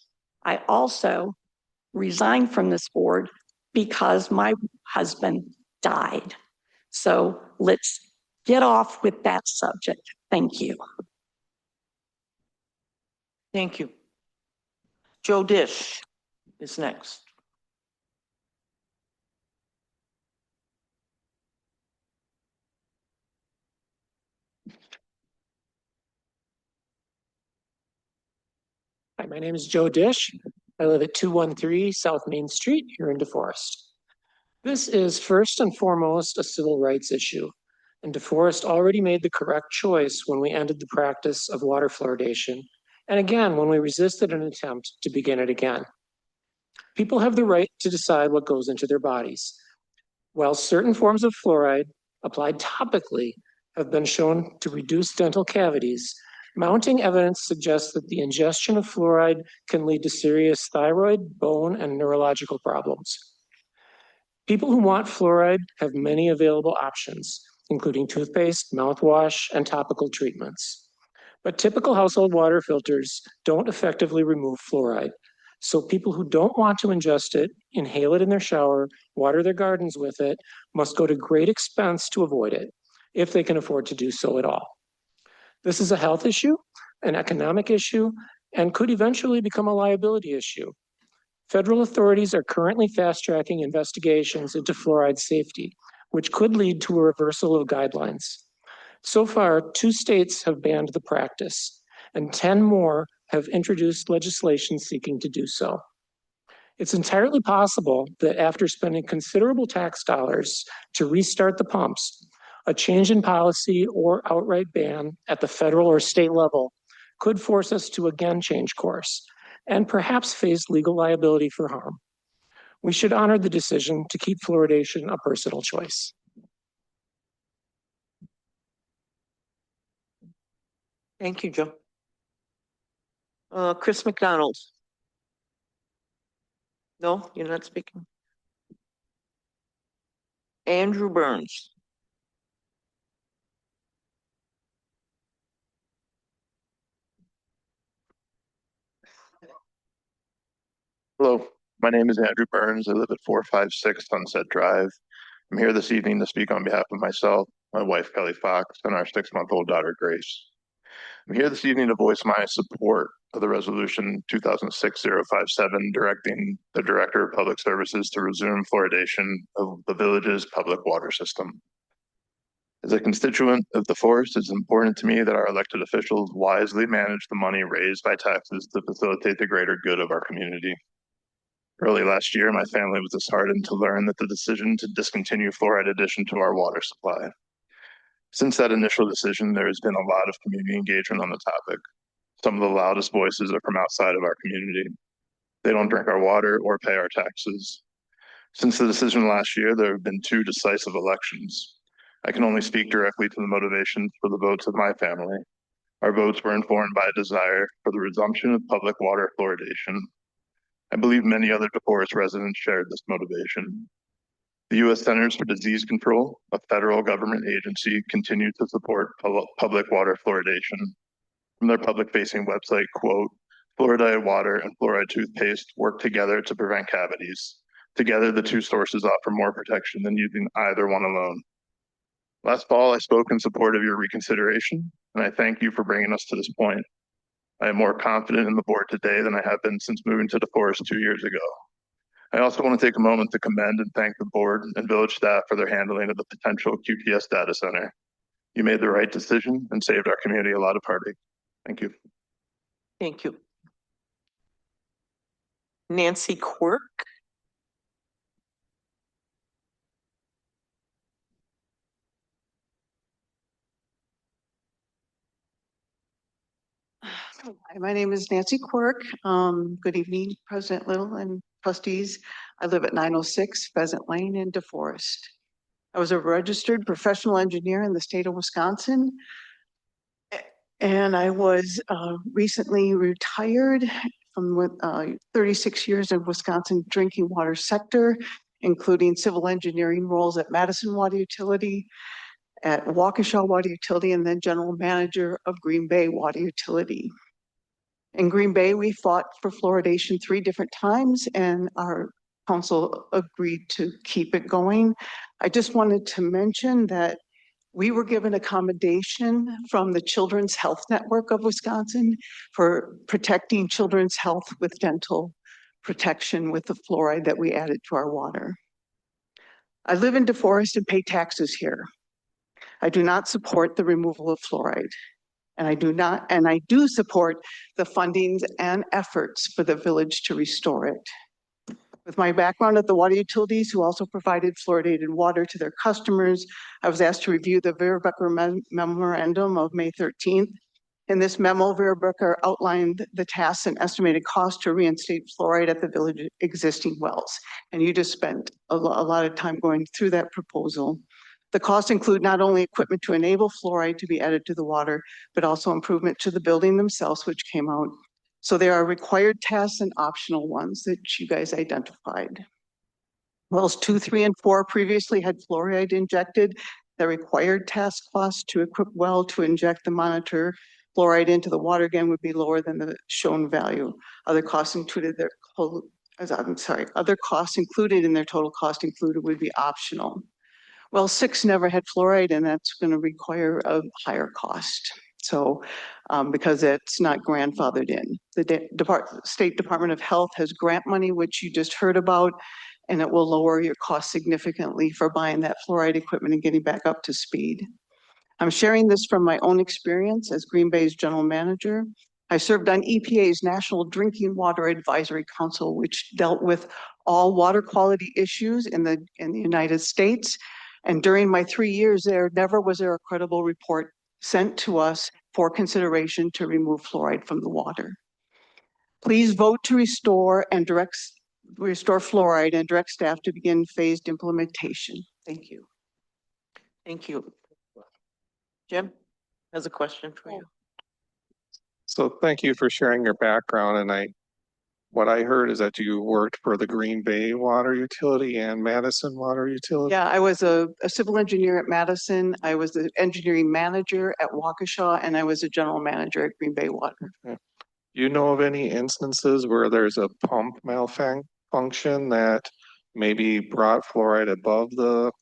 I also resigned from this board because my husband died. So let's get off with that subject. Thank you. Thank you. Joe Dish is next. Hi, my name is Joe Dish. I live at 213 South Main Street here in DeForest. This is first and foremost a civil rights issue, and DeForest already made the correct choice when we ended the practice of water fluoridation, and again when we resisted an attempt to begin it again. People have the right to decide what goes into their bodies. While certain forms of fluoride applied topically have been shown to reduce dental cavities, mounting evidence suggests that the ingestion of fluoride can lead to serious thyroid, bone, and neurological problems. People who want fluoride have many available options, including toothpaste, mouthwash, and topical treatments. But typical household water filters don't effectively remove fluoride. So people who don't want to ingest it, inhale it in their shower, water their gardens with it, must go to great expense to avoid it, if they can afford to do so at all. This is a health issue, an economic issue, and could eventually become a liability issue. Federal authorities are currently fast-tracking investigations into fluoride safety, which could lead to a reversal of guidelines. So far, 2 states have banned the practice, and 10 more have introduced legislation seeking to do so. It's entirely possible that after spending considerable tax dollars to restart the pumps, a change in policy or outright ban at the federal or state level could force us to again change course and perhaps face legal liability for harm. We should honor the decision to keep fluoridation a personal choice. Thank you, Joe. Chris McDonald. No, you're not speaking. Andrew Burns. Hello, my name is Andrew Burns. I live at 456 Sunset Drive. I'm here this evening to speak on behalf of myself, my wife Kelly Fox, and our 6-month-old daughter Grace. I'm here this evening to voice my support of the resolution 2006-057 directing the Director of Public Services to resume fluoridation of the village's public water system. As a constituent of DeForest, it's important to me that our elected officials wisely manage the money raised by taxes to facilitate the greater good of our community. Early last year, my family was disheartened to learn that the decision to discontinue fluoride addition to our water supply. Since that initial decision, there has been a lot of community engagement on the topic. Some of the loudest voices are from outside of our community. They don't drink our water or pay our taxes. Since the decision last year, there have been 2 decisive elections. I can only speak directly to the motivations for the votes of my family. Our votes were informed by a desire for the resumption of public water fluoridation. I believe many other DeForest residents shared this motivation. The U.S. Centers for Disease Control, a federal government agency, continued to support public water fluoridation. From their public-facing website, quote, "Fluoridated water and fluoride toothpaste work together to prevent cavities. Together, the 2 sources offer more protection than using either one alone." Last fall, I spoke in support of your reconsideration, and I thank you for bringing us to this point. I am more confident in the board today than I have been since moving to DeForest 2 years ago. I also want to take a moment to commend and thank the board and village staff for their handling of the potential QTS data center. You made the right decision and saved our community a lot of heartache. Thank you. Thank you. Nancy Quirk. Hi, my name is Nancy Quirk. Good evening, President Little and trustees. I live at 906 Pheasant Lane in DeForest. I was a registered professional engineer in the state of Wisconsin. And I was recently retired from 36 years in Wisconsin drinking water sector, including civil engineering roles at Madison Water Utility, at Waukesha Water Utility, and then general manager of Green Bay Water Utility. In Green Bay, we fought for fluoridation 3 different times, and our council agreed to keep it going. I just wanted to mention that we were given accommodation from the Children's Health Network of Wisconsin for protecting children's health with dental protection with the fluoride that we added to our water. I live in DeForest and pay taxes here. I do not support the removal of fluoride. And I do support the fundings and efforts for the village to restore it. With my background at the water utilities, who also provided fluoridated water to their customers, I was asked to review the Vera Becker memorandum of May 13th. In this memo, Vera Becker outlined the tasks and estimated cost to reinstate fluoride at the village existing wells. And you just spent a lot of time going through that proposal. The costs include not only equipment to enable fluoride to be added to the water, but also improvement to the building themselves, which came out. So there are required tasks and optional ones that you guys identified. Wells 2, 3, and 4 previously had fluoride injected. The required task cost to equip well to inject the monitor fluoride into the water again would be lower than the shown value. Other costs included other costs included in their total cost included would be optional. Well, 6 never had fluoride, and that's going to require a higher cost. So, because it's not grandfathered in. The State Department of Health has grant money, which you just heard about, and it will lower your cost significantly for buying that fluoride equipment and getting back up to speed. I'm sharing this from my own experience as Green Bay's general manager. I served on EPA's National Drinking Water Advisory Council, which dealt with all water quality issues in the United States. And during my 3 years there, never was there a credible report sent to us for consideration to remove fluoride from the water. Please vote to restore fluoride and direct staff to begin phased implementation. Thank you. Thank you. Jim has a question for you. So thank you for sharing your background. And what I heard is that you worked for the Green Bay Water Utility and Madison Water Utility. Yeah, I was a civil engineer at Madison. I was the engineering manager at Waukesha, and I was a general manager at Green Bay Water. Okay. Do you know of any instances where there's a pump malfunction that maybe brought fluoride above the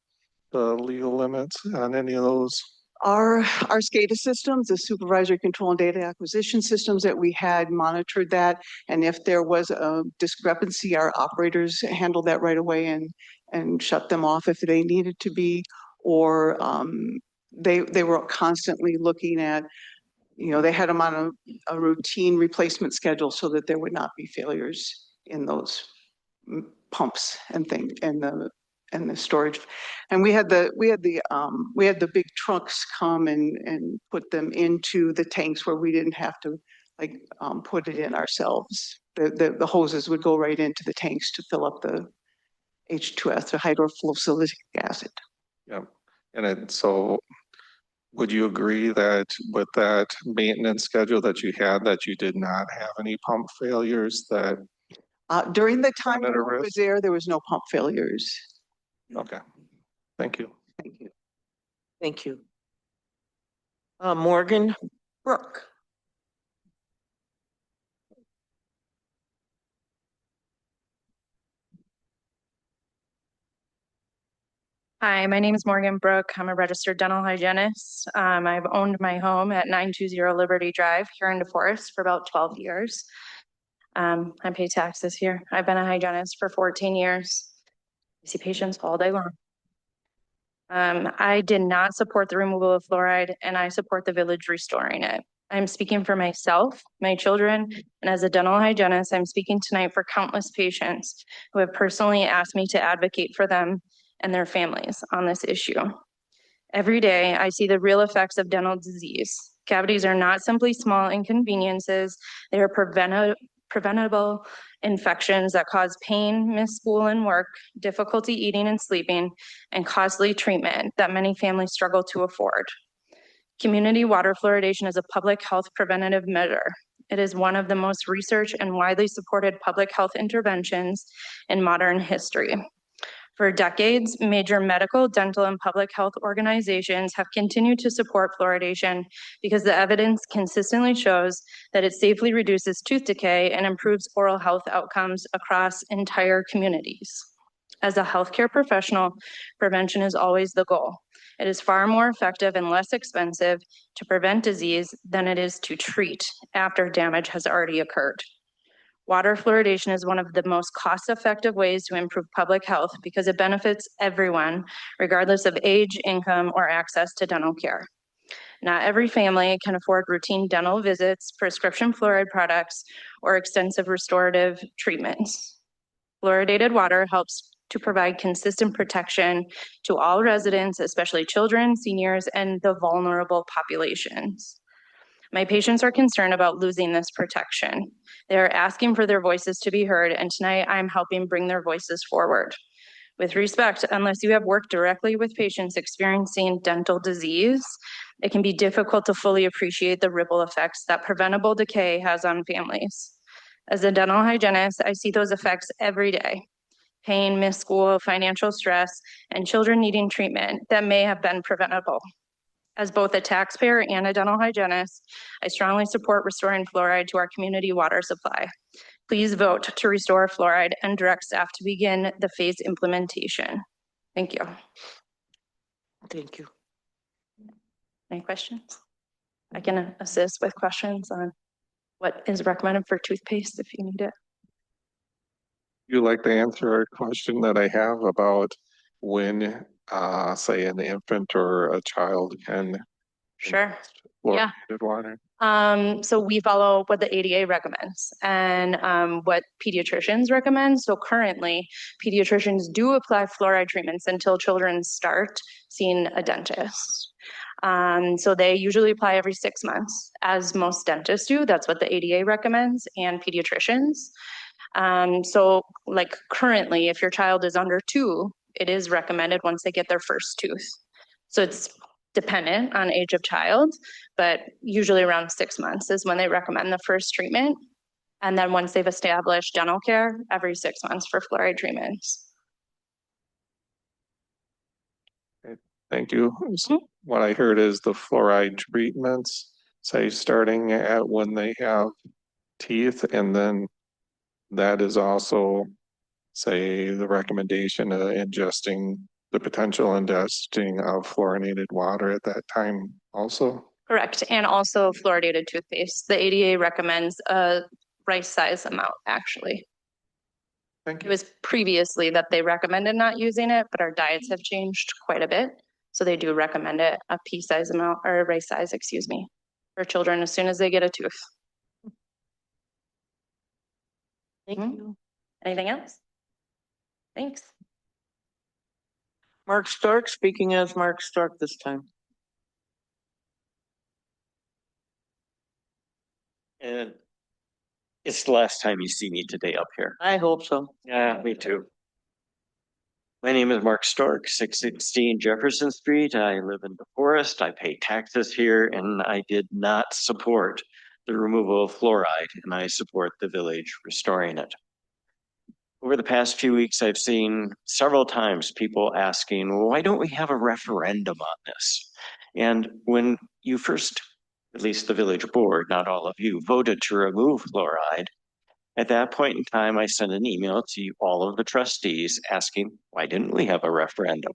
legal limits on any of those? Our SCADA systems, the supervisory control and data acquisition systems that we had monitored that. And if there was a discrepancy, our operators handled that right away and shut them off if they needed to be, or they were constantly looking at, they had them on a routine replacement schedule so that there would not be failures in those pumps and things and the storage. And we had the big trucks come and put them into the tanks where we didn't have to put it in ourselves. The hoses would go right into the tanks to fill up the H2S, the hydrofluoric acid. Yeah. And so would you agree that with that maintenance schedule that you had, that you did not have any pump failures that? During the time that I was there was no pump failures. Okay. Thank you. Thank you. Thank you. Morgan Brook. Hi, my name is Morgan Brook. I'm a registered dental hygienist. I've owned my home at 920 Liberty Drive here in DeForest for about 12 years. I pay taxes here. I've been a hygienist for 14 years. I see patients all day long. I did not support the removal of fluoride, and I support the village restoring it. I'm speaking for myself, my children, and as a dental hygienist, I'm speaking tonight for countless patients who have personally asked me to advocate for them and their families on this issue. Every day, I see the real effects of dental disease. Cavities are not simply small inconveniences. They are preventable infections that cause pain, miss school and work, difficulty eating and sleeping, and costly treatment that many families struggle to afford. Community water fluoridation is a public health preventative measure. It is one of the most researched and widely supported public health interventions in modern history. For decades, major medical, dental, and public health organizations have continued to support fluoridation because the evidence consistently shows that it safely reduces tooth decay and improves oral health outcomes across entire communities. As a healthcare professional, prevention is always the goal. It is far more effective and less expensive to prevent disease than it is to treat after damage has already occurred. Water fluoridation is one of the most cost-effective ways to improve public health because it benefits everyone, regardless of age, income, or access to dental care. Not every family can afford routine dental visits, prescription fluoride products, or extensive restorative treatments. Fluoridated water helps to provide consistent protection to all residents, especially children, seniors, and the vulnerable populations. My patients are concerned about losing this protection. They are asking for their voices to be heard, and tonight I'm helping bring their voices forward. With respect, unless you have worked directly with patients experiencing dental disease, it can be difficult to fully appreciate the ripple effects that preventable decay has on families. As a dental hygienist, I see those effects every day. Pain, missed school, financial stress, and children needing treatment that may have been preventable. As both a taxpayer and a dental hygienist, I strongly support restoring fluoride to our community water supply. Please vote to restore fluoride and direct staff to begin the phase implementation. Thank you. Thank you. Any questions? I can assist with questions on what is recommended for toothpaste if you need it. You like to answer a question that I have about when, say, an infant or a child can Sure. fluoridated Yeah. water? So we follow what the ADA recommends and what pediatricians recommend. So currently, pediatricians do apply fluoride treatments until children start seeing a dentist. So they usually apply every 6 months, as most dentists do. That's what the ADA recommends, and pediatricians. So like currently, if your child is under 2, it is recommended once they get their first tooth. So it's dependent on age of child, but usually around 6 months is when they recommend the first treatment. And then once they've established dental care, every 6 months for fluoride treatments. Thank you. What I heard is the fluoride treatments, say, starting at when they have teeth, and then that is also, say, the recommendation of ingesting the potential ingesting of fluorinated water at that time also. Correct. And also fluoridated toothpaste. The ADA recommends a rice size amount, actually. Thank you. It was previously that they recommended not using it, but our diets have changed quite a bit. So they do recommend it a pea size amount, or a rice size, excuse me, for children as soon as they get a tooth. Thank you. Anything else? Thanks. Mark Stark, speaking as Mark Stark this time. And it's the last time you see me today up here. I hope so. Yeah, me too. My name is Mark Stork, 616 Jefferson Street. I live in DeForest. I pay taxes here, and I did not support the removal of fluoride, and I support the village restoring it. Over the past few weeks, I've seen several times people asking, well, why don't we have a referendum on this? And when you first, at least the village board, not all of you, voted to remove fluoride, at that point in time, I sent an email to all of the trustees asking, why didn't we have a referendum?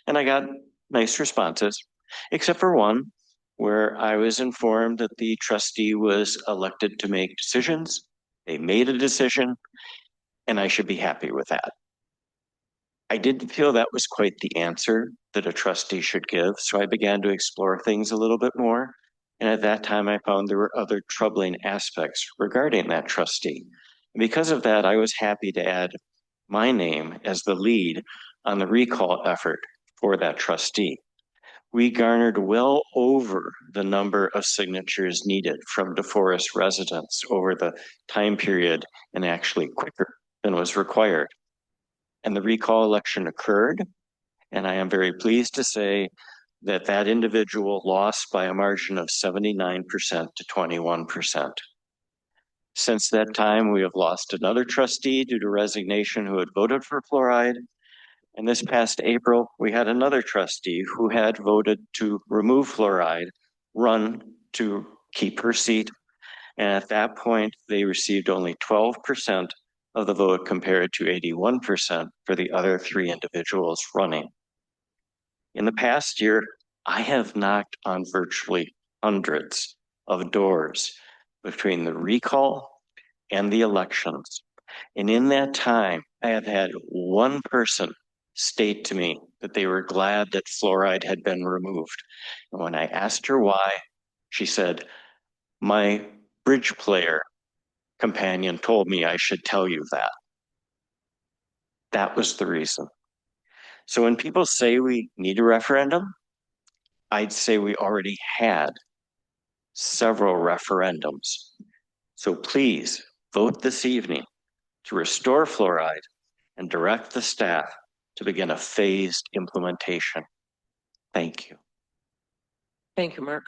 And I got nice responses, except for one where I was informed that the trustee was elected to make decisions. They made a decision, and I should be happy with that. I didn't feel that was quite the answer that a trustee should give, so I began to explore things a little bit more. And at that time, I found there were other troubling aspects regarding that trustee. And because of that, I was happy to add my name as the lead on the recall effort for that trustee. We garnered well over the number of signatures needed from DeForest residents over the time period, and actually quicker than was required. And the recall election occurred, and I am very pleased to say that that individual lost by a margin of 79% to 21%. Since that time, we have lost another trustee due to resignation who had voted for fluoride. And this past April, we had another trustee who had voted to remove fluoride, run to keep her seat. And at that point, they received only 12% of the vote compared to 81% for the other 3 individuals running. In the past year, I have knocked on virtually hundreds of doors between the recall and the elections. And in that time, I have had one person state to me that they were glad that fluoride had been removed. And when I asked her why, she said, my bridge player companion told me I should tell you that. That was the reason. So when people say we need a referendum, I'd say we already had several referendums. So please vote this evening to restore fluoride and direct the staff to begin a phased implementation. Thank you. Thank you, Mark.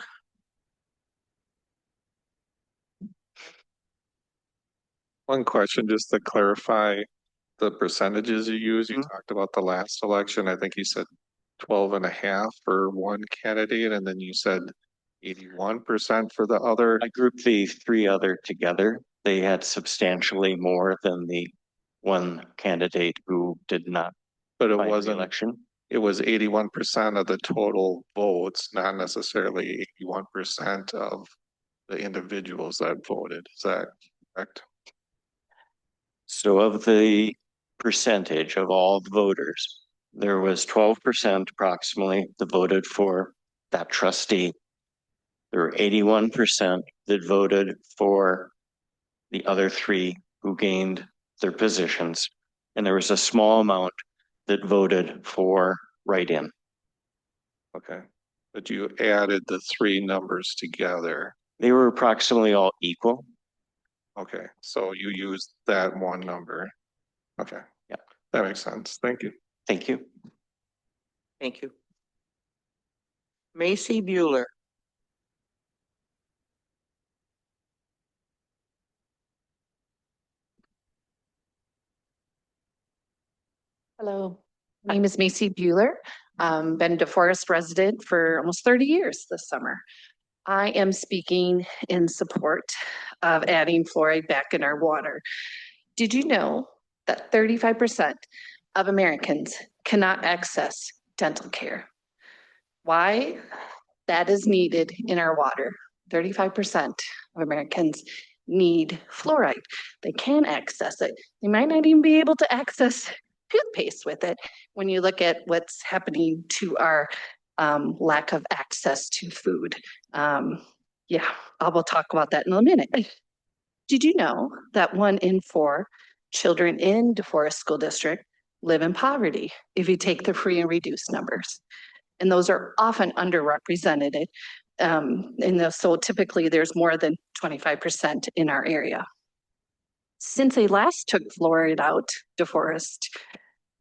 One question, just to clarify the percentages you use. You talked about the last election. I think you said 12.5 for one candidate, and then you said 81% for the other. I grouped the three other together. They had substantially more than the one candidate who did not. But it fight the wasn't election. It was 81% of the total votes, not necessarily 81% of the individuals that voted. Is that correct? So of the percentage of all voters, there was 12% approximately that voted for that trustee. There were 81% that voted for the other three who gained their positions. And there was a small amount that voted for write-in. Okay. But you added the three numbers together. They were approximately all equal. Okay. So you used that one number. Okay. Yeah. That makes sense. Thank you. Thank you. Thank you. Macy Bueller. Hello, my name is Macy Bueller. Been DeForest resident for almost 30 years this summer. I am speaking in support of adding fluoride back in our water. Did you know that 35% of Americans cannot access dental care? Why? That is needed in our water. 35% of Americans need fluoride. They can access it. They might not even be able to access toothpaste with it when you look at what's happening to our lack of access to food. Yeah, I will talk about that in a minute. Did you know that 1 in 4 children in DeForest School District live in poverty if you take the free and reduced numbers? And those are often underrepresented. So typically there's more than 25% in our area. Since they last took fluoride out, DeForest,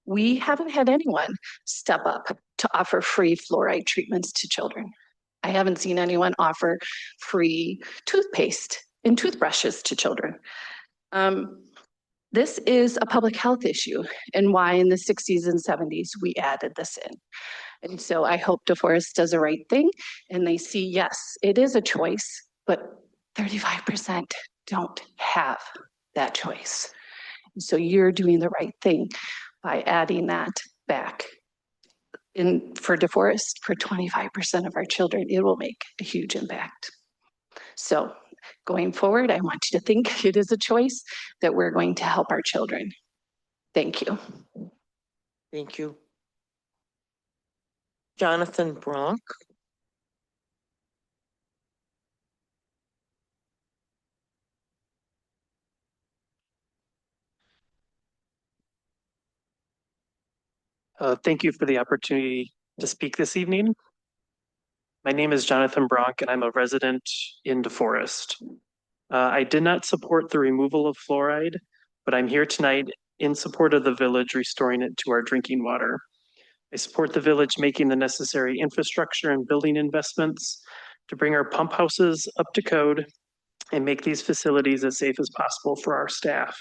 we haven't had anyone step up to offer free fluoride treatments to children. I haven't seen anyone offer free toothpaste and toothbrushes to children. This is a public health issue, and why in the 60s and 70s we added this in. And so I hope DeForest does the right thing and they see, yes, it is a choice, but 35% don't have that choice. And so you're doing the right thing by adding that back. For DeForest, for 25% of our children, it will make a huge impact. So going forward, I want you to think it is a choice that we're going to help our children. Thank you. Thank you. Jonathan Bronk. Thank you for the opportunity to speak this evening. My name is Jonathan Bronk, and I'm a resident in DeForest. I did not support the removal of fluoride, but I'm here tonight in support of the village restoring it to our drinking water. I support the village making the necessary infrastructure and building investments to bring our pump houses up to code and make these facilities as safe as possible for our staff.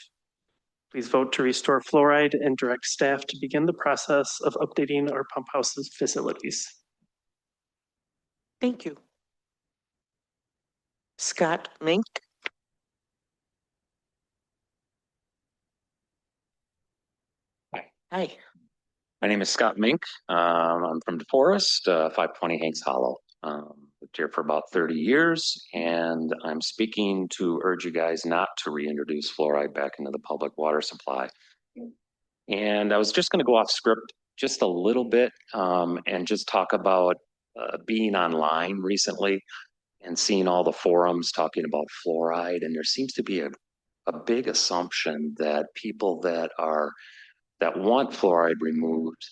Please vote to restore fluoride and direct staff to begin the process of updating our pump houses facilities. Thank you. Scott Mink. Hi. My name is Scott Mink. I'm from DeForest, 520 Hanks Hollow. Lived here for about 30 years, and I'm speaking to urge you guys not to reintroduce fluoride back into the public water supply. And I was just going to go off script just a little bit and just talk about being online recently and seeing all the forums talking about fluoride. And there seems to be a big assumption that people that are that want fluoride removed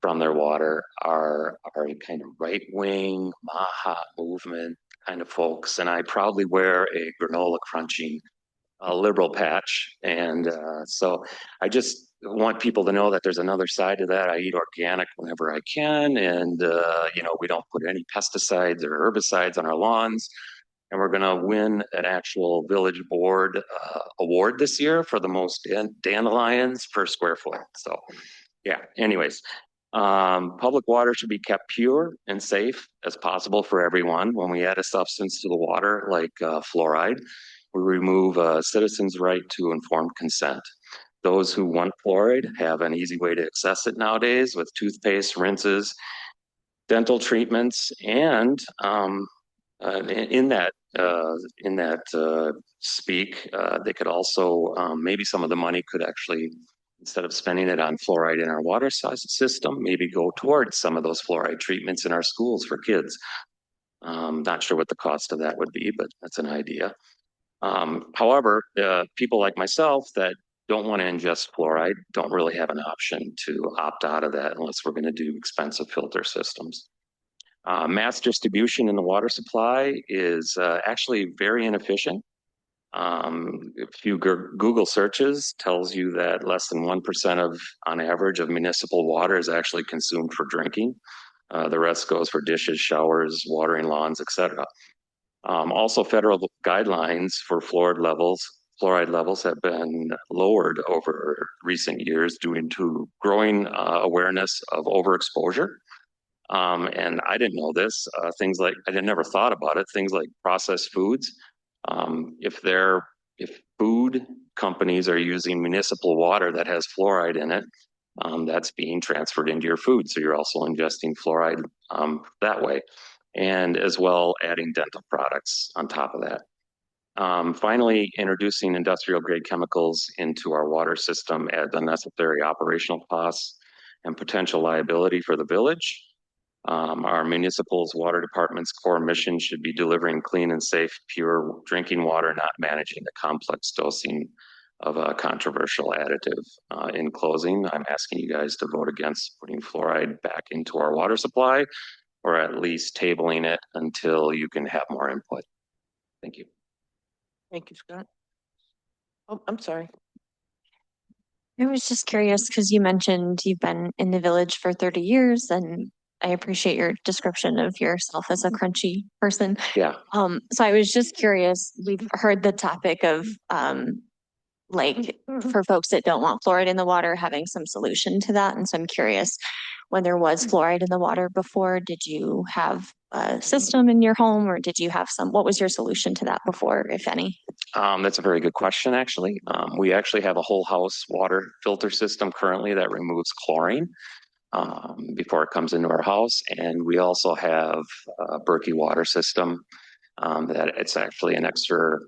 from their water are kind of right-wing Maha movement kind of folks. And I proudly wear a granola crunching liberal patch. And so I just want people to know that there's another side to that. I eat organic whenever I can. And, we don't put any pesticides or herbicides on our lawns. And we're going to win an actual village board award this year for the most dandelions per square foot. So yeah, anyways, public water should be kept pure and safe as possible for everyone. When we add a substance to the water like fluoride, we remove a citizen's right to informed consent. Those who want fluoride have an easy way to access it nowadays with toothpaste, rinses, dental treatments, and in that speak, they could also maybe some of the money could actually, instead of spending it on fluoride in our water system, maybe go towards some of those fluoride treatments in our schools for kids. Not sure what the cost of that would be, but that's an idea. However, people like myself that don't want to ingest fluoride don't really have an option to opt out of that unless we're going to do expensive filter systems. Mass distribution in the water supply is actually very inefficient. A few Google searches tells you that less than 1% of, on average, of municipal water is actually consumed for drinking. The rest goes for dishes, showers, watering lawns, etc. Also, federal guidelines for fluoride levels have been lowered over recent years due to growing awareness of overexposure. And I didn't know this, things like, I never thought about it, things like processed foods. If food companies are using municipal water that has fluoride in it, that's being transferred into your food. So you're also ingesting fluoride that way. And as well, adding dental products on top of that. Finally, introducing industrial grade chemicals into our water system adds unnecessary operational costs and potential liability for the village. Our municipal's water department's core mission should be delivering clean and safe, pure drinking water, not managing the complex dosing of a controversial additive. In closing, I'm asking you guys to vote against putting fluoride back into our water supply, or at least tabling it until you can have more input. Thank you. Thank you, Scott. Oh, I'm sorry. I was just curious because you mentioned you've been in the village for 30 years, and I appreciate your description of yourself as a crunchy person. Yeah. So I was just curious, we've heard the topic of for folks that don't want fluoride in the water, having some solution to that. And so I'm curious, when there was fluoride in the water before, did you have a system in your home, or did you have what was your solution to that before, if any? That's a very good question, actually. We actually have a whole house water filter system currently that removes chlorine before it comes into our house. And we also have a Berkey water system that it's actually an extra.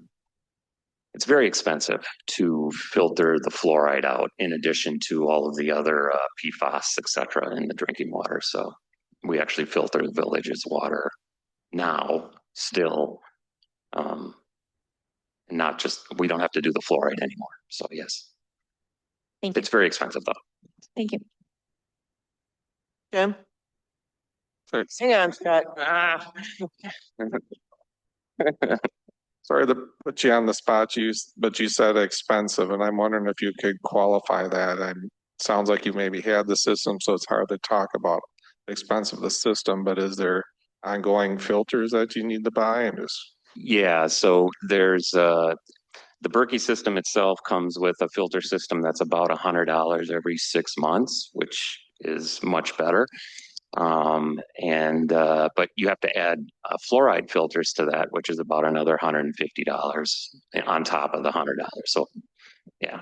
It's very expensive to filter the fluoride out in addition to all of the other PFAS, et cetera, in the drinking water. So we actually filter the village's water now still. Not just, we don't have to do the fluoride anymore. So yes. Thank you. It's very expensive though. Thank you. Jim? Hang on, Scott. Sorry to put you on the spot, but you said expensive, and I'm wondering if you could qualify that. Sounds like you maybe had the system, so it's hard to talk about the expense of the system, but is there ongoing filters that you need to buy? And yeah, so there's the Berkey system itself comes with a filter system that's about $100 every 6 months, which is much better. But you have to add fluoride filters to that, which is about another $150 on top of the $100. So yeah,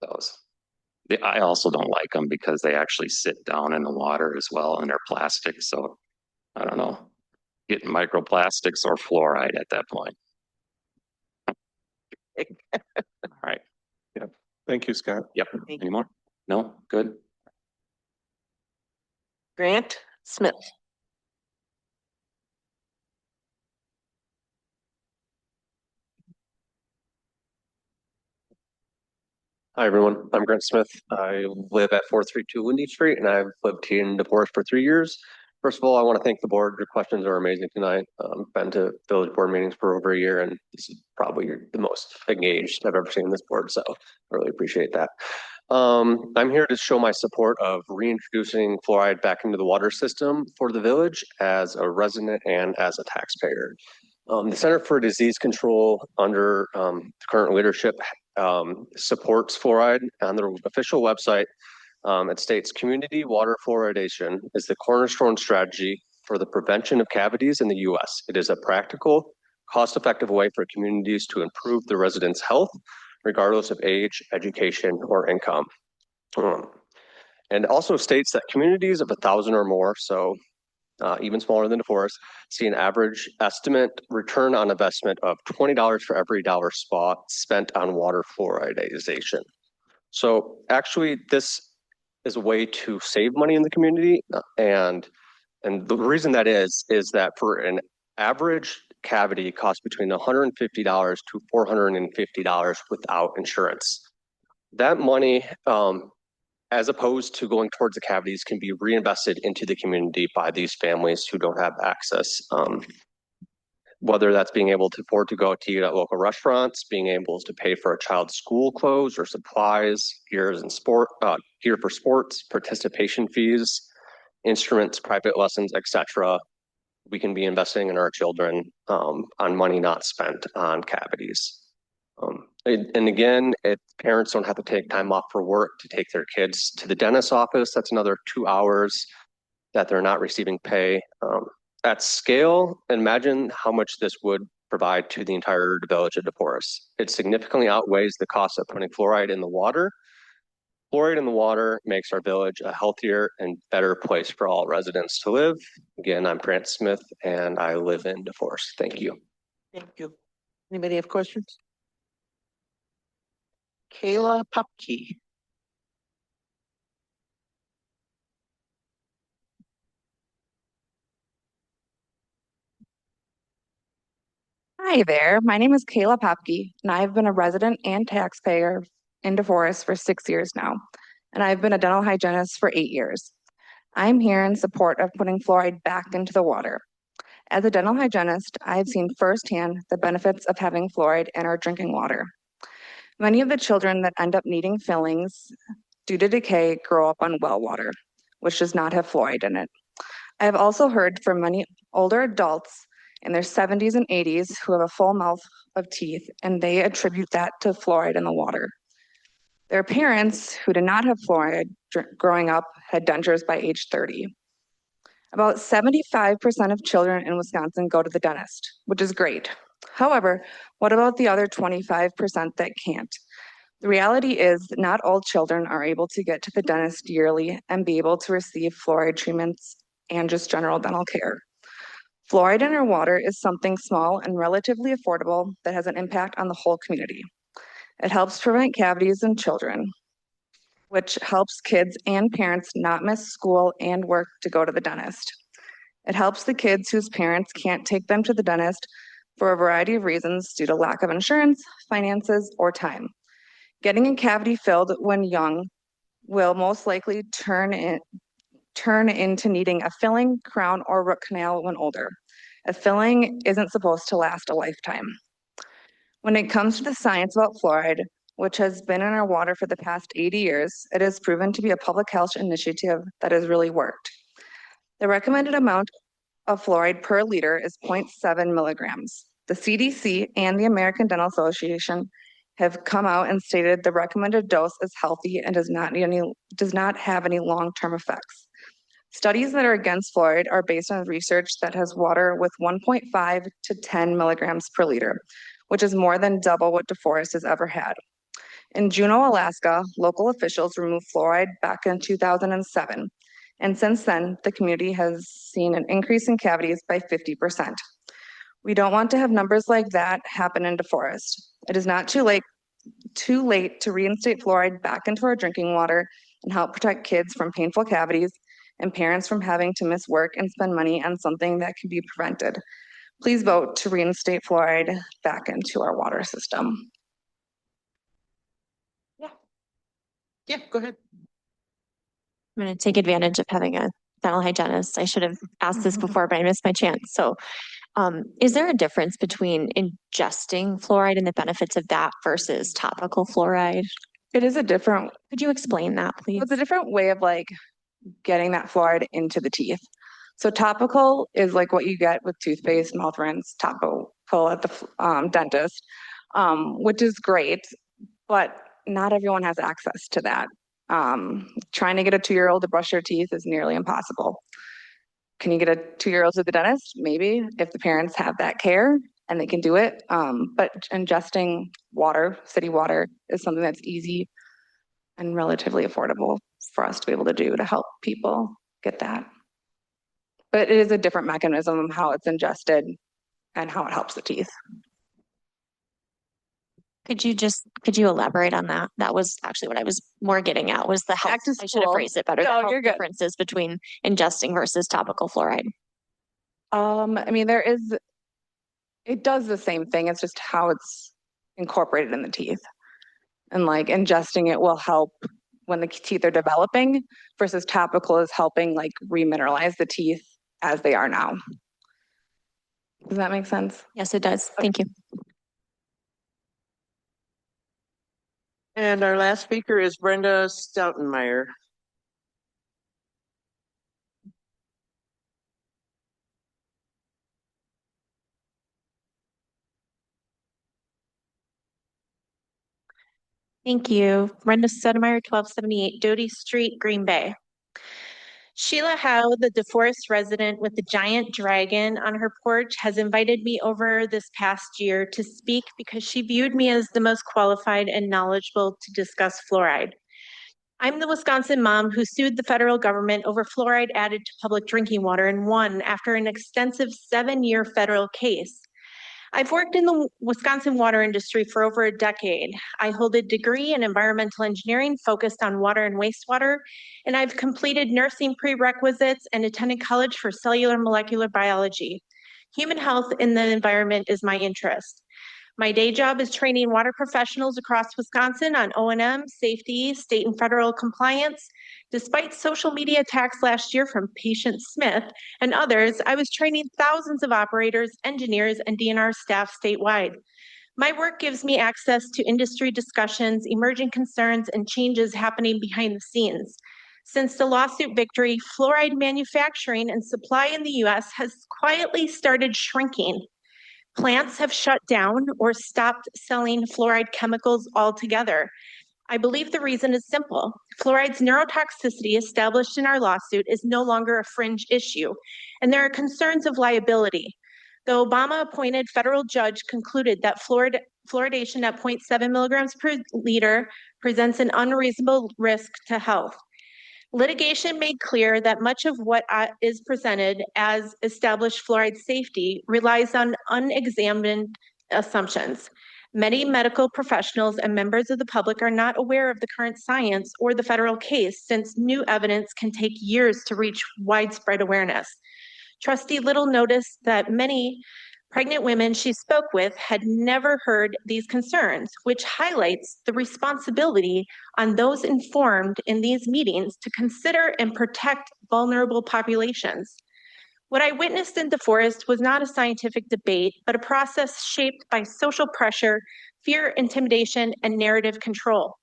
those. I also don't like them because they actually sit down in the water as well, and they're plastic. So I don't know, getting microplastics or fluoride at that point. All right. Yep. Thank you, Scott. Yep. Any more? No? Good. Grant Smith. Hi, everyone. I'm Grant Smith. I live at 432 Windy Street, and I've lived here in DeForest for 3 years. First of all, I want to thank the board. Your questions are amazing tonight. Been to village board meetings for over a year, and this is probably the most engaged I've ever seen this board, so I really appreciate that. I'm here to show my support of reintroducing fluoride back into the water system for the village as a resident and as a taxpayer. The Center for Disease Control under the current leadership supports fluoride on their official website. It states community water fluoridation is the cornerstone strategy for the prevention of cavities in the U.S. It is a practical, cost-effective way for communities to improve the residents' health, regardless of age, education, or income. And also states that communities of 1,000 or more, so even smaller than DeForest, see an average estimate return on investment of $20 for every dollar spent on water fluoridization. So actually, this is a way to save money in the community, and the reason that is that for an average cavity costs between $150 to $450 without insurance. That money, as opposed to going towards the cavities, can be reinvested into the community by these families who don't have access. Whether that's being able to afford to go to eat at local restaurants, being able to pay for a child's school clothes or supplies, gear for sports, participation fees, instruments, private lessons, etc. We can be investing in our children on money not spent on cavities. And again, if parents don't have to take time off for work to take their kids to the dentist's office, that's another 2 hours that they're not receiving pay. At scale, imagine how much this would provide to the entire village of DeForest. It significantly outweighs the cost of putting fluoride in the water. Fluoride in the water makes our village a healthier and better place for all residents to live. Again, I'm Grant Smith, and I live in DeForest. Thank you. Thank you. Anybody have questions? Kayla Popke. Hi there, my name is Kayla Popke, and I've been a resident and taxpayer in DeForest for 6 years now, and I've been a dental hygienist for 8 years. I'm here in support of putting fluoride back into the water. As a dental hygienist, I've seen firsthand the benefits of having fluoride in our drinking water. Many of the children that end up needing fillings due to decay grow up on well water, which does not have fluoride in it. I have also heard from many older adults in their 70s and 80s who have a full mouth of teeth, and they attribute that to fluoride in the water. Their parents, who did not have fluoride growing up, had dentures by age 30. About 75% of children in Wisconsin go to the dentist, which is great. However, what about the other 25% that can't? The reality is that not all children are able to get to the dentist yearly and be able to receive fluoride treatments and just general dental care. Fluoride in our water is something small and relatively affordable that has an impact on the whole community. It helps prevent cavities in children, which helps kids and parents not miss school and work to go to the dentist. It helps the kids whose parents can't take them to the dentist for a variety of reasons due to lack of insurance, finances, or time. Getting a cavity filled when young will most likely turn into needing a filling, crown, or root canal when older. A filling isn't supposed to last a lifetime. When it comes to the science about fluoride, which has been in our water for the past 80 years, it has proven to be a public health initiative that has really worked. The recommended amount of fluoride per liter is 0.7 milligrams. The CDC and the American Dental Association have come out and stated the recommended dose is healthy and does not have any long-term effects. Studies that are against fluoride are based on research that has water with 1.5 to 10 milligrams per liter, which is more than double what DeForest has ever had. In Juneau, Alaska, local officials removed fluoride back in 2007. And since then, the community has seen an increase in cavities by 50%. We don't want to have numbers like that happen in DeForest. It is not too late to reinstate fluoride back into our drinking water and help protect kids from painful cavities and parents from having to miss work and spend money on something that can be prevented. Please vote to reinstate fluoride back into our water system. Yeah, go ahead. I'm going to take advantage of having a dental hygienist. I should have asked this before, but I missed my chance. So, is there a difference between ingesting fluoride and the benefits of that versus topical fluoride? It is a different, Could you explain that, please? it's a different way of like getting that fluoride into the teeth. So topical is like what you get with toothpaste, mouth rinse, topical at the dentist, which is great, but not everyone has access to that. Trying to get a 2-year-old to brush their teeth is nearly impossible. Can you get a 2-year-old to the dentist? Maybe if the parents have that care and they can do it. But ingesting water, city water, is something that's easy and relatively affordable for us to be able to do to help people get that. But it is a different mechanism of how it's ingested and how it helps the teeth. Could you elaborate on that? That was actually what I was more getting at, was the health. Back to I should have school. phrased it better. The No, health you're good. differences between ingesting versus topical fluoride. I mean, it does the same thing. It's just how it's incorporated in the teeth. And like ingesting it will help when the teeth are developing versus topical is helping like remineralize the teeth as they are now. Does that make sense? Yes, it does. Thank you. And our last speaker is Brenda Stoutenmeyer. Thank you. Brenda Stoudemire, 1278 Doty Street, Green Bay. Sheila Howe, the DeForest resident with the giant dragon on her porch, has invited me over this past year to speak because she viewed me as the most qualified and knowledgeable to discuss fluoride. I'm the Wisconsin mom who sued the federal government over fluoride added to public drinking water and won after an extensive 7-year federal case. I've worked in the Wisconsin water industry for over a decade. I hold a degree in environmental engineering focused on water and wastewater, and I've completed nursing prerequisites and attended college for cellular molecular biology. Human health in the environment is my interest. My day job is training water professionals across Wisconsin on O&M, safety, state and federal compliance. Despite social media attacks last year from Patient Smith and others, I was training thousands of operators, engineers, and DNR staff statewide. My work gives me access to industry discussions, emerging concerns, and changes happening behind the scenes. Since the lawsuit victory, fluoride manufacturing and supply in the U.S. has quietly started shrinking. Plants have shut down or stopped selling fluoride chemicals altogether. I believe the reason is simple. Fluoride's neurotoxicity established in our lawsuit is no longer a fringe issue, and there are concerns of liability. The Obama-appointed federal judge concluded that fluoridation at 0.7 milligrams per liter presents an unreasonable risk to health. Litigation made clear that much of what is presented as established fluoride safety relies on unexamined assumptions. Many medical professionals and members of the public are not aware of the current science or the federal case, since new evidence can take years to reach widespread awareness. Trustee Little noticed that many pregnant women she spoke with had never heard these concerns, which highlights the responsibility on those informed in these meetings to consider and protect vulnerable populations. What I witnessed in DeForest was not a scientific debate, but a process shaped by social pressure, fear, intimidation, and narrative control.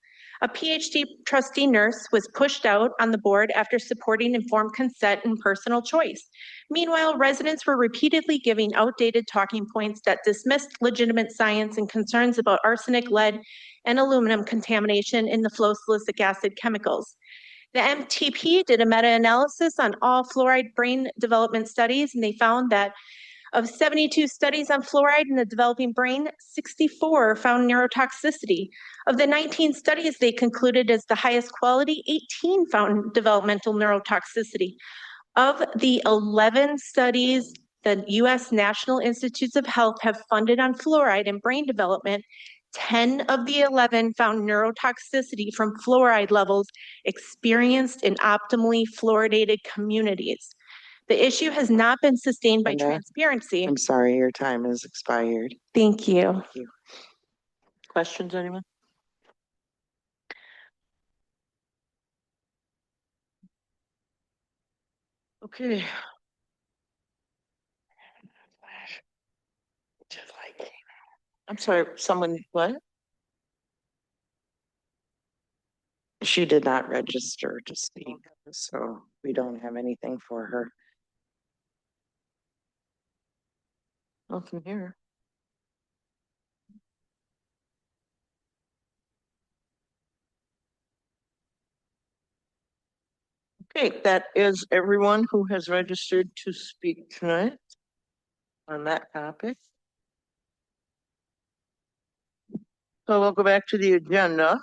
A PhD trustee nurse was pushed out on the board after supporting informed consent and personal choice. Meanwhile, residents were repeatedly giving outdated talking points that dismissed legitimate science and concerns about arsenic, lead, and aluminum contamination in the flow-silicic acid chemicals. The MTP did a meta-analysis on all fluoride brain development studies, and they found that of 72 studies on fluoride in the developing brain, 64 found neurotoxicity. Of the 19 studies they concluded as the highest quality, 18 found developmental neurotoxicity. Of the 11 studies the U.S. National Institutes of Health have funded on fluoride and brain development, 10 of the 11 found neurotoxicity from fluoride levels experienced in optimally fluoridated communities. The issue has not been sustained by Brenda, transparency. I'm sorry, your time has expired. Thank you. Questions, anyone? Okay. I'm sorry, someone, what? She did not register to speak, so we don't have anything for her. Nothing here. Okay, that is everyone who has registered to speak tonight on that topic. So we'll go back to the agenda.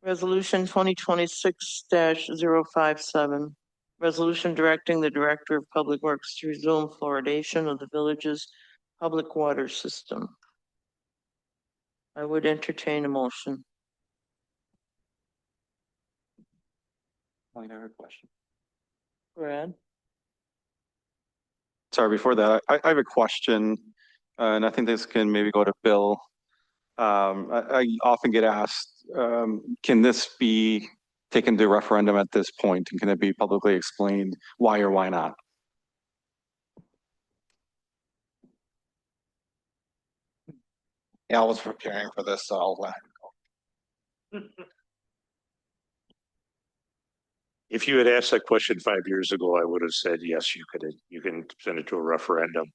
Resolution 2026-057. Resolution directing the Director of Public Works to resume fluoridation of the village's public water system. I would entertain a motion. I have a question. Brad? Sorry, before that, I have a question, and I think this can maybe go to Bill. I often get asked, can this be taken to referendum at this point, and can it be publicly explained why or why not? Yeah, I was preparing for this, so I'll let If you had asked that question 5 years ago, I would have said, yes, you can send it to a referendum.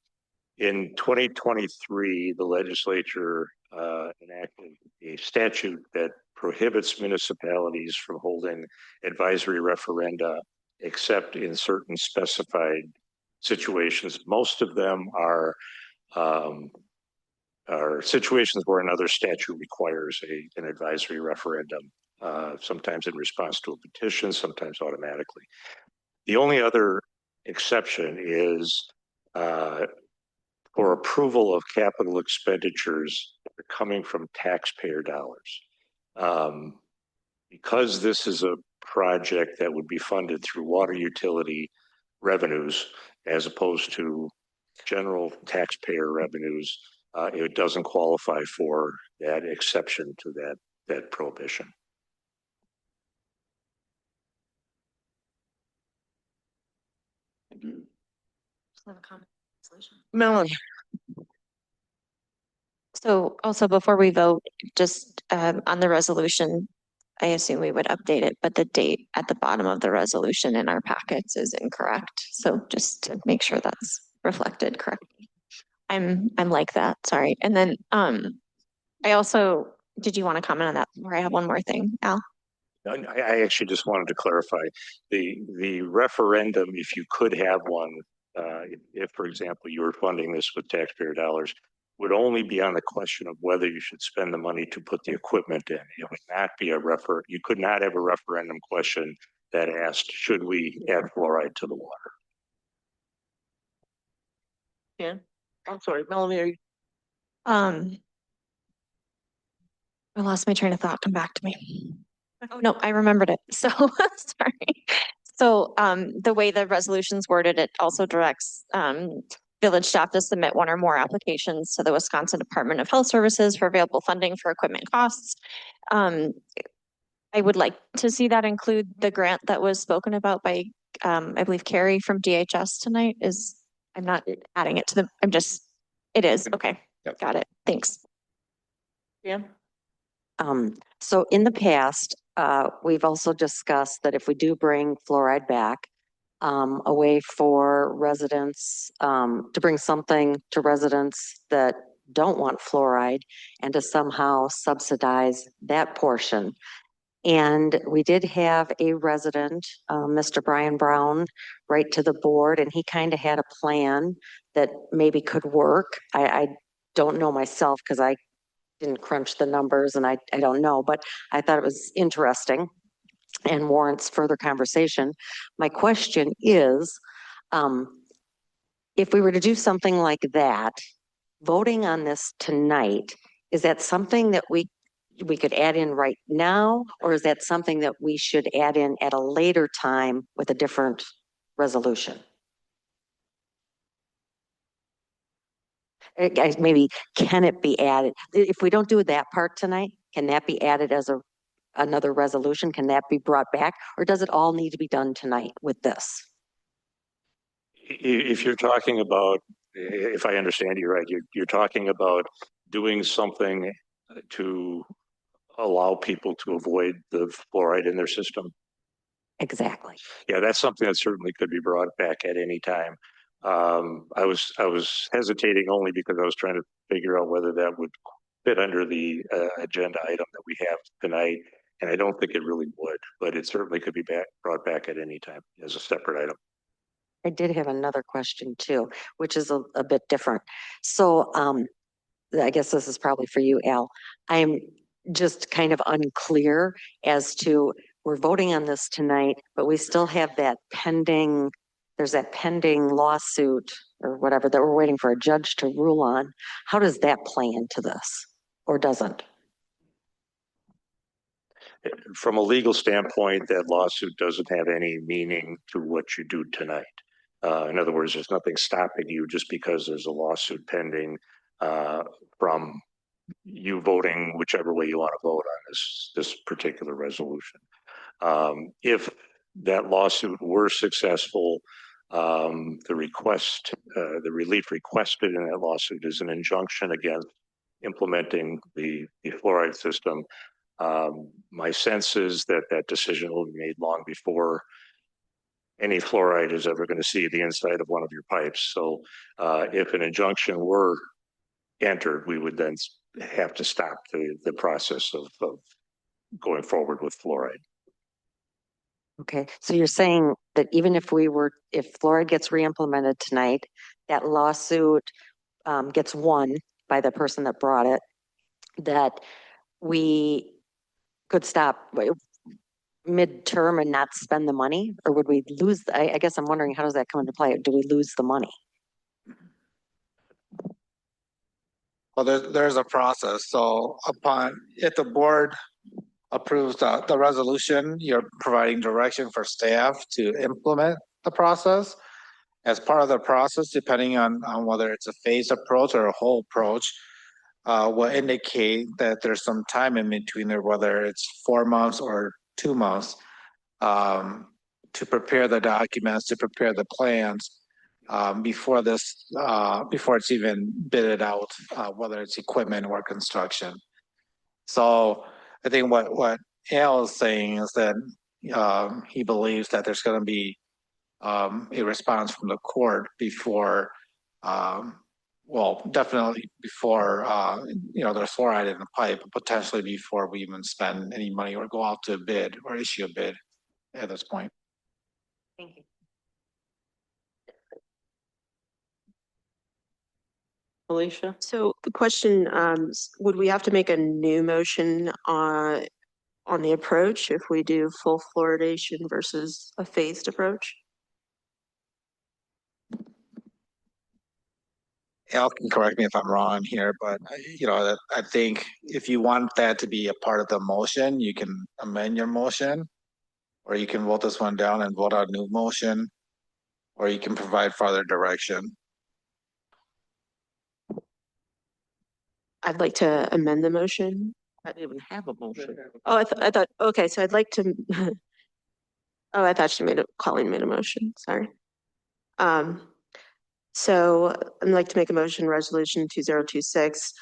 In 2023, the legislature enacted a statute that prohibits municipalities from holding advisory referenda except in certain specified situations. Most of them are situations where another statute requires an advisory referendum. Sometimes in response to a petition, sometimes automatically. The only other exception is for approval of capital expenditures that are coming from taxpayer dollars. Because this is a project that would be funded through water utility revenues as opposed to general taxpayer revenues, it doesn't qualify for that exception to that prohibition. Melanie? So also before we vote, just on the resolution, I assume we would update it, but the date at the bottom of the resolution in our packets is incorrect. So just to make sure that's reflected correctly. I'm like that, sorry. And then I also, did you want to comment on that? Or I have one more thing, Al? I actually just wanted to clarify the referendum, if you could have one, if, for example, you were funding this with taxpayer dollars, would only be on the question of whether you should spend the money to put the equipment in. It would not be you could not have a referendum question that asked, should we add fluoride to the water? Yeah, I'm sorry, Melanie, are you? I lost my train of thought. Come back to me. Oh, no, I remembered it. So sorry. So the way the resolution's worded, it also directs village staff to submit one or more applications to the Wisconsin Department of Health Services for available funding for equipment costs. I would like to see that include the grant that was spoken about by, I believe, Carrie from DHS tonight. I'm not adding it to it is. Okay, got it. Thanks. Yeah. So in the past, we've also discussed that if we do bring fluoride back, a way for residents, to bring something to residents that don't want fluoride and to somehow subsidize that portion. And we did have a resident, Mr. Brian Brown, write to the board, and he kind of had a plan that maybe could work. I don't know myself because I didn't crunch the numbers and I don't know, but I thought it was interesting and warrants further conversation. My question is, if we were to do something like that, voting on this tonight, is that something that we could add in right now, or is that something that we should add in at a later time with a different resolution? Guys, maybe can it be added? If we don't do that part tonight, can that be added as another resolution? Can that be brought back? Or does it all need to be done tonight with this? If you're talking about, if I understand you right, you're talking about doing something to allow people to avoid the fluoride in their system. Exactly. Yeah, that's something that certainly could be brought back at any time. I was hesitating only because I was trying to figure out whether that would fit under the agenda item that we have tonight. And I don't think it really would, but it certainly could be brought back at any time as a separate item. I did have another question too, which is a bit different. So I guess this is probably for you, Al. I'm just kind of unclear as to, we're voting on this tonight, but we still have that pending, there's that pending lawsuit or whatever that we're waiting for a judge to rule on. How does that play into this, or doesn't? From a legal standpoint, that lawsuit doesn't have any meaning to what you do tonight. In other words, there's nothing stopping you just because there's a lawsuit pending from you voting whichever way you want to vote on this particular resolution. If that lawsuit were successful, the relief requested in that lawsuit is an injunction against implementing the fluoride system. My sense is that that decision will be made long before any fluoride is ever going to see the inside of one of your pipes. So if an injunction were entered, we would then have to stop the process of going forward with fluoride. Okay, so you're saying that even if fluoride gets re-implemented tonight, that lawsuit gets won by the person that brought it, that we could stop midterm and not spend the money? Or would we lose? I guess I'm wondering, how does that come into play? Do we lose the money? Well, there's a process. So if the board approves the resolution, you're providing direction for staff to implement the process. As part of the process, depending on whether it's a phased approach or a whole approach, will indicate that there's some time in between there, whether it's 4 months or 2 months, to prepare the documents, to prepare the plans, before it's even bidded out, whether it's equipment or construction. So I think what Al is saying is that he believes that there's going to be a response from the court before, definitely before there's fluoride in the pipe, potentially before we even spend any money or go out to a bid or issue a bid at this point. Thank you. Alicia? So the question, would we have to make a new motion on the approach if we do full fluoridation versus a phased approach? Al can correct me if I'm wrong here, but I think if you want that to be a part of the motion, you can amend your motion, or you can vote this one down and vote on a new motion, or you can provide further direction. I'd like to amend the motion. I didn't even have a motion. Oh, I thought, okay, so I'd like to, oh, I thought Colleen made a motion, sorry. So I'd like to make a motion, resolution 2026,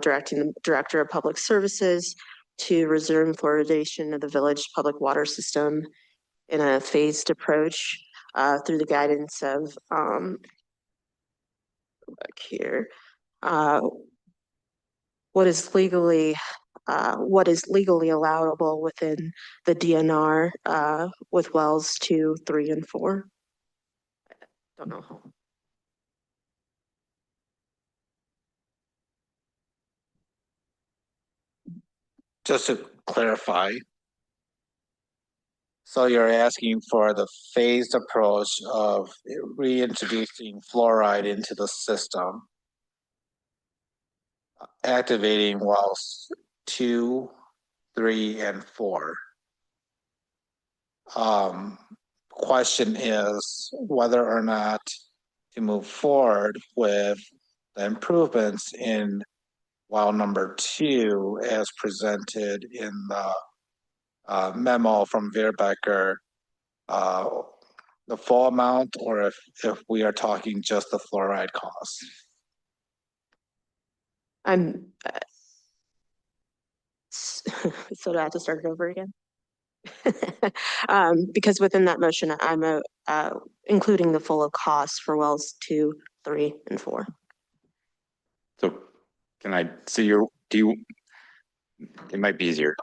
directing the Director of Public Services to resume fluoridation of the village public water system in a phased approach through the guidance of, back here, what is legally allowable within the DNR with wells 2, 3, and 4. I don't know how. Just to clarify, so you're asking for the phased approach of reintroducing fluoride into the system, activating wells 2, 3, and 4. Question is whether or not to move forward with the improvements in well number 2 as presented in the memo from Becker, the full amount, or if we are talking just the fluoride cost. I'm, so do I have to start it over again? Because within that motion, I'm including the full cost for wells 2, 3, and 4. So can I see your, it might be easier.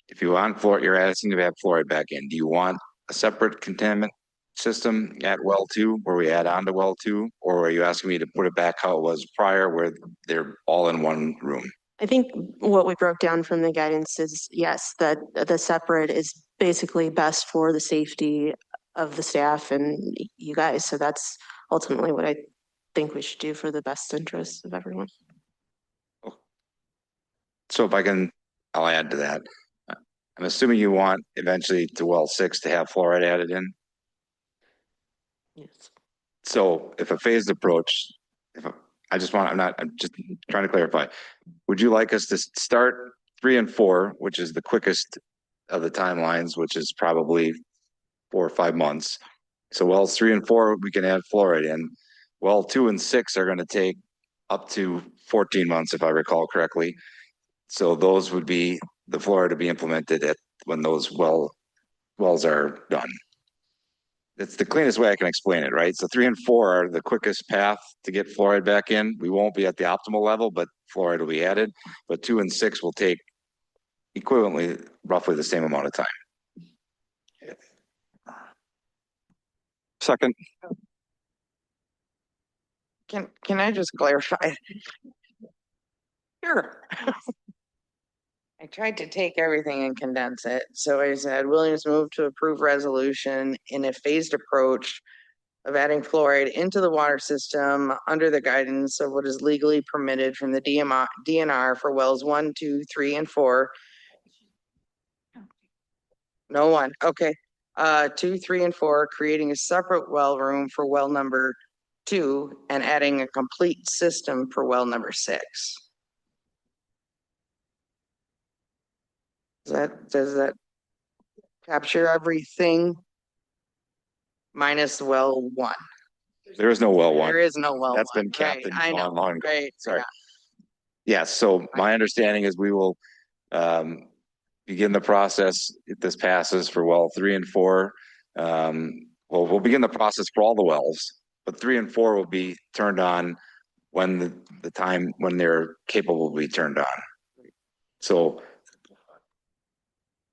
If you want fluoride, you're asking to have fluoride back in. Do you want a separate containment system at well 2 where we add on to well 2? Or are you asking me to put it back how it was prior where they're all in one room? I think what we broke down from the guidance is, yes, that the separate is basically best for the safety of the staff and you guys. So that's ultimately what I think we should do for the best interest of everyone. So if I can, I'll add to that. I'm assuming you want eventually to well 6 to have fluoride added in. Yes. So if a phased approach, I'm just trying to clarify. Would you like us to start 3 and 4, which is the quickest of the timelines, which is probably 4 or 5 months. So wells 3 and 4, we can add fluoride in. Well, 2 and 6 are going to take up to 14 months, if I recall correctly. So those would be the fluoride to be implemented when those wells are done. It's the cleanest way I can explain it, right? So 3 and 4 are the quickest path to get fluoride back in. We won't be at the optimal level, but fluoride will be added. But 2 and 6 will take equivalently roughly the same amount of time. Second. Can I just clarify? Sure. I tried to take everything and condense it. So I said, Williams moved to approve resolution in a phased approach of adding fluoride into the water system under the guidance of what is legally permitted from the DNR for wells 1, 2, 3, and 4. No one. Okay. 2, 3, and 4, creating a separate well room for well number 2 and adding a complete system for well number 6. Does that capture everything minus well 1? There is no well 1. There is no well 1. That's been capped Right, I know. long ago. Right. Sorry. Yes. So my understanding is we will begin the process if this passes for well 3 and 4. We'll begin the process for all the wells, but 3 and 4 will be turned on when the time when they're capable to be turned on. So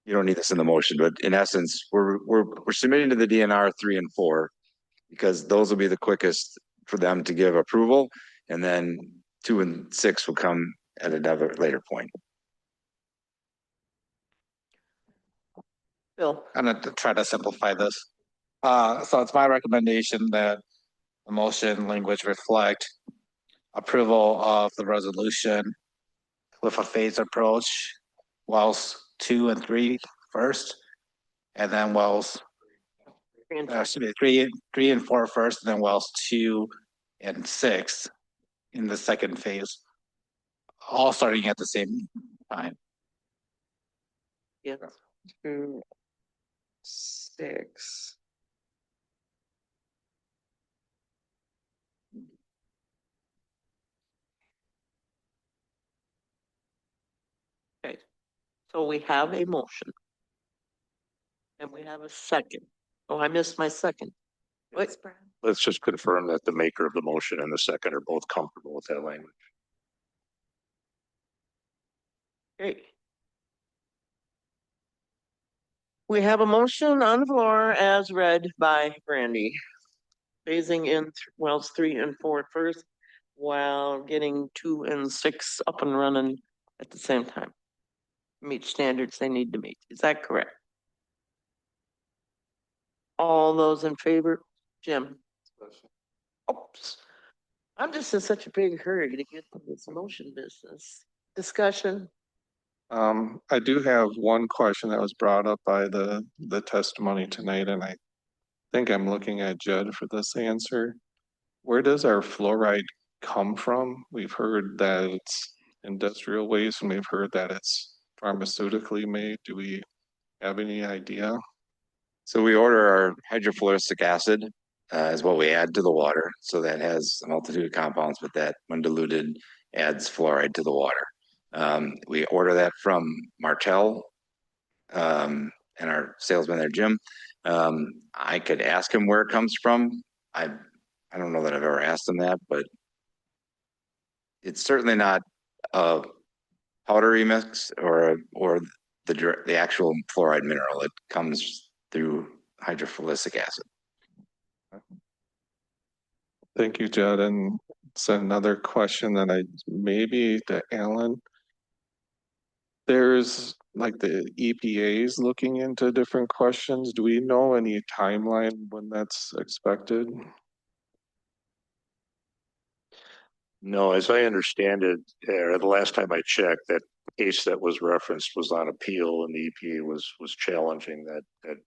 you don't need this in the motion, but in essence, we're submitting to the DNR 3 and 4 because those will be the quickest for them to give approval, and then 2 and 6 will come at another later point. Bill, I'm going to try to simplify this. So it's my recommendation that the motion language reflect approval of the resolution with a phased approach, wells 2 and 3 first, and then wells 3 and 4 first, and then wells 2 and 6 in the second phase, all starting at the same time. Yeah. 2, 6. Okay, so we have a motion. And we have a second. Oh, I missed my second. Wait. Let's just confirm that the maker of the motion and the second are both comfortable with that language. Okay. We have a motion on the floor as read by Brandy. Phasing in wells 3 and 4 first, while getting 2 and 6 up and running at the same time. Meet standards they need to meet. Is that correct? All those in favor? Jim? Oops. I'm just in such a big hurry to get to this motion business. Discussion? I do have one question that was brought up by the testimony tonight, and I think I'm looking at Judd for this answer. Where does our fluoride come from? We've heard that it's industrial waste, and we've heard that it's pharmaceutically made. Do we have any idea? So we order our hydrofluoric acid is what we add to the water. So that has a multitude of compounds, but that when diluted adds fluoride to the water. We order that from Martell and our salesman there, Jim. I could ask him where it comes from. I don't know that I've ever asked him that, but it's certainly not a powdery mix or the actual fluoride mineral. It comes through hydrofluoric acid. Thank you, Judd. And it's another question that I maybe to Alan. There's like the EPA's looking into different questions. Do we know any timeline when that's expected? No, as I understand it, the last time I checked, that case that was referenced was on appeal, and the EPA was challenging that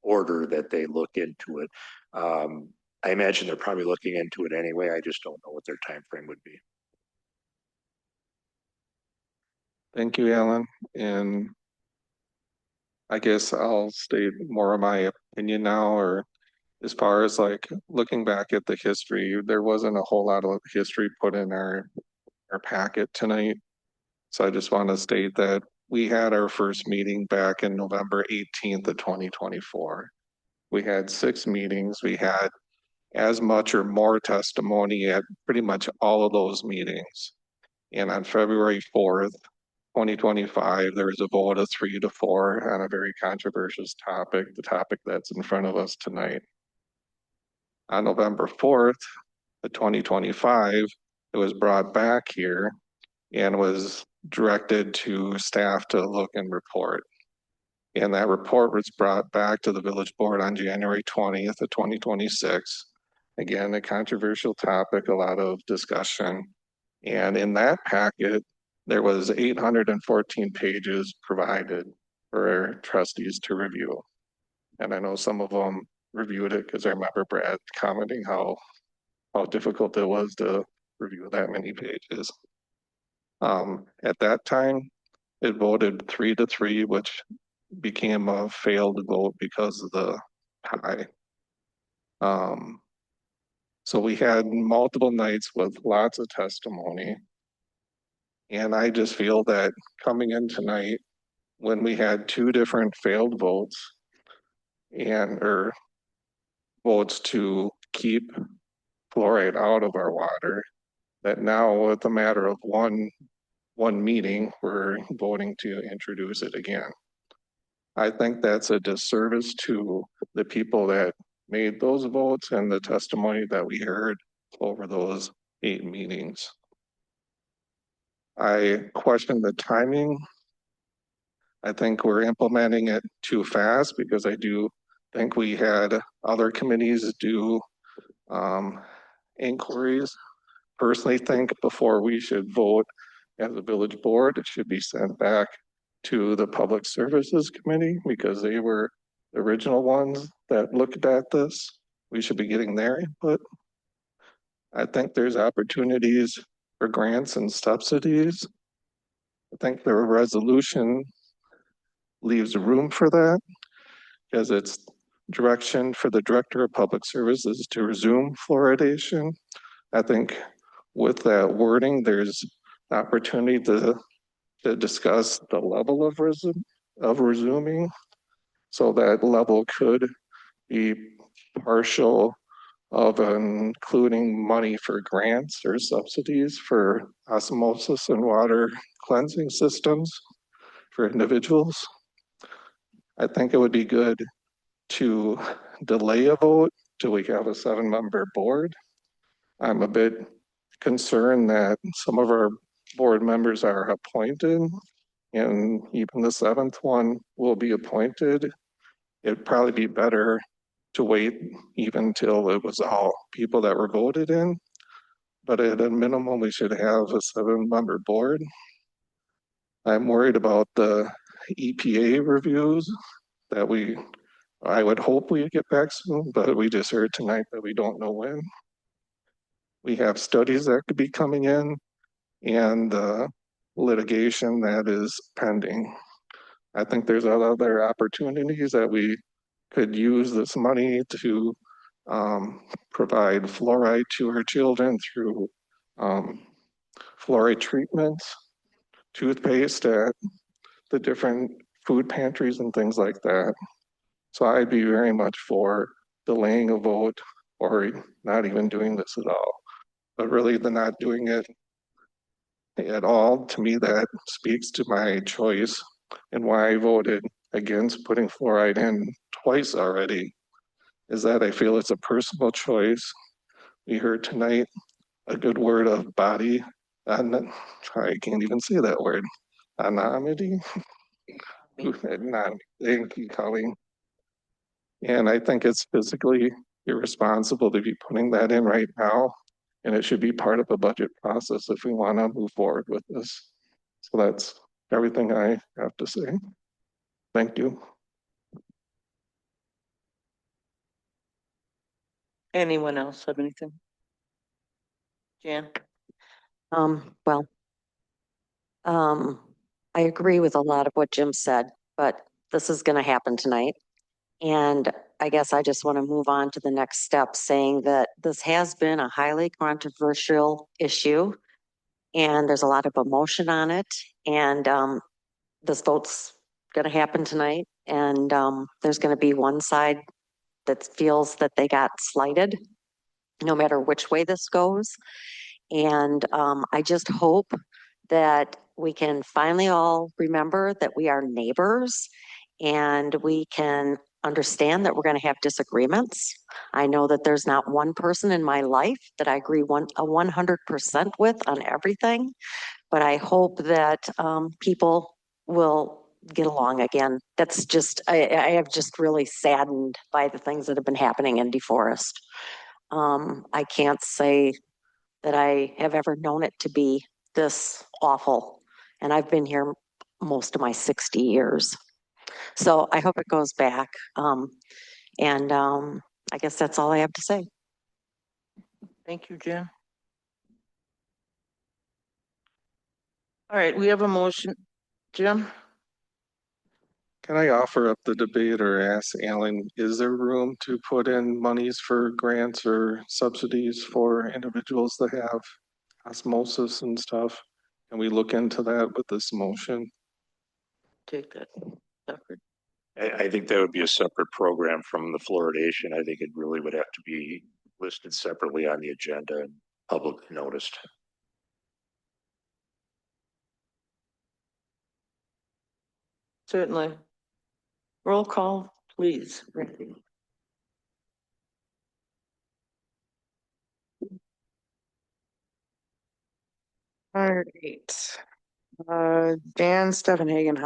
order that they look into it. I imagine they're probably looking into it anyway. I just don't know what their time frame would be. Thank you, Alan. And I guess I'll state more of my opinion now, or as far as like looking back at the history, there wasn't a whole lot of history put in our packet tonight. So I just want to state that we had our first meeting back in November 18th of 2024. We had 6 meetings. We had as much or more testimony at pretty much all of those meetings. And on February 4th, 2025, there was a vote of 3 to 4 on a very controversial topic, the topic that's in front of us tonight. On November 4th of 2025, it was brought back here and was directed to staff to look and report. And that report was brought back to the village board on January 20th of 2026. Again, a controversial topic, a lot of discussion. And in that packet, there was 814 pages provided for trustees to review. And I know some of them reviewed it because I remember Brad commenting how difficult it was to review that many pages. At that time, it voted 3 to 3, which became a failed vote because of the tie. So we had multiple nights with lots of testimony. And I just feel that coming in tonight, when we had 2 different failed votes or votes to keep fluoride out of our water, that now with a matter of one meeting, we're voting to introduce it again. I think that's a disservice to the people that made those votes and the testimony that we heard over those 8 meetings. I question the timing. I think we're implementing it too fast because I do think we had other committees do inquiries. Personally think before we should vote as a village board, it should be sent back to the Public Services Committee because they were the original ones that looked at this. We should be getting their input. I think there's opportunities for grants and subsidies. I think the resolution leaves room for that because it's direction for the Director of Public Services to resume fluoridation. I think with that wording, there's opportunity to discuss the level of resuming. So that level could be partial of including money for grants or subsidies for osmosis and water cleansing systems for individuals. I think it would be good to delay a vote till we have a 7-member board. I'm a bit concerned that some of our board members are appointed and even the 7th one will be appointed. It'd probably be better to wait even till it was all people that were voted in. But at a minimum, we should have a 7-member board. I'm worried about the EPA reviews that I would hope we get back soon, but we just heard tonight that we don't know when. We have studies that could be coming in and litigation that is pending. I think there's other opportunities that we could use this money to provide fluoride to our children through fluoride treatments, toothpaste at the different food pantries and things like that. So I'd be very much for delaying a vote or not even doing this at all. But really, the not doing it at all, to me, that speaks to my choice and why I voted against putting fluoride in twice already, is that I feel it's a personal choice. We heard tonight a good word of body, I can't even say that word, anonymity. Thank you, Colleen. And I think it's physically irresponsible to be putting that in right now. And it should be part of a budget process if we want to move forward with this. So that's everything I have to say. Thank you. Anyone else have anything? Jan? Well, I agree with a lot of what Jim said, but this is going to happen tonight. And I guess I just want to move on to the next step, saying that this has been a highly controversial issue and there's a lot of emotion on it. And this vote's going to happen tonight. And there's going to be one side that feels that they got slighted, no matter which way this goes. And I just hope that we can finally all remember that we are neighbors and we can understand that we're going to have disagreements. I know that there's not one person in my life that I agree 100% with on everything, but I hope that people will get along again. That's just, I have just really saddened by the things that have been happening in DeForest. I can't say that I have ever known it to be this awful. And I've been here most of my 60 years. So I hope it goes back. I guess that's all I have to say. Thank you, Jen. All right, we have a motion. Jim? Can I offer up the debate or ask Alan, is there room to put in monies for grants or subsidies for individuals that have osmosis and stuff? Can we look into that with this motion? Take that separate. I think that would be a separate program from the fluoridation. I think it really would have to be listed separately on the agenda and public noticed. Certainly. Roll call, please. Randy. All right. Jan Stephenhagen.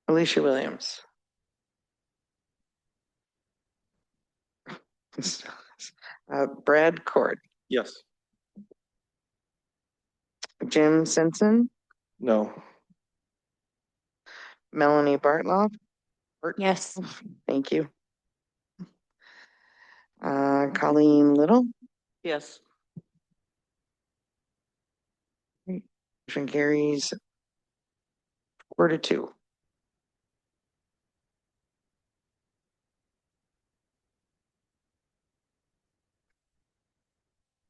Alicia Williams. Brad Cord. Yes. Jim Simpson. No. Melanie Bartloff. Yes. Thank you. Colleen Little. Yes. Motion carries 4-2.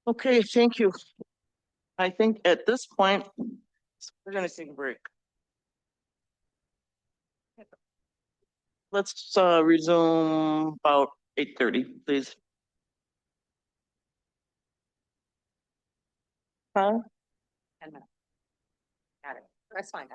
Okay, thank you. I think at this point, we're gonna take a break. Let's resume about 8:30, please. Huh? 10 minutes. Got it. That's fine.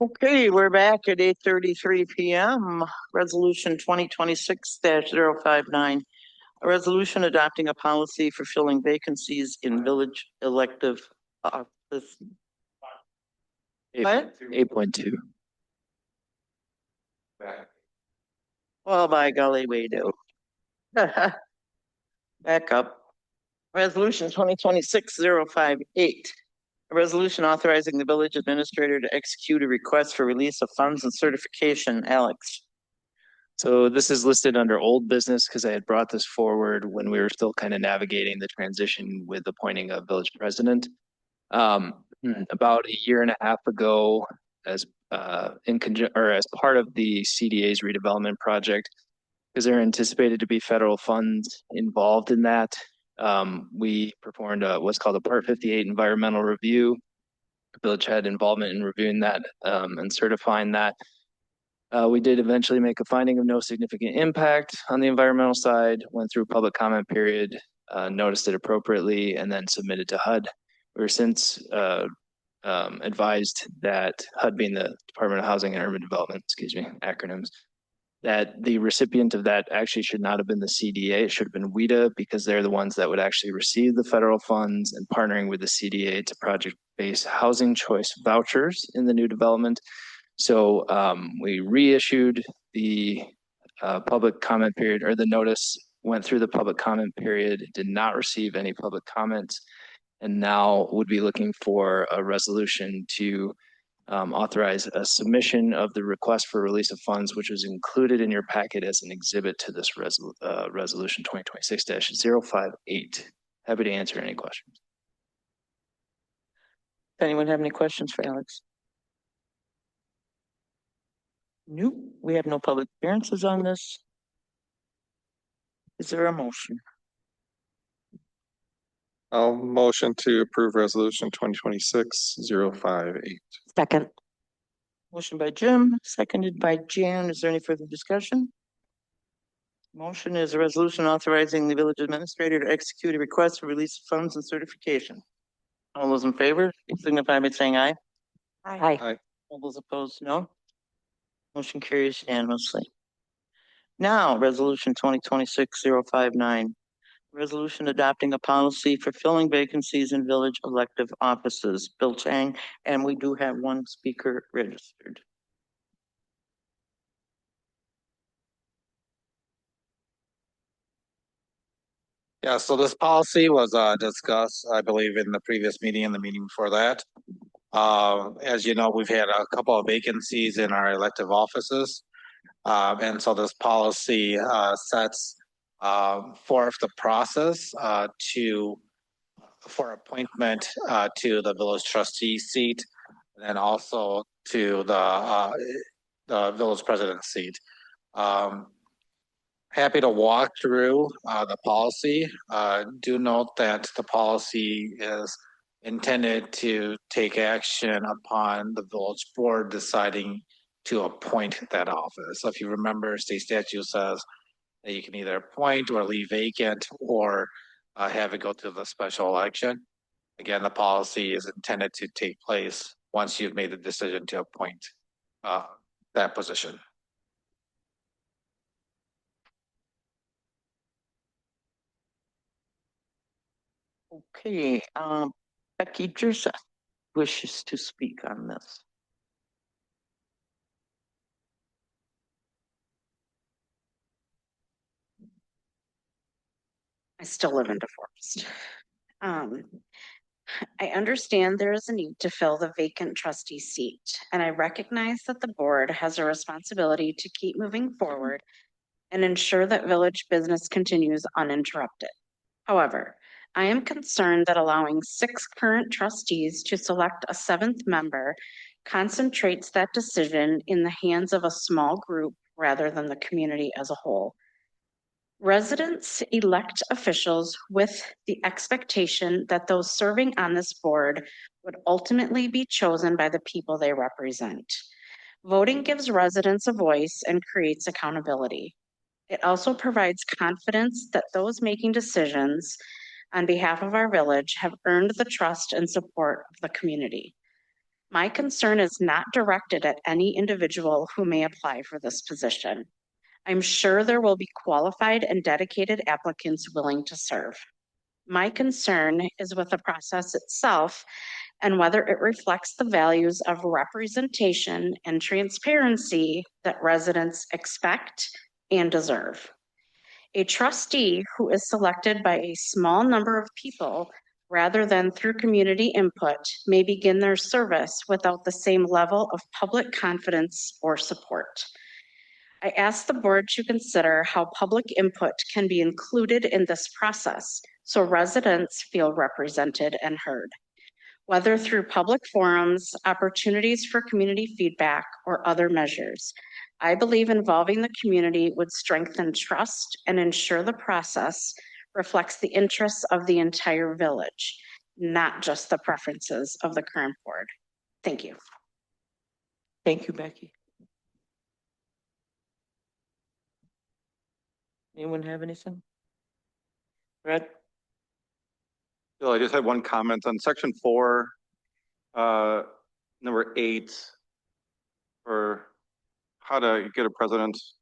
Okay, we're back at 8:33 PM. Resolution 2026-059. A resolution adopting a policy for filling vacancies in village elective office. What? 8.2. Well, by golly, we do. Back up. Resolution 2026-058. A resolution authorizing the village administrator to execute a request for release of funds and certification. Alex. So this is listed under old business because I had brought this forward when we were still kind of navigating the transition with appointing a village president. About a year and a half ago, as as part of the CDA's redevelopment project, because there are anticipated to be federal funds involved in that, we performed what's called a Part 58 environmental review. The village had involvement in reviewing that and certifying that. We did eventually make a finding of no significant impact on the environmental side, went through public comment period, noticed it appropriately, and then submitted to HUD. We were since advised that HUD, being the Department of Housing and Urban Development, acronyms, that the recipient of that actually should not have been the CDA. It should have been WIDA, because they're the ones that would actually receive the federal funds, and partnering with the CDA to project-based housing choice vouchers in the new development. So we reissued the public comment period, or the notice went through the public comment period, did not receive any public comments, and now would be looking for a resolution to authorize a submission of the request for release of funds, which was included in your packet as an exhibit to this resolution 2026-058. Happy to answer any questions. Anyone have any questions for Alex? Nope, we have no public appearances on this. Is there a motion? I'll motion to approve resolution 2026-058. Second. Motion by Jim, seconded by Jan. Is there any further discussion? Motion is a resolution authorizing the village administrator to execute a request for release of funds and certification. All those in favor, signify by saying aye. Aye. Aye. All those opposed, no. Motion carries unanimously. Now, resolution 2026-059. Resolution adopting a policy for filling vacancies in village elective offices. Bill Chang, and we do have one speaker registered. Yeah, so this policy was discussed, I believe, in the previous meeting and the meeting before that. As you know, we've had a couple of vacancies in our elective offices. And so this policy sets forth the process for appointment to the village trustee seat, and then also to the village president seat. Happy to walk through the policy. Do note that the policy is intended to take action upon the village board deciding to appoint that office. So if you remember, state statute says that you can either appoint or leave vacant, or have it go to the special election. Again, the policy is intended to take place once you've made the decision to appoint that position. Okay, Becky Jersa wishes to speak on this. I still live in DeForest. I understand there is a need to fill the vacant trustee seat, and I recognize that the board has a responsibility to keep moving forward and ensure that village business continues uninterrupted. However, I am concerned that allowing 6 current trustees to select a 7th member concentrates that decision in the hands of a small group rather than the community as a whole. Residents elect officials with the expectation that those serving on this board would ultimately be chosen by the people they represent. Voting gives residents a voice and creates accountability. It also provides confidence that those making decisions on behalf of our village have earned the trust and support of the community. My concern is not directed at any individual who may apply for this position. I'm sure there will be qualified and dedicated applicants willing to serve. My concern is with the process itself and whether it reflects the values of representation and transparency that residents expect and deserve. A trustee who is selected by a small number of people rather than through community input, may begin their service without the same level of public confidence or support. I ask the board to consider how public input can be included in this process so residents feel represented and heard, whether through public forums, opportunities for community feedback, or other measures. I believe involving the community would strengthen trust and ensure the process reflects the interests of the entire village, not just the preferences of the current board. Thank you. Thank you, Becky. Anyone have anything? Brett? Bill, I just had one comment on section 4, number 8, for how to get a president's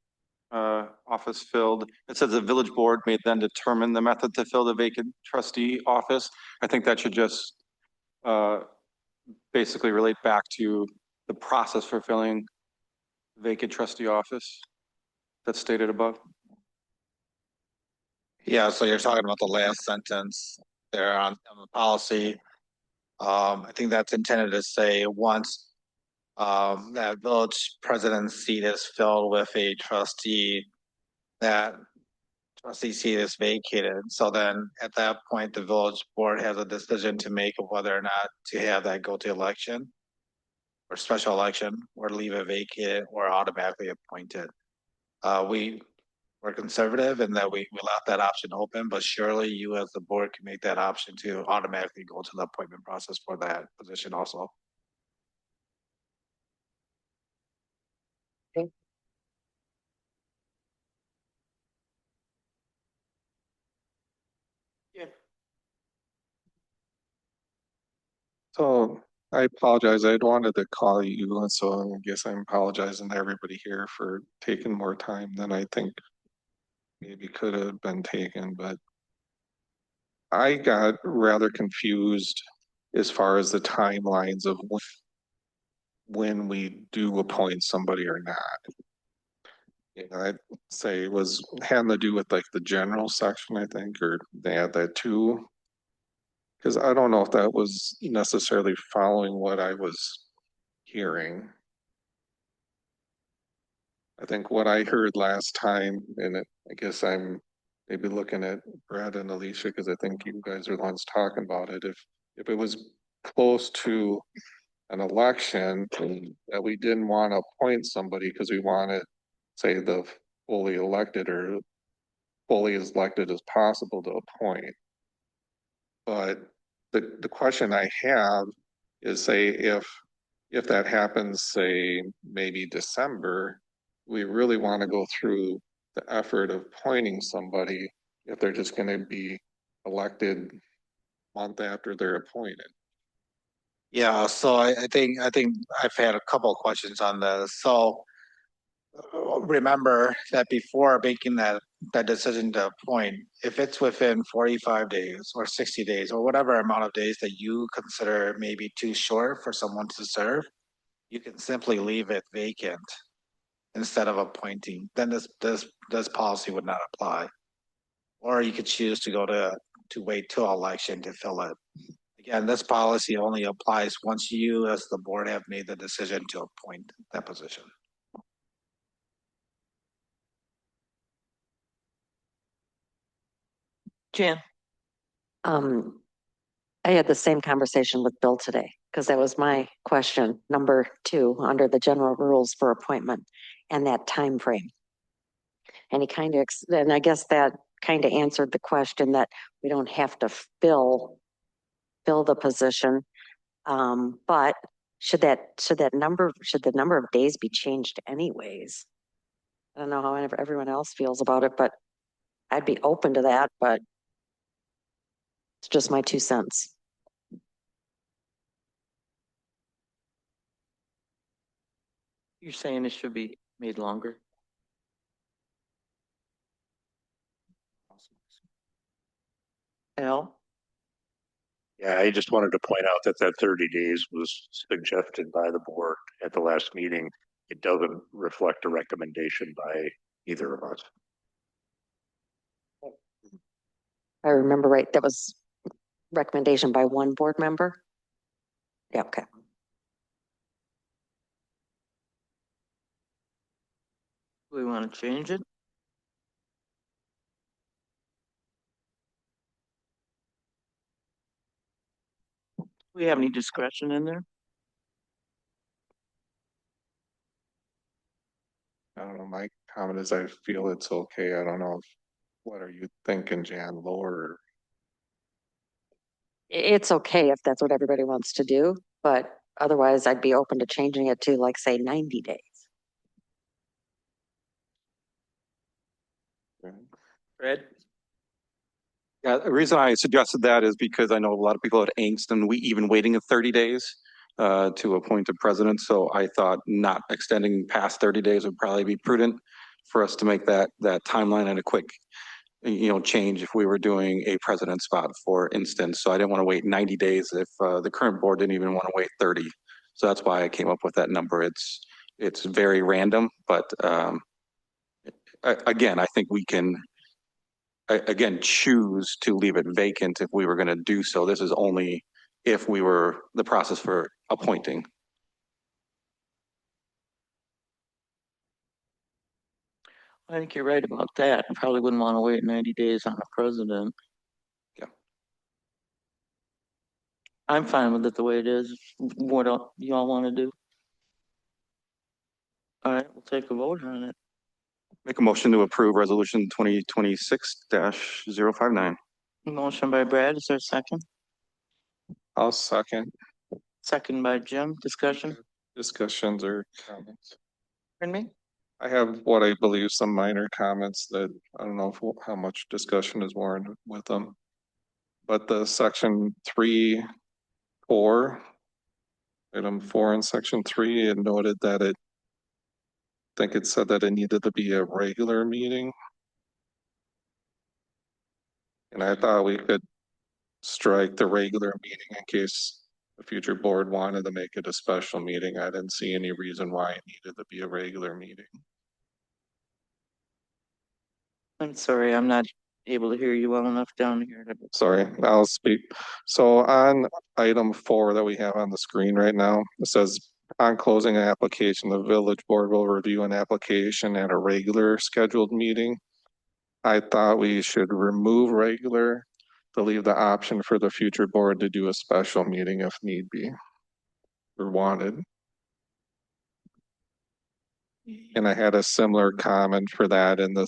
office filled. It says the village board may then determine the method to fill the vacant trustee office. I think that should just basically relate back to the process for filling vacant trustee office that's stated above. Yeah, so you're talking about the last sentence there on the policy. I think that's intended to say once that village president's seat is filled with a trustee, that trustee seat is vacated. So then at that point, the village board has a decision to make of whether or not to have that go to election or special election, or leave it vacated or automatically appoint it. We're conservative in that we left that option open, but surely you as the board can make that option to automatically go to the appointment process for that position also. Okay. Yeah. So I apologize. I wanted to call you, and so I guess I'm apologizing to everybody here for taking more time than I think maybe could have been taken, but I got rather confused as far as the timelines of when we do appoint somebody or not. You know, I'd say it was having to do with like the general section, I think, or they had that too. Because I don't know if that was necessarily following what I was hearing. I think what I heard last time, and I guess I'm maybe looking at Brad and Alicia, because I think you guys are the ones talking about it. If it was close to an election that we didn't want to appoint somebody because we wanted, say, the fully elected or fully as elected as possible to appoint. But the question I have is, say, if that happens, say, maybe December, we really want to go through the effort of appointing somebody if they're just going to be elected month after they're appointed. Yeah, so I think I've had a couple of questions on this. So remember that before making that decision to appoint, if it's within 45 days or 60 days or whatever amount of days that you consider maybe too short for someone to serve, you can simply leave it vacant instead of appointing. Then this policy would not apply. Or you could choose to go to wait till election to fill it. Again, this policy only applies once you as the board have made the decision to appoint that position. Jan? I had the same conversation with Bill today, because that was my question, number 2, under the general rules for appointment and that time frame. And he kind of, and I guess that kind of answered the question that we don't have to fill the position. But should the number of days be changed anyways? I don't know how everyone else feels about it, but I'd be open to that, but it's just my 2 cents. You're saying it should be made longer? Al? Yeah, I just wanted to point out that 30 days was suggested by the board at the last meeting. It doesn't reflect a recommendation by either of us. I remember right, that was recommendation by one board member? Yeah, okay. We want to change it? We have any discretion in there? I don't know, my comment is I feel it's okay. I don't know. What are you thinking, Jan? Lower? It's okay if that's what everybody wants to do, but otherwise I'd be open to changing it to like, say, 90 days. Fred? Yeah, the reason I suggested that is because I know a lot of people had angst and we even waiting 30 days to appoint a president. So I thought not extending past 30 days would probably be prudent for us to make that timeline and a quick, change if we were doing a president spot, for instance. So I didn't want to wait 90 days if the current board didn't even want to wait 30. So that's why I came up with that number. It's very random, but again, I think we can again choose to leave it vacant if we were going to do so. This is only if we were the process for appointing. I think you're right about that. I probably wouldn't want to wait 90 days on a president. Yeah. I'm fine with it the way it is. What else you all want to do? All right, we'll take a vote on it. Make a motion to approve resolution 2026-059. Motion by Brad, is there a second? I'll second. Second by Jim, discussion? Discussions or comments? Pardon me? I have what I believe some minor comments that I don't know how much discussion is warranted with them. But the section 3(4), item 4 in section 3, it noted that I think it said that it needed to be a regular meeting. And I thought we could strike the regular meeting in case the future board wanted to make it a special meeting. I didn't see any reason why it needed to be a regular meeting. I'm sorry, I'm not able to hear you well enough down here. Sorry, I'll speak. So on item 4 that we have on the screen right now, it says on closing an application, the village board will review an application at a regular scheduled meeting. I thought we should remove regular to leave the option for the future board to do a special meeting if need be or wanted. And I had a similar comment for that in the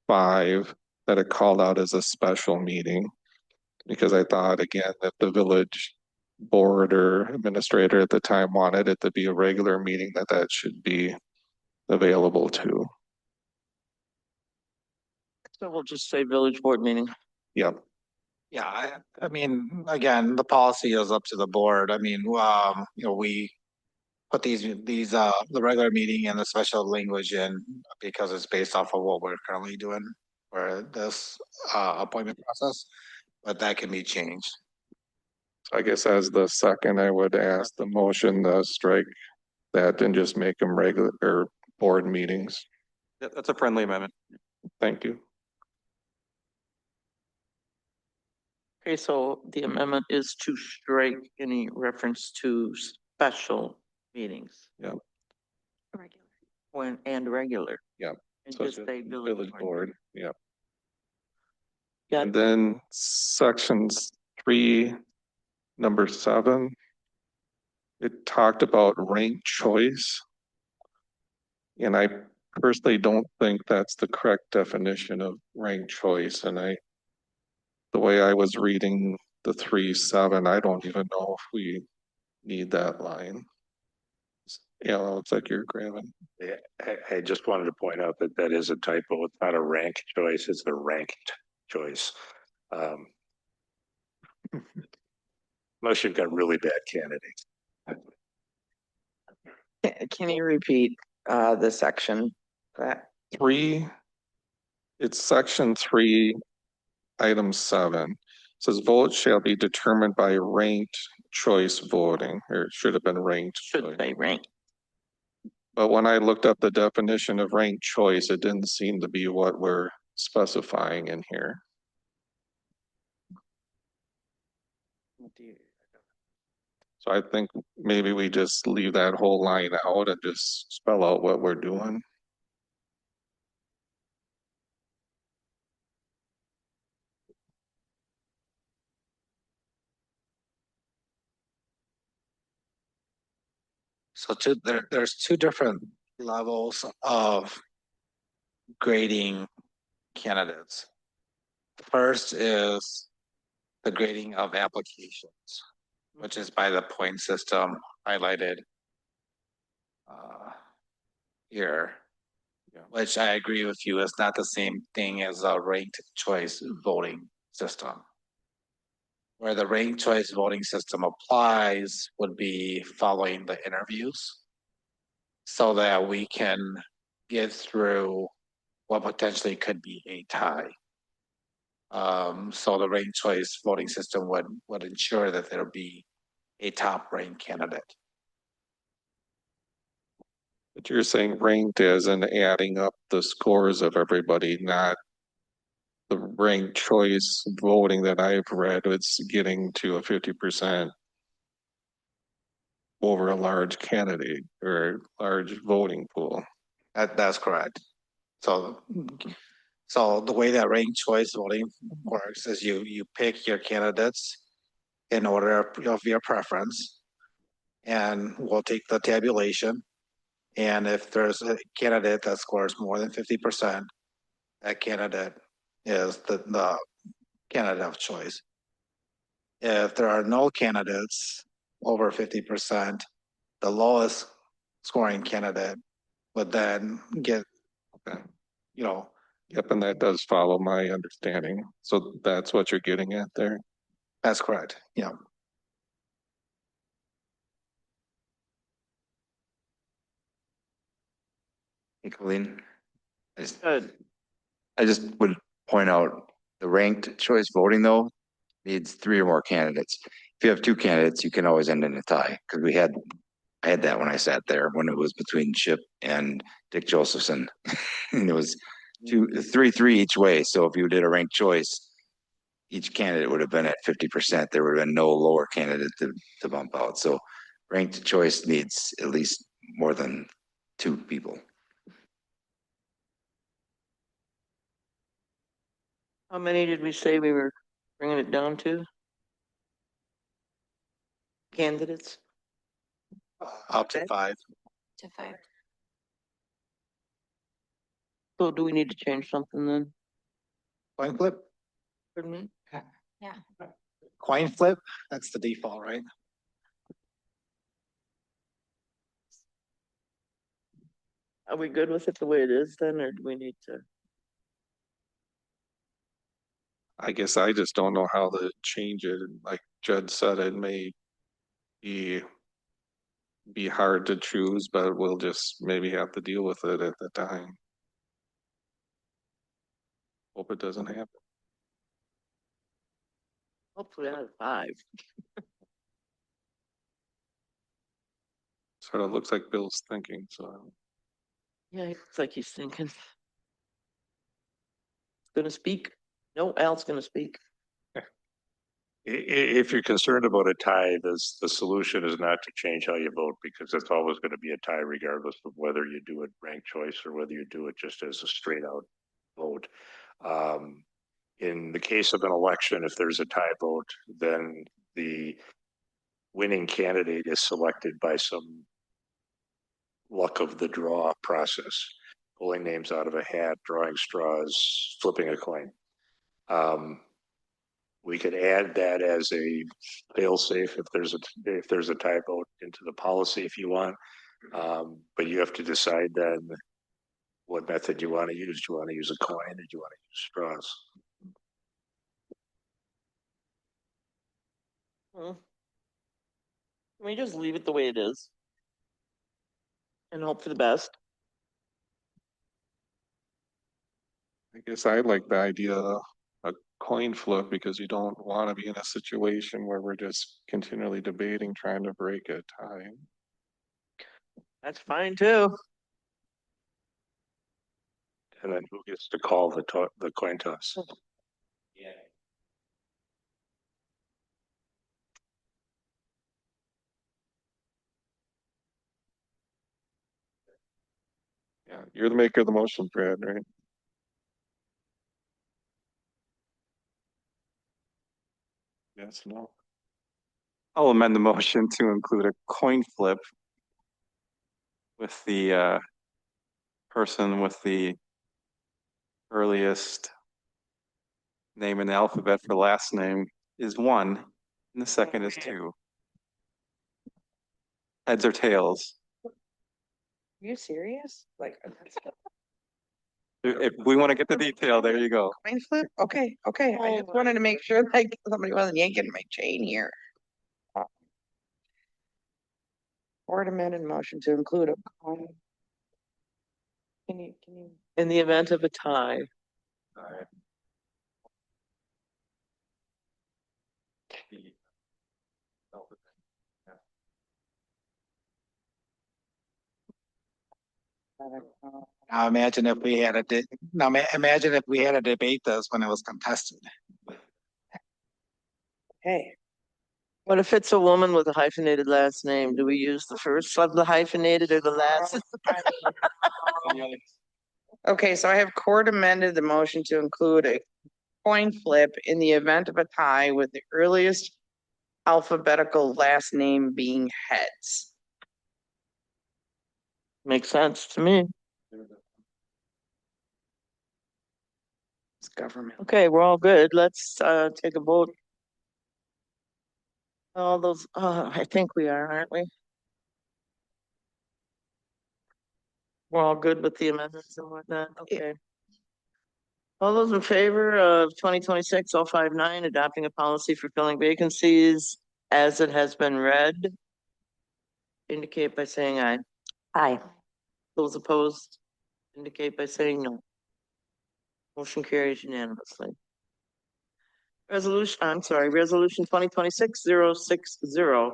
3(5) that it called out as a special meeting. Because I thought, again, that the village board or administrator at the time wanted it to be a regular meeting, that should be available too. So we'll just say village board meeting. Yep. Yeah, I mean, again, the policy is up to the board. I mean, we put the regular meeting and the special language in because it's based off of what we're currently doing for this appointment process, but that can be changed. I guess as the second, I would ask the motion to strike that and just make them regular or board meetings. Yeah, that's a friendly amendment. Thank you. Okay, so the amendment is to strike any reference to special meetings. Yeah. And regular. Yeah. And So just say village board. Yeah. Yeah. And then sections 3, number 7, it talked about ranked choice. And I personally don't think that's the correct definition of ranked choice. And the way I was reading the 3(7), I don't even know if we need that line. Yeah, it looks like you're grabbing. Yeah, I just wanted to point out that that is a typo. It's not a rank choice, it's a ranked choice. Unless you've got really bad candidates. Can you repeat the section? That 3, it's section 3, item 7. It says votes shall be determined by ranked choice voting, or it should have been ranked. Should say ranked. But when I looked up the definition of ranked choice, it didn't seem to be what we're specifying in here. So I think maybe we just leave that whole line out and just spell out what we're doing. So there's two different levels of grading candidates. First is the grading of applications, which is by the point system highlighted here. Which I agree with you, is not the same thing as a ranked choice voting system. Where the ranked choice voting system applies would be following the interviews, so that we can get through what potentially could be a tie. So the ranked choice voting system would ensure that there'll be a top ranked candidate. But you're saying ranked as in adding up the scores of everybody, not the ranked choice voting that I've read. It's getting to a 50% over a large candidate or large voting pool. That's correct. So the way that ranked choice voting works is you pick your candidates in order of your preference, and we'll take the tabulation. And if there's a candidate that scores more than 50%, that candidate is the candidate of choice. If there are no candidates over 50%, the lowest scoring candidate would then get, you know. Yep, and that does follow my understanding. So that's what you're getting at there? That's correct, yeah. Hey, Colleen. I just would point out the ranked choice voting though needs 3 or more candidates. If you have 2 candidates, you can always end in a tie, because I had that when I sat there, when it was between Chip and Dick Josephson. And it was 3-3 each way. So if you did a ranked choice, each candidate would have been at 50%. There would have been no lower candidate to bump out. So ranked choice needs at least more than 2 people. How many did we say we were bringing it down to? Candidates? Up to 5. To 5. So do we need to change something then? Coin flip? Pardon me? Yeah. Coin flip, that's the default, right? Are we good with it the way it is then, or do we need to? I guess I just don't know how to change it. Like Judd said, it may be hard to choose, but we'll just maybe have to deal with it at the time. Hope it doesn't happen. Hopefully out of 5. Sort of looks like Bill's thinking, so. Yeah, it looks like he's thinking. Gonna speak? No, Al's gonna speak. If you're concerned about a tie, the solution is not to change how you vote, because it's always going to be a tie regardless of whether you do it ranked choice or whether you do it just as a straight out vote. In the case of an election, if there's a tie vote, then the winning candidate is selected by some luck of the draw process, pulling names out of a hat, drawing straws, flipping a coin. We could add that as a fail-safe if there's a tie vote into the policy if you want. But you have to decide then what method you want to use. Do you want to use a coin or do you want to use straws? Can we just leave it the way it is? And hope for the best? I guess I like the idea of a coin flip, because you don't want to be in a situation where we're just continually debating, trying to break a tie. That's fine too. And then who gets to call the coin toss? Yeah, you're the maker of the motion, Brad, right? Yes, no. I'll amend the motion to include a coin flip with the person with the earliest name in the alphabet for last name is 1, and the second is 2. Heads or tails? Are you serious? Like, If we want to get the detail, there you go. coin flip? Okay, okay. I just wanted to make sure like somebody wasn't yanking my chain here. Board amended motion to include a coin. Can you? In the event of a tie. Now imagine if we had imagine if we had a debate this when it was contested. Hey. What if it's a woman with a hyphenated last name? Do we use the first of the hyphenated or the last? Okay, so I have court amended the motion to include a coin flip in the event of a tie with the earliest alphabetical last name being heads. Makes sense to me. It's government. Okay, we're all good. Let's take a vote. All those, I think we are, aren't we? We're all good with the amendments and whatnot, okay. All those in favor of 2026-059, adopting a policy for filling vacancies as it has been read, indicate by saying aye. Aye. Those opposed, indicate by saying no. Motion carries unanimously. Resolution 2026-060.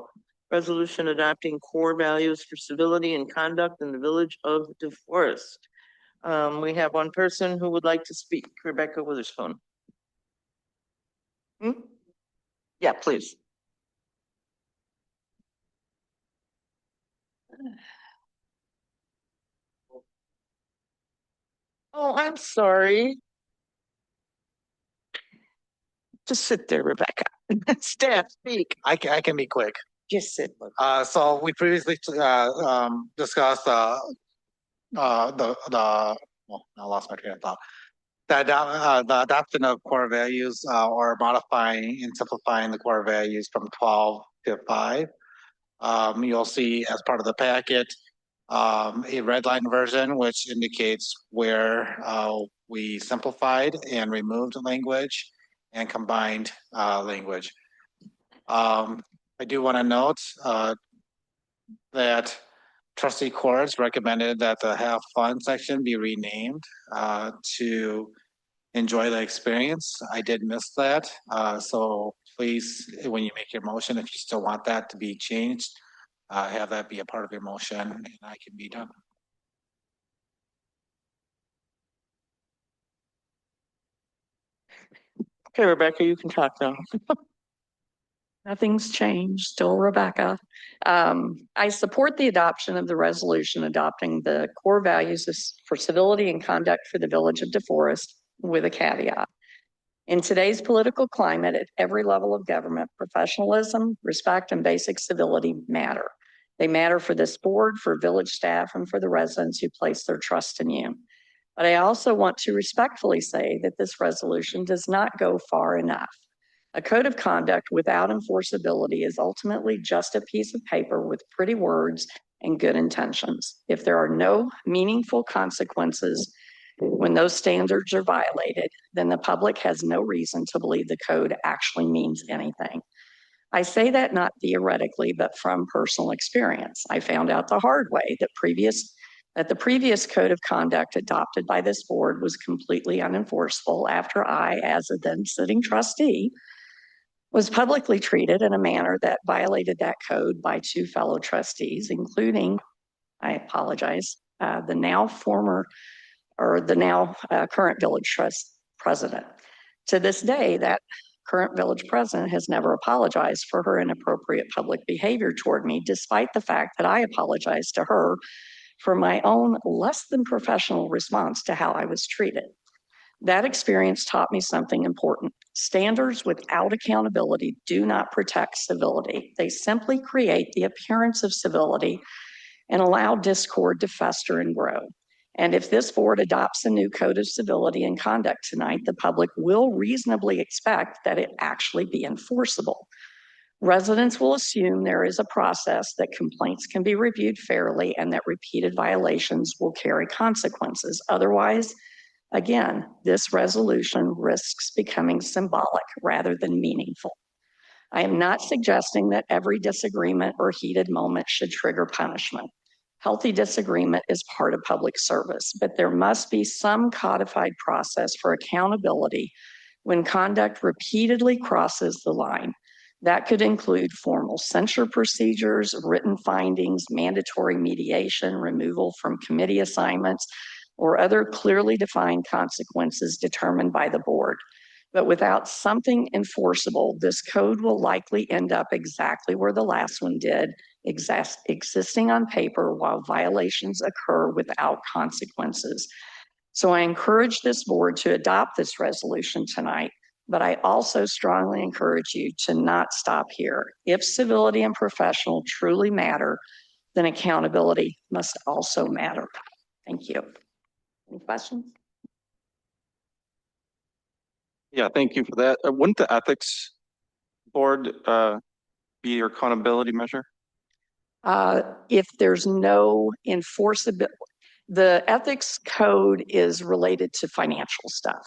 Resolution adopting core values for civility and conduct in the village of DeForest. We have one person who would like to speak, Rebecca Witherspoon. Yeah, please. Oh, I'm sorry. Just sit there, Rebecca. Staff, speak. I can be quick. Just sit. So we previously discussed well, I lost my train of thought. The adoption of core values or modifying and simplifying the core values from 12 to 5. You'll see as part of the packet a red line version which indicates where we simplified and removed language and combined language. I do want to note that Trustee Cordes recommended that the have fun section be renamed to enjoy the experience. I did miss that. So please, when you make your motion, if you still want that to be changed, have that be a part of your motion and I can be done. Okay, Rebecca, you can talk now. Nothing's changed, still Rebecca. I support the adoption of the resolution adopting the core values for civility and conduct for the village of DeForest with a caveat. In today's political climate, at every level of government, professionalism, respect, and basic civility matter. They matter for this board, for village staff, and for the residents who place their trust in you. But I also want to respectfully say that this resolution does not go far enough. A code of conduct without enforceability is ultimately just a piece of paper with pretty words and good intentions. If there are no meaningful consequences when those standards are violated, then the public has no reason to believe the code actually means anything. I say that not theoretically, but from personal experience. I found out the hard way that the previous code of conduct adopted by this board was completely unenforceable after I, as a then sitting trustee, was publicly treated in a manner that violated that code by 2 fellow trustees, including, I apologize, the now current village trust president. To this day, that current village president has never apologized for her inappropriate public behavior toward me, despite the fact that I apologized to her for my own less than professional response to how I was treated. That experience taught me something important. Standards without accountability do not protect civility. They simply create the appearance of civility and allow discord to fester and grow. And if this board adopts a new code of civility and conduct tonight, the public will reasonably expect that it actually be enforceable. Residents will assume there is a process that complaints can be reviewed fairly and that repeated violations will carry consequences. Otherwise, again, this resolution risks becoming symbolic rather than meaningful. I am not suggesting that every disagreement or heated moment should trigger punishment. Healthy disagreement is part of public service, but there must be some codified process for accountability when conduct repeatedly crosses the line. That could include formal censure procedures, written findings, mandatory mediation, removal from committee assignments, or other clearly defined consequences determined by the board. But without something enforceable, this code will likely end up exactly where the last one did, existing on paper while violations occur without consequences. So I encourage this board to adopt this resolution tonight, but I also strongly encourage you to not stop here. If civility and professional truly matter, then accountability must also matter. Thank you. Any questions? Yeah, thank you for that. Wouldn't the ethics board be your accountability measure? If there's no enforceability, the ethics code is related to financial stuff.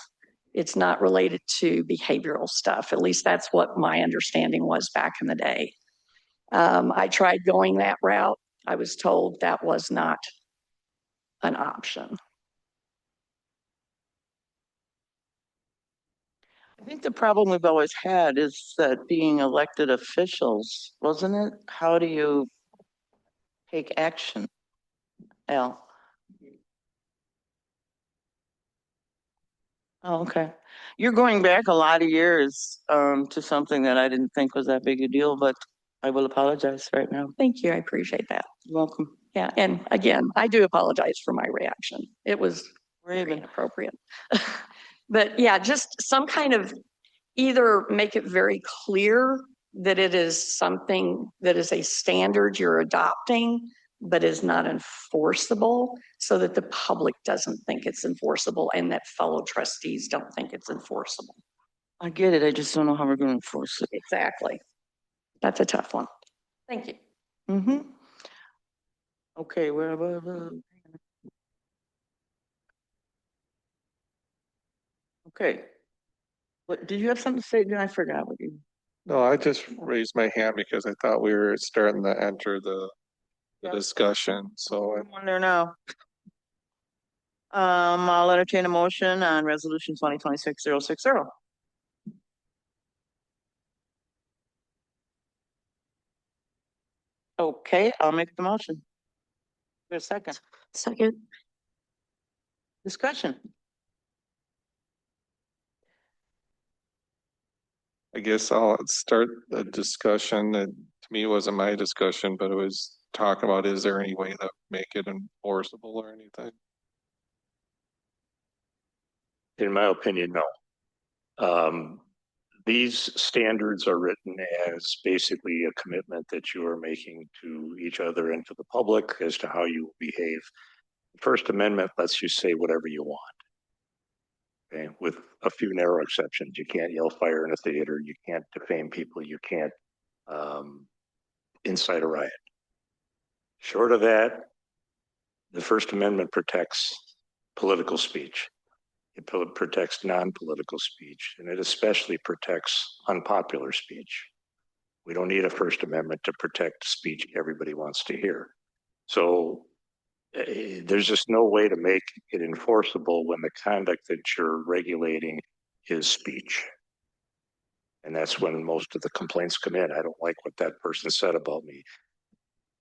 It's not related to behavioral stuff. At least that's what my understanding was back in the day. I tried going that route. I was told that was not an option. I think the problem we've always had is that being elected officials, wasn't it? How do you take action? Al? Oh, okay. You're going back a lot of years to something that I didn't think was that big a deal, but I will apologize right now. Thank you. I appreciate that. You're welcome. Yeah, and again, I do apologize for my reaction. It was very inappropriate. But yeah, just some kind of either make it very clear that it is something that is a standard you're adopting, but is not enforceable, so that the public doesn't think it's enforceable and that fellow trustees don't think it's enforceable. I get it. I just don't know how we're going to enforce it. Exactly. That's a tough one. Thank you. Mm-hmm. Okay, okay. What, did you have something to say? I forgot what you. No, I just raised my hand because I thought we were starting to enter the discussion, so. I'm on there now. I'll entertain a motion on resolution 2026-060. Okay, I'll make the motion. For a second. Second. Discussion. I guess I'll start the discussion. That to me wasn't my discussion, but it was talking about, is there any way to make it enforceable or anything? In my opinion, no. These standards are written as basically a commitment that you are making to each other and to the public as to how you behave. The First Amendment lets you say whatever you want. Okay, with a few narrow exceptions. You can't yell fire in a theater. You can't defame people. You can't incite a riot. Short of that, the First Amendment protects political speech. It protects non-political speech, and it especially protects unpopular speech. We don't need a First Amendment to protect speech everybody wants to hear. So there's just no way to make it enforceable when the conduct that you're regulating is speech. And that's when most of the complaints come in. I don't like what that person said about me.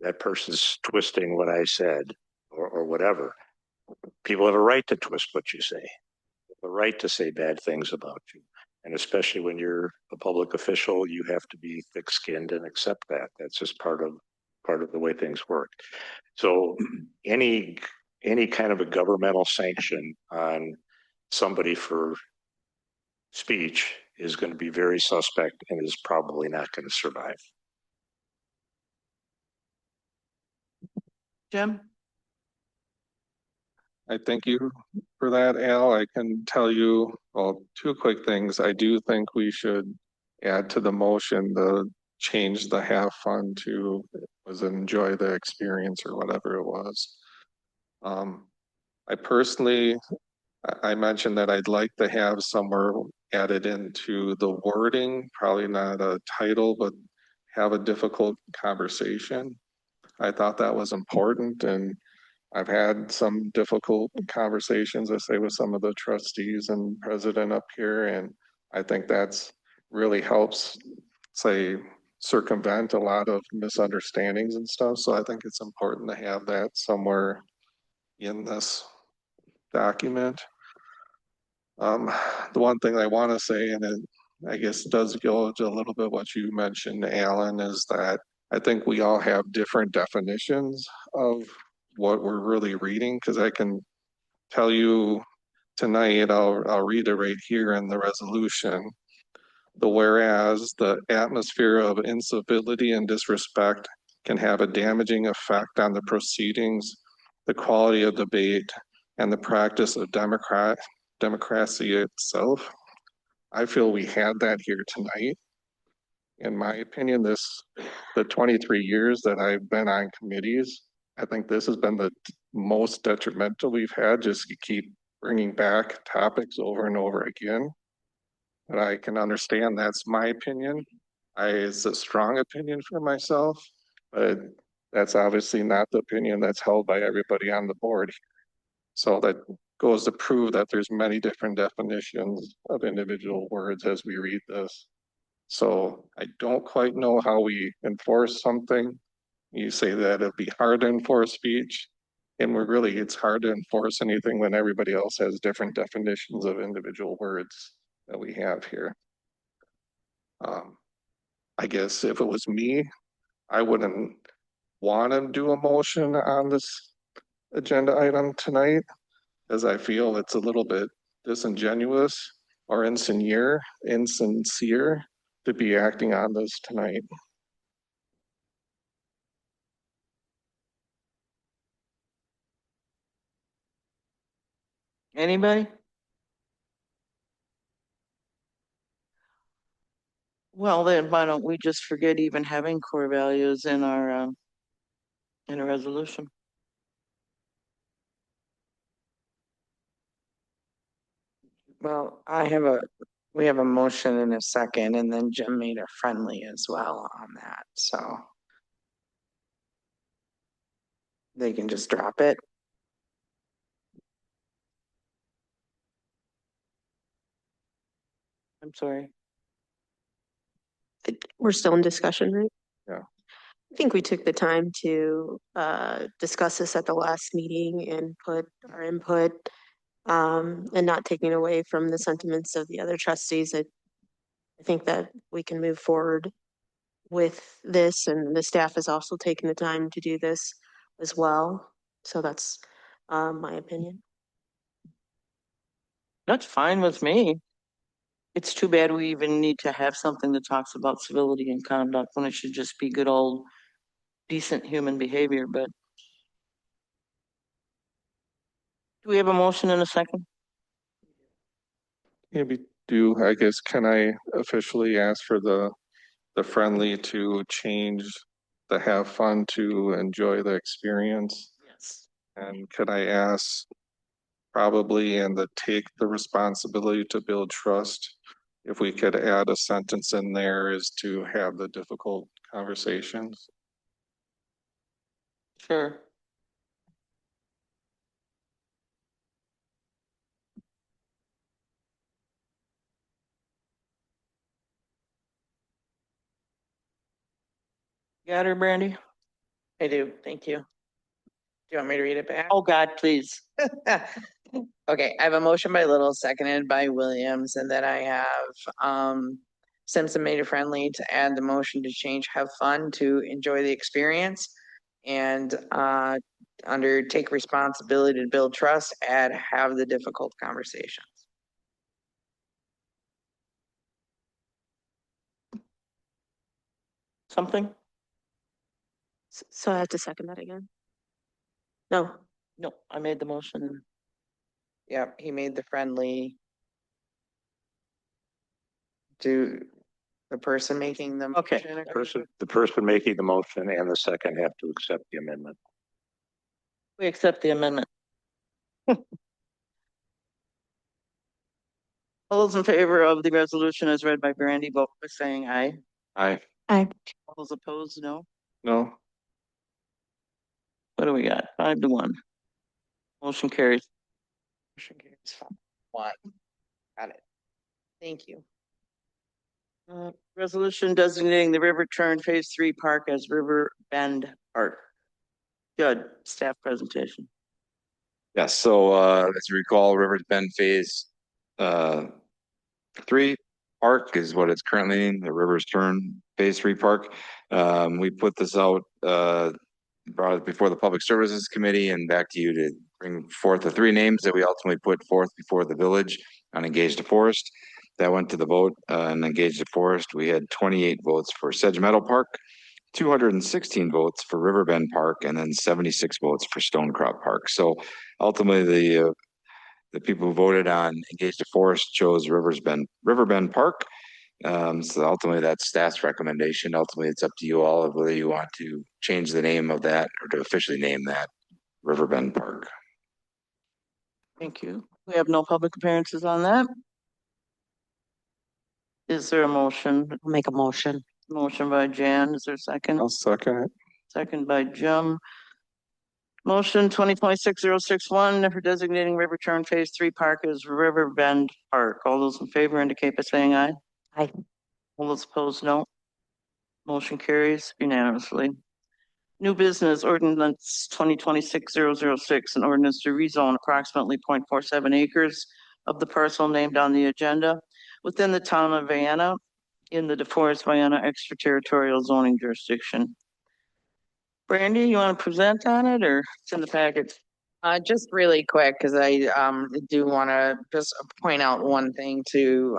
That person's twisting what I said or whatever. People have a right to twist what you say. They have a right to say bad things about you. And especially when you're a public official, you have to be thick-skinned and accept that. That's just part of part of the way things work. So any kind of a governmental sanction on somebody for speech is going to be very suspect and is probably not going to survive. Jim? I thank you for that, Al. I can tell you, well, two quick things. I do think we should add to the motion the change the half fund to was enjoy the experience or whatever it was. I personally, I mentioned that I'd like to have somewhere added into the wording, probably not a title, but have a difficult conversation. I thought that was important, and I've had some difficult conversations, I say, with some of the trustees and president up here, and I think that's really helps, say, circumvent a lot of misunderstandings and stuff. So I think it's important to have that somewhere in this document. The one thing I want to say, and it, I guess does go to a little bit what you mentioned, Alan, is that I think we all have different definitions of what we're really reading, because I can tell you tonight, I'll read it right here in the resolution. The whereas the atmosphere of incivility and disrespect can have a damaging effect on the proceedings, the quality of debate, and the practice of democracy itself. I feel we had that here tonight. In my opinion, the 23 years that I've been on committees, I think this has been the most detrimental we've had, just to keep bringing back topics over and over again. But I can understand that's my opinion. It's a strong opinion for myself, but that's obviously not the opinion that's held by everybody on the board. So that goes to prove that there's many different definitions of individual words as we read this. So I don't quite know how we enforce something. You say that it'd be hard to enforce speech, and it's hard to enforce anything when everybody else has different definitions of individual words that we have here. I guess if it was me, I wouldn't want to do a motion on this agenda item tonight, as I feel it's a little bit disingenuous or insincere to be acting on this tonight. Anybody? Well, then why don't we just forget even having core values in our resolution? Well, we have a motion and a second, and then Jim made a friendly as well on that, so. They can just drop it. I'm sorry. We're still in discussion, right? Yeah. I think we took the time to discuss this at the last meeting and put our input and not taking away from the sentiments of the other trustees. I think that we can move forward with this, and the staff has also taken the time to do this as well. So that's my opinion. That's fine with me. It's too bad we even need to have something that talks about civility and conduct when it should just be good old decent human behavior, but. Do we have a motion in a second? Maybe I guess, can I officially ask for the friendly to change the have fun to enjoy the experience? Yes. And could I ask probably and take the responsibility to build trust, if we could add a sentence in there, is to have the difficult conversations? Sure. Got her, Brandy? I do, thank you. Do you want me to read it back? Oh, God, please. Okay, I have a motion by Little, seconded by Williams, and then I have Simpson made it friendly to add the motion to change have fun to enjoy the experience. And under take responsibility to build trust, add have the difficult conversations. Something? So I have to second that again? No, No, I made the motion. Yep, he made the friendly. To the person making them. Okay. The person making the motion and the second have to accept the amendment. We accept the amendment. All those in favor of the resolution as read by Brandy, vote by saying aye. Aye. Aye. All those opposed, no. No. What do we got? 5-1. Motion carries. Motion carries 5-1. Got it. Thank you. Resolution designating the River Turn Phase 3 Park as River Bend Park. Judd, staff presentation. Yes, so as you recall, Rivers Bend Phase 3 Park is what it's currently in, the Rivers Turn Phase 3 Park. We put this out, brought it before the Public Services Committee and back to you to bring forth the 3 names that we ultimately put forth before the village on Engage the Forest. That went to the vote and Engage the Forest. We had 28 votes for Sedge Meadow Park, 216 votes for Riverbend Park, and then 76 votes for Stonecrop Park. So ultimately, the people who voted on Engage the Forest chose Riverbend Park. So ultimately, that's staff's recommendation. Ultimately, it's up to you all of whether you want to change the name of that or to officially name that Riverbend Park. Thank you. We have no public appearances on that. Is there a motion? I'll make a motion. Motion by Jan. Is there a second? I'll second it. Second by Jim. Motion 2026-061 for designating River Turn Phase 3 Park as River Bend Park. All those in favor indicate by saying aye. Aye. All those opposed, no. Motion carries unanimously. New business ordinance 2026-006, an ordinance to rezone approximately 0.47 acres of the parcel named on the agenda within the town of Vienna in the DeForest Vienna extraterritorial zoning jurisdiction. Brandy, you want to present on it or it's in the package? Just really quick, because I do want to just point out one thing to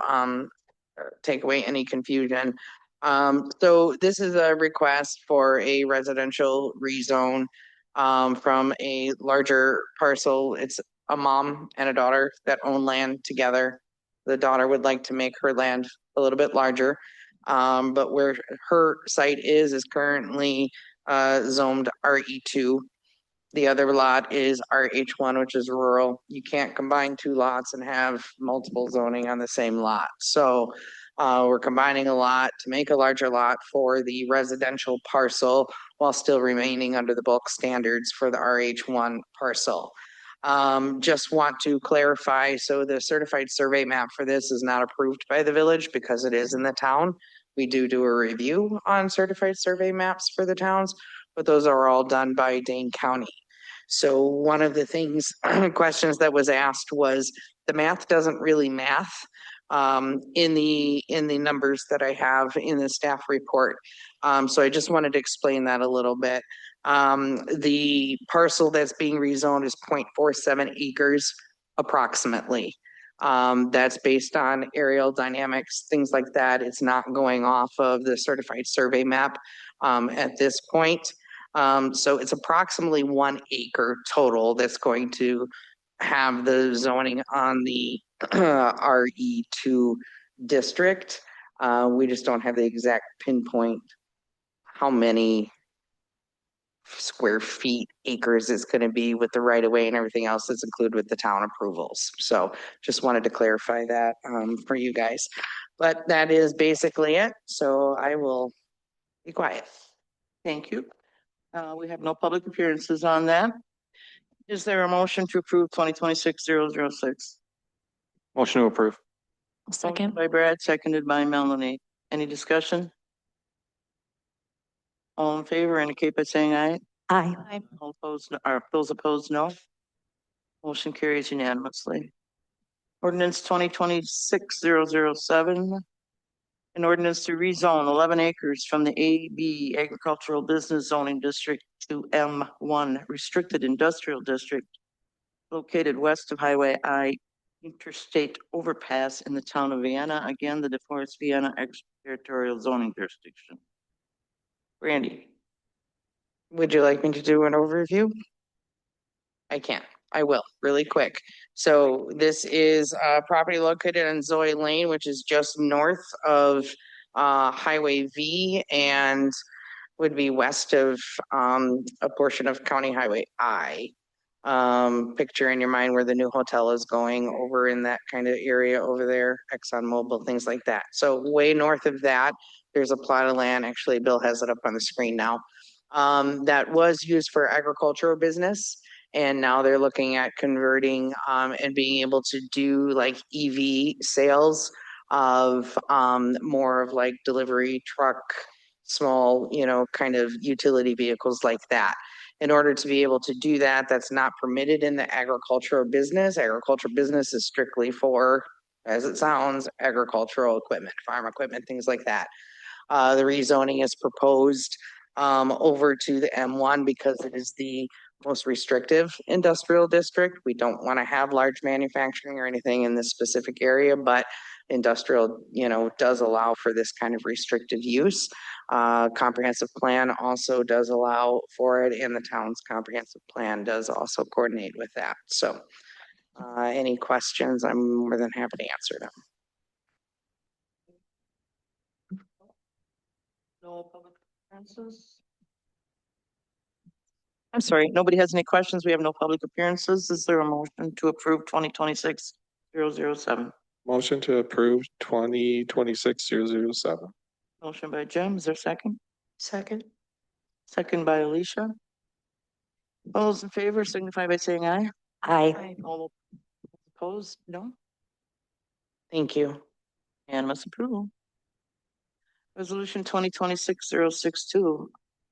take away any confusion. So this is a request for a residential rezone from a larger parcel. It's a mom and a daughter that own land together. The daughter would like to make her land a little bit larger, but where her site is currently zoned RE2. The other lot is RH1, which is rural. You can't combine 2 lots and have multiple zoning on the same lot. So we're combining a lot to make a larger lot for the residential parcel while still remaining under the bulk standards for the RH1 parcel. Just want to clarify, so the certified survey map for this is not approved by the village because it is in the town. We do a review on certified survey maps for the towns, but those are all done by Dane County. So one of the things, questions that was asked was the math doesn't really math in the numbers that I have in the staff report. So I just wanted to explain that a little bit. The parcel that's being rezoned is 0.47 acres approximately. That's based on aerial dynamics, things like that. It's not going off of the certified survey map at this point. So it's approximately 1 acre total that's going to have the zoning on the RE2 district. We just don't have the exact pinpoint how many square feet, acres it's going to be with the right of way and everything else that's included with the town approvals. So just wanted to clarify that for you guys. But that is basically it. So I will be quiet. Thank you. We have no public appearances on that. Is there a motion to approve 2026-006? Motion to approve. Second by Brad, seconded by Melanie. Any discussion? All in favor indicate by saying aye. Aye. All opposed, or those opposed, no. Motion carries unanimously. Ordinance 2026-007. An ordinance to rezone 11 acres from the AB Agricultural Business Zoning District to M1 Restricted Industrial District located west of Highway I Interstate Overpass in the town of Vienna. Again, the DeForest Vienna extraterritorial zoning jurisdiction. Randy. Would you like me to do an overview? I can. I will, really quick. So this is property located on Zoe Lane, which is just north of Highway V and would be west of a portion of County Highway I. Picture in your mind where the new hotel is going, over in that kind of area over there, ExxonMobil, things like that. So way north of that, there's a plot of land. Actually, Bill has it up on the screen now. That was used for agricultural business. And now they're looking at converting and being able to do like EV sales of more of like delivery truck, small, kind of utility vehicles like that. In order to be able to do that, that's not permitted in the agricultural business. Agricultural business is strictly for, as it sounds, agricultural equipment, farm equipment, things like that. The rezoning is proposed over to the M1 because it is the most restrictive industrial district. We don't want to have large manufacturing or anything in this specific area, but industrial, does allow for this kind of restrictive use. Comprehensive plan also does allow for it, and the town's comprehensive plan does also coordinate with that. So any questions, I'm more than happy to answer them. No public appearances? I'm sorry, nobody has any questions. We have no public appearances. Is there a motion to approve 2026-007? Motion to approve 2026-007. Motion by Jim. Is there a second? Second. Second by Alicia. All those in favor signify by saying aye. Aye. All opposed? No. Thank you. Unanimous approval. Resolution 2026-062.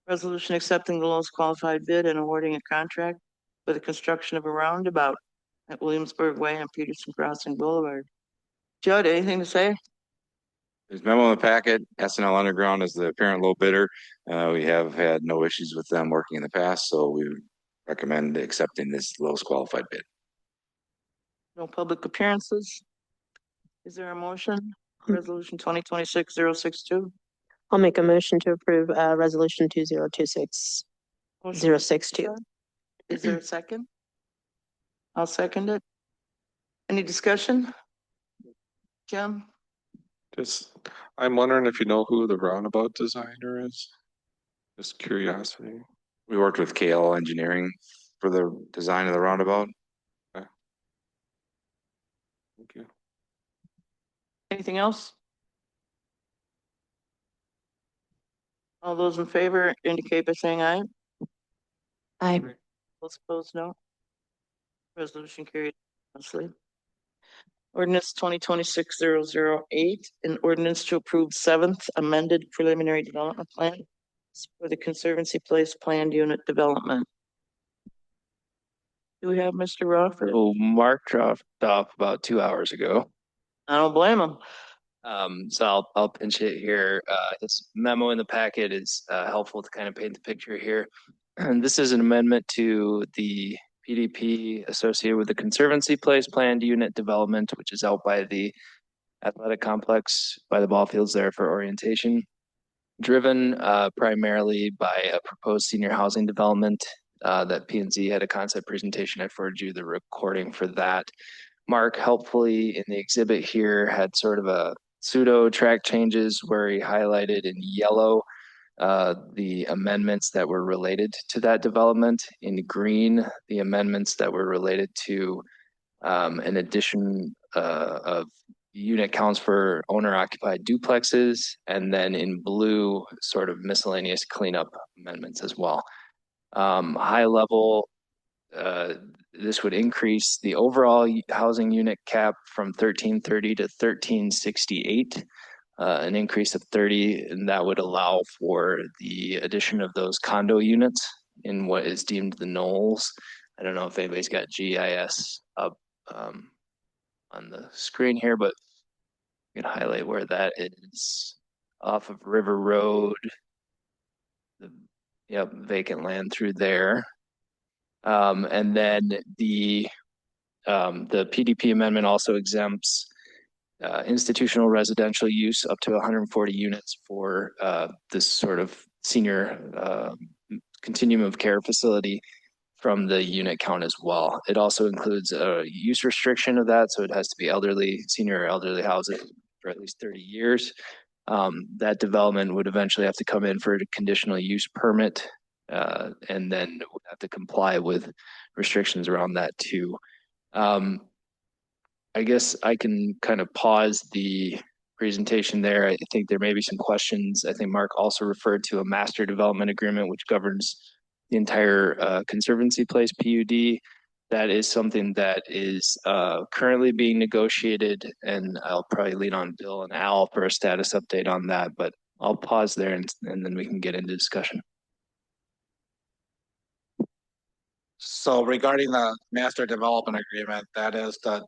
Resolution accepting the lowest qualified bid and awarding a contract for the construction of a roundabout at Williamsburg Way and Peterson Crossing Boulevard. Judd, anything to say? There's a memo in the packet. SNL Underground is the apparent low bidder. We have had no issues with them working in the past, so we recommend accepting this lowest qualified bid. No public appearances. Is there a motion? Resolution 2026-062. I'll make a motion to approve resolution 2026-062. Is there a second? I'll second it. Any discussion? Jim? I'm wondering if you know who the roundabout designer is? Just curiosity. We worked with KL Engineering for the design of the roundabout. Okay. Thank you. Anything else? All those in favor indicate by saying aye. Aye. Those opposed, no. Resolution carried. Ordinance 2026-008, an ordinance to approve 7th amended preliminary development plan for the Conservancy Place planned unit development. Do we have Mr. Rothford? Oh, Mark dropped off about 2 hours ago. I don't blame him. So I'll pinch it here. This memo in the packet is helpful to kind of paint the picture here. And this is an amendment to the PDP associated with the Conservancy Place planned unit development, which is out by the athletic complex by the ball fields there for orientation. Driven primarily by a proposed senior housing development that P&Z had a concept presentation. I forwarded you the recording for that. Mark helpfully in the exhibit here had sort of a pseudo track changes where he highlighted in yellow the amendments that were related to that development, in green the amendments that were related to an addition of unit counts for owner occupied duplexes, and then in blue sort of miscellaneous cleanup amendments as well. High level, this would increase the overall housing unit cap from 1330 to 1368, an increase of 30, and that would allow for the addition of those condo units in what is deemed the Knolls. I don't know if anybody's got GIS up on the screen here, but I can highlight where that is off of River Road. Yep, vacant land through there. And then the PDP amendment also exempts institutional residential use up to 140 units for this sort of senior continuum of care facility from the unit count as well. It also includes a use restriction of that, so it has to be senior or elderly housing for at least 30 years. That development would eventually have to come in for a conditional use permit, and then would have to comply with restrictions around that too. I guess I can kind of pause the presentation there. I think there may be some questions. I think Mark also referred to a master development agreement, which governs the entire Conservancy Place PUD. That is something that is currently being negotiated, and I'll probably lean on Bill and Al for a status update on that, but I'll pause there and then we can get into discussion. So regarding the master development agreement, that is the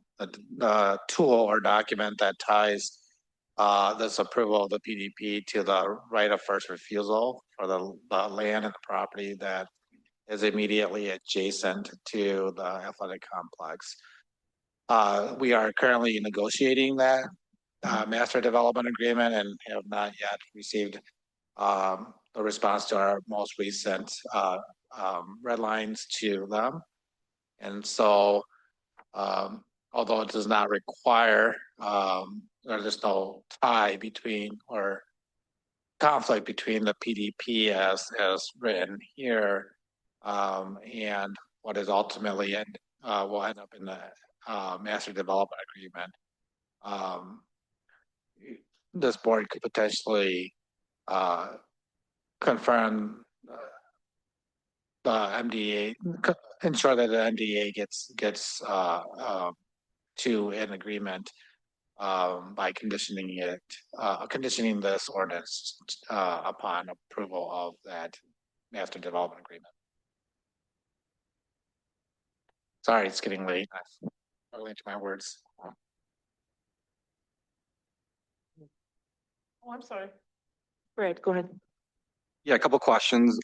tool or document that ties this approval of the PDP to the right of first refusal for the land and the property that is immediately adjacent to the athletic complex. We are currently negotiating that master development agreement and have not yet received the response to our most recent red lines to them. And so, although it does not require, there's no tie between or conflict between the PDP as written here and what is ultimately will end up in the master development agreement. This board could potentially confirm the MDA, ensure that the MDA gets to an agreement by conditioning this ordinance upon approval of that master development agreement. Sorry, it's getting late. I'm struggling to my words. Oh, I'm sorry. Brad, go ahead. Yeah, a couple questions.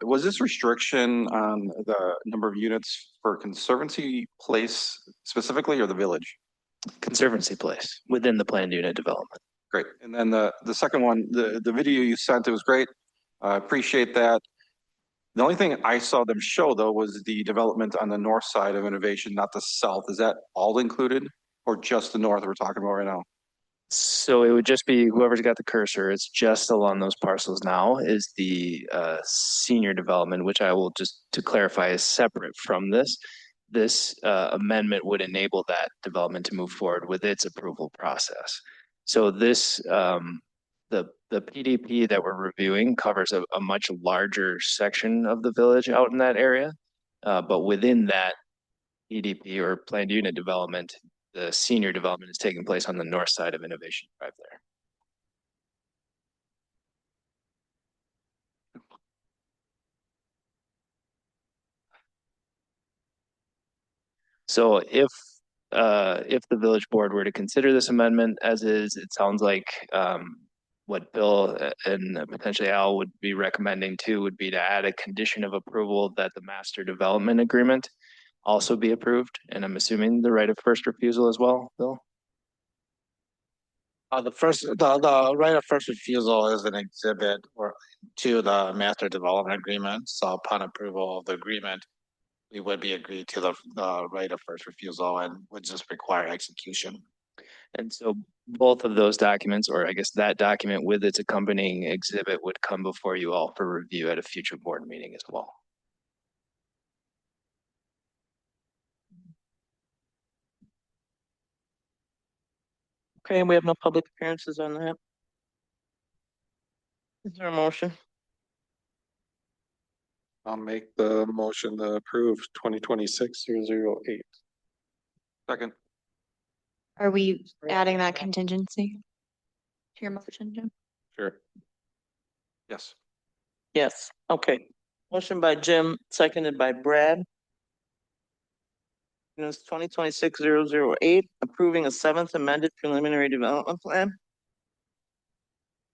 Was this restriction on the number of units for Conservancy Place specifically or the village? Conservancy Place within the planned unit development. Great. And then the second one, the video you sent, it was great. I appreciate that. The only thing I saw them show though was the development on the north side of Innovation, not the south. Is that all included or just the north we're talking about right now? So it would just be whoever's got the cursor, it's just along those parcels now is the senior development, which I will just to clarify is separate from this. This amendment would enable that development to move forward with its approval process. So this the PDP that we're reviewing covers a much larger section of the village out in that area. But within that PDP or planned unit development, the senior development is taking place on the north side of Innovation Drive there. So if the village board were to consider this amendment as is, it sounds like what Bill and potentially Al would be recommending too would be to add a condition of approval that the master development agreement also be approved. And I'm assuming the right of first refusal as well, Bill? The right of first refusal is an exhibit to the master development agreement. So upon approval of the agreement, we would be agreed to the right of first refusal and would just require execution. And so both of those documents, or I guess that document with its accompanying exhibit would come before you all for review at a future board meeting as well. Okay, we have no public appearances on that. Is there a motion? I'll make the motion to approve 2026-008. Second. Are we adding that contingency to your motion, Jim? Sure. Yes. Yes, okay. Motion by Jim, seconded by Brad. Ordinance 2026-008, approving a seventh amended preliminary development plan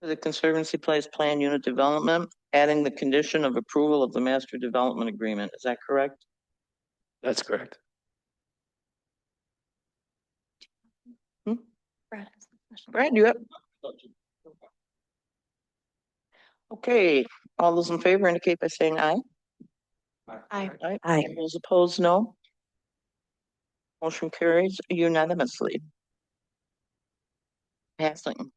for the Conservancy Place Plan Unit Development, adding the condition of approval of the master development agreement. Is that correct? That's correct. Brad, you have? Okay, all those in favor indicate by saying aye. Aye. Aye. Those opposed, no. Motion carries unanimously. Passing.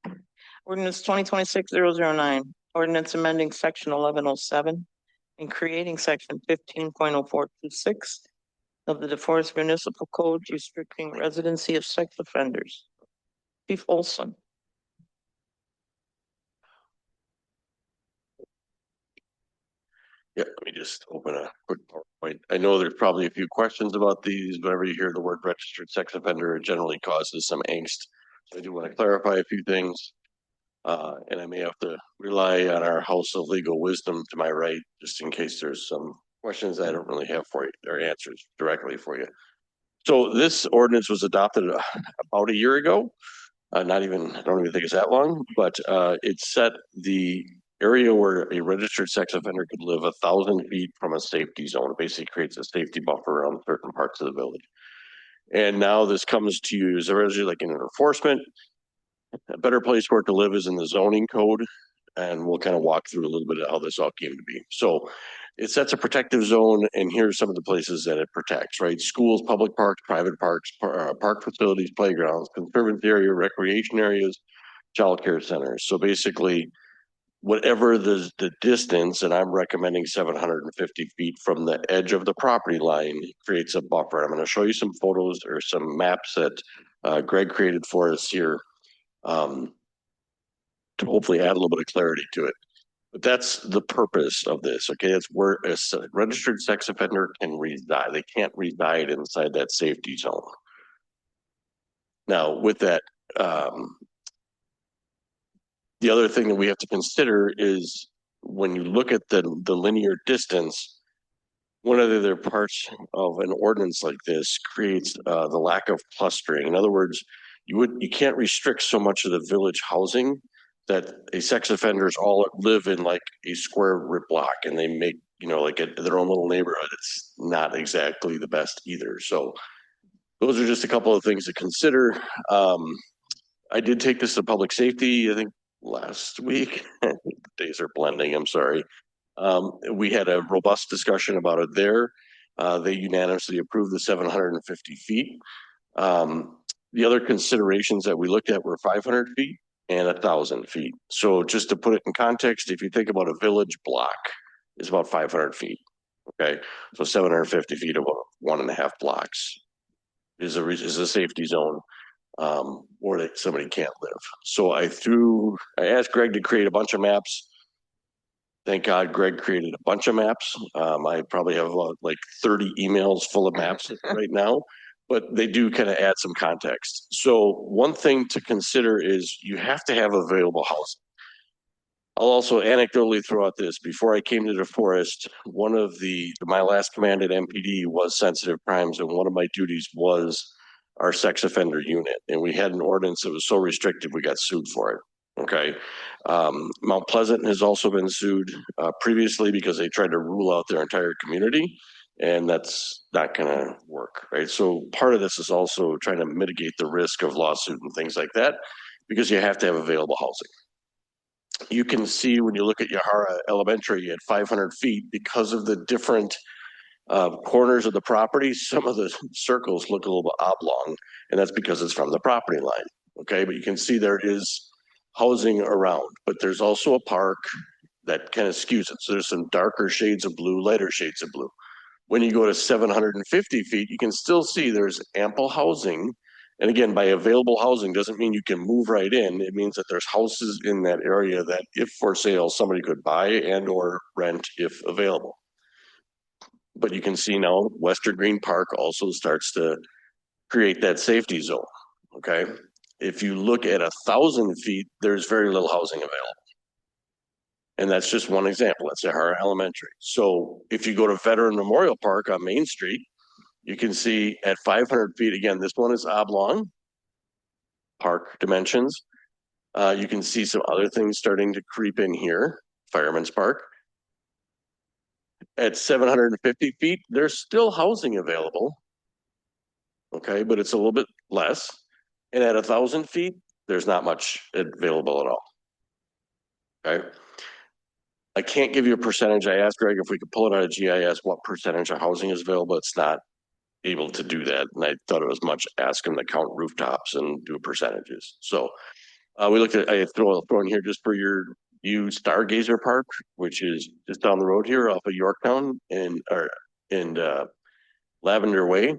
Ordinance 2026-009, ordinance amending section 1107 and creating section 15.0426 of the DeForest Municipal Code restricting residency of sex offenders. Chief Olson. Yeah, let me just open a quick PowerPoint. I know there's probably a few questions about these. Whenever you hear the word registered sex offender, it generally causes some angst. So I do want to clarify a few things. And I may have to rely on our house of legal wisdom to my right, just in case there's some questions I don't really have for you, or answers directly for you. So this ordinance was adopted about a year ago. I don't even think it's that long, but it set the area where a registered sex offender could live 1,000 feet from a safety zone. It basically creates a safety buffer around certain parts of the village. And now this comes to you as originally like an enforcement. A better place for it to live is in the zoning code. And we'll kind of walk through a little bit of how this all came to be. So it sets a protective zone, and here's some of the places that it protects, right? Schools, public parks, private parks, park facilities, playgrounds, conservancy area, recreation areas, childcare centers. So basically, whatever the distance, and I'm recommending 750 feet from the edge of the property line, creates a buffer. I'm going to show you some photos or some maps that Greg created for us here to hopefully add a little bit of clarity to it. But that's the purpose of this, okay? It's where a registered sex offender can reside. They can't reside inside that safety zone. Now, with that, the other thing that we have to consider is when you look at the linear distance, one of the other parts of an ordinance like this creates the lack of clustering. In other words, you can't restrict so much of the village housing that a sex offenders all live in like a square block and they make, like their own little neighborhood. It's not exactly the best either. So those are just a couple of things to consider. I did take this to public safety, I think last week. Days are blending, I'm sorry. We had a robust discussion about it there. They unanimously approved the 750 feet. The other considerations that we looked at were 500 feet and 1,000 feet. So just to put it in context, if you think about a village block, it's about 500 feet. Okay, so 750 feet about 1.5 blocks is a safety zone where that somebody can't live. So I asked Greg to create a bunch of maps. Thank God Greg created a bunch of maps. I probably have like 30 emails full of maps right now, but they do kind of add some context. So one thing to consider is you have to have available housing. I'll also anecdotally throw out this. Before I came to DeForest, one of my last command at MPD was sensitive crimes, and one of my duties was our sex offender unit. And we had an ordinance that was so restrictive, we got sued for it. Okay. Mount Pleasant has also been sued previously because they tried to rule out their entire community, and that's not going to work, right? So part of this is also trying to mitigate the risk of lawsuit and things like that, because you have to have available housing. You can see when you look at Yahara Elementary at 500 feet, because of the different corners of the property, some of the circles look a little bit oblong, and that's because it's from the property line. Okay, but you can see there is housing around, but there's also a park that kind of skews it. So there's some darker shades of blue, lighter shades of blue. When you go to 750 feet, you can still see there's ample housing. And again, by available housing doesn't mean you can move right in. It means that there's houses in that area that if for sale, somebody could buy and or rent if available. But you can see now Western Green Park also starts to create that safety zone, okay? If you look at 1,000 feet, there's very little housing available. And that's just one example. That's Yahara Elementary. So if you go to Veteran Memorial Park on Main Street, You can see at 500 feet, again, this one is oblong, park dimensions. You can see some other things starting to creep in here, Fireman's Park. At 750 feet, there's still housing available. Okay, but it's a little bit less. And at 1,000 feet, there's not much available at all. Okay. I can't give you a percentage. I asked Greg if we could pull it out of GIS, what percentage of housing is available. It's not able to do that. And I thought it was much ask him to count rooftops and do percentages. So we looked at, I throw in here just for your view, Stargazer Park, which is just down the road here off of Yorktown and Lavender Way.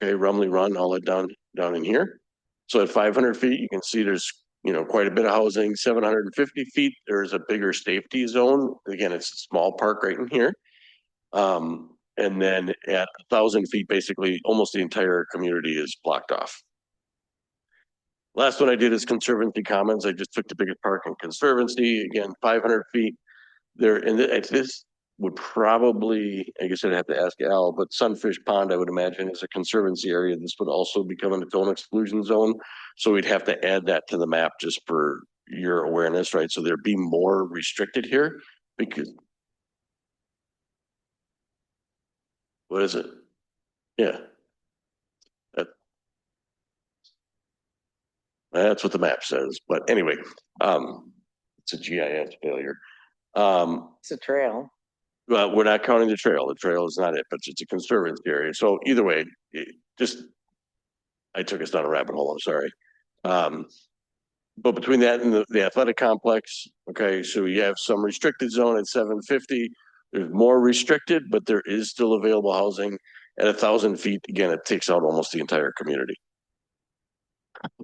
Okay, Rumley Run, all that down in here. So at 500 feet, you can see there's quite a bit of housing. 750 feet, there's a bigger safety zone. Again, it's a small park right in here. And then at 1,000 feet, basically almost the entire community is blocked off. Last one I did is Conservancy Commons. I just took the biggest park in Conservancy. Again, 500 feet. There, and this would probably, I guess I'd have to ask Al, but Sunfish Pond, I would imagine, is a conservancy area. This would also become its own exclusion zone. So we'd have to add that to the map just for your awareness, right? So there'd be more restricted here because. What is it? Yeah. That's what the map says. But anyway, it's a GIS failure. It's a trail. Well, we're not counting the trail. The trail is not it, but it's a conservancy area. So either way, I took us down a rabbit hole. I'm sorry. But between that and the athletic complex, okay, so you have some restricted zone at 750. There's more restricted, but there is still available housing. At 1,000 feet, again, it takes out almost the entire community.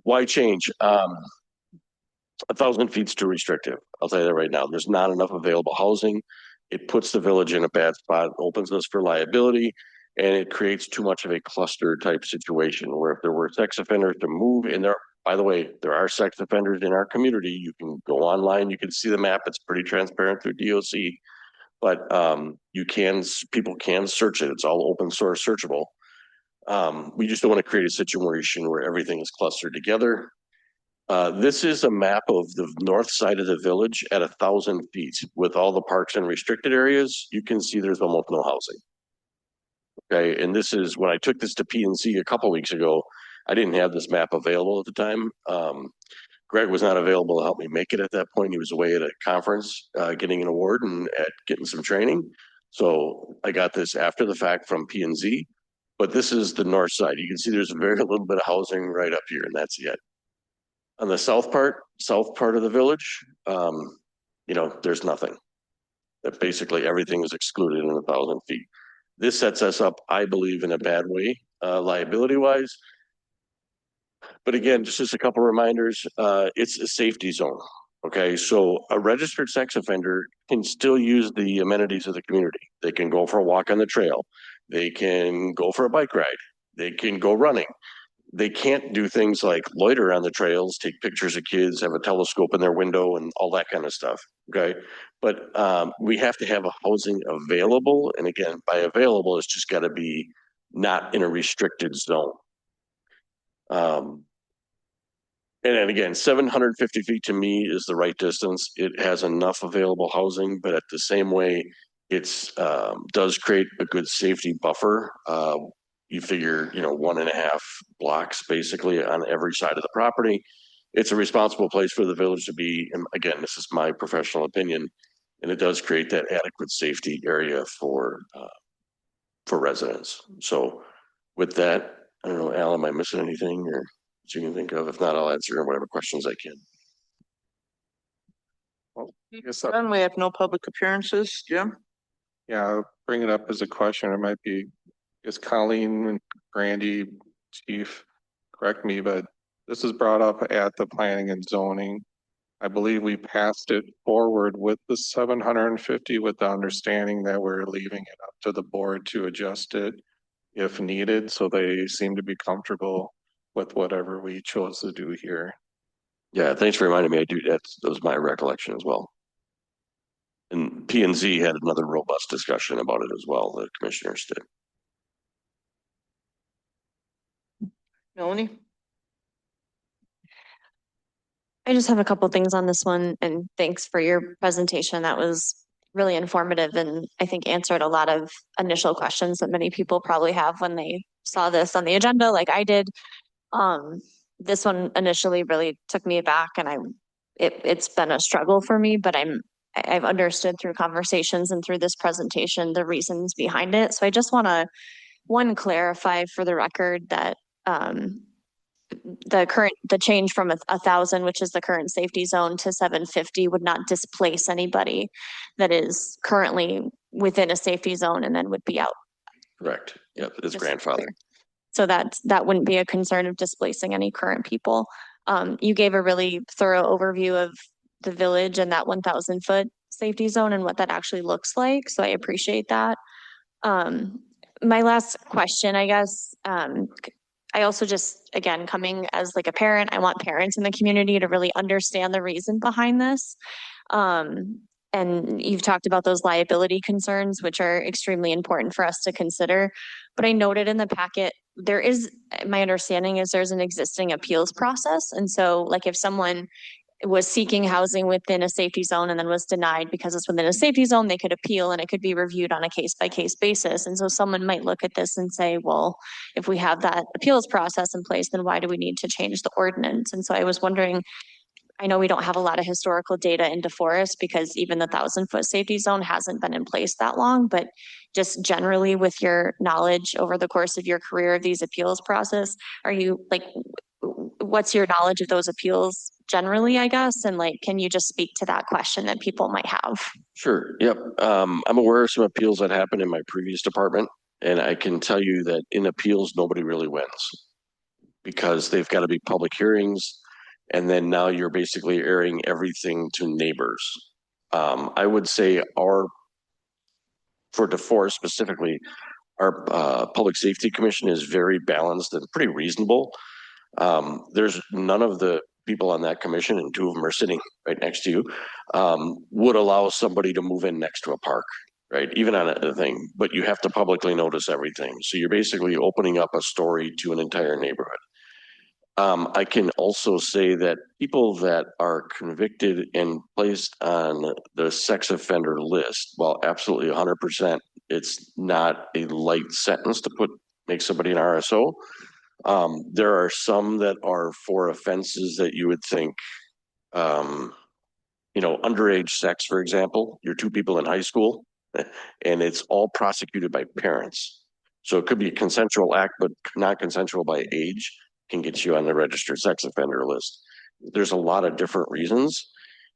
Why change? 1,000 feet's too restrictive. I'll tell you that right now. There's not enough available housing. It puts the village in a bad spot, opens us for liability, and it creates too much of a cluster type situation where if there were sex offenders to move in there, by the way, there are sex offenders in our community. You can go online, you can see the map. It's pretty transparent through DOC, but people can search it. It's all open source searchable. We just don't want to create a situation where everything is clustered together. This is a map of the north side of the village at 1,000 feet with all the parks and restricted areas. You can see there's almost no housing. Okay, and this is when I took this to P&Z a couple weeks ago. I didn't have this map available at the time. Greg was not available to help me make it at that point. He was away at a conference, getting an award and getting some training. So I got this after the fact from P&Z, but this is the north side. You can see there's very little bit of housing right up here, and that's it. On the south part of the village, there's nothing. That basically everything is excluded in 1,000 feet. This sets us up, I believe, in a bad way, liability-wise. But again, just a couple reminders, it's a safety zone. Okay, so a registered sex offender can still use the amenities of the community. They can go for a walk on the trail. They can go for a bike ride. They can go running. They can't do things like loiter on the trails, take pictures of kids, have a telescope in their window and all that kind of stuff. Okay. But we have to have a housing available. And again, by available, it's just got to be not in a restricted zone. And then again, 750 feet to me is the right distance. It has enough available housing, but at the same way, it's does create a good safety buffer. You figure, 1.5 blocks basically on every side of the property. It's a responsible place for the village to be. And again, this is my professional opinion, and it does create that adequate safety area for residents. So with that, I don't know, Al, am I missing anything or that you can think of? If not, I'll answer whatever questions I can. Well, I guess Done. We have no public appearances, Jim? Yeah, I'll bring it up as a question. It might be, is Colleen, Brandy, Chief, correct me, but this is brought up at the planning and zoning. I believe we passed it forward with the 750 with the understanding that we're leaving it up to the board to adjust it if needed. So they seem to be comfortable with whatever we chose to do here. Yeah, thanks for reminding me. That was my recollection as well. And P&Z had another robust discussion about it as well. The commissioners did. Melanie? I just have a couple things on this one, and thanks for your presentation. That was really informative and I think answered a lot of initial questions that many people probably have when they saw this on the agenda, like I did. This one initially really took me aback, and it's been a struggle for me, but I've understood through conversations and through this presentation the reasons behind it. So I just want to clarify for the record that the change from 1,000, which is the current safety zone, to 750 would not displace anybody that is currently within a safety zone and then would be out. Correct. Yep, it's Just grandfather. clear. So that wouldn't be a concern of displacing any current people. You gave a really thorough overview of the village and that 1,000-foot safety zone and what that actually looks like. So I appreciate that. My last question, I guess, I also just, again, coming as like a parent, I want parents in the community to really understand the reason behind this. And you've talked about those liability concerns, which are extremely important for us to consider. But I noted in the packet, my understanding is there's an existing appeals process. And so like if someone was seeking housing within a safety zone and then was denied because it's within a safety zone, they could appeal and it could be reviewed on a case by case basis. And so someone might look at this and say, well, if we have that appeals process in place, then why do we need to change the ordinance? And so I was wondering, I know we don't have a lot of historical data in DeForest because even the 1,000-foot safety zone hasn't been in place that long, but just generally with your knowledge over the course of your career of these appeals process, are you like, what's your knowledge of those appeals generally, I guess? And like, can you just speak to that question that people might have? Sure. Yep. I'm aware of some appeals that happened in my previous department, and I can tell you that in appeals, nobody really wins because they've got to be public hearings. And then now you're basically airing everything to neighbors. I would say for DeForest specifically, our Public Safety Commission is very balanced and pretty reasonable. There's none of the people on that commission, and two of them are sitting right next to you, would allow somebody to move in next to a park, right? Even on a thing, but you have to publicly notice everything. So you're basically opening up a story to an entire neighborhood. I can also say that people that are convicted and placed on the sex offender list, well, absolutely 100%, it's not a light sentence to make somebody an RSO. There are some that are for offenses that you would think, underage sex, for example, you're two people in high school and it's all prosecuted by parents. So it could be a consensual act, but not consensual by age can get you on the registered sex offender list. There's a lot of different reasons.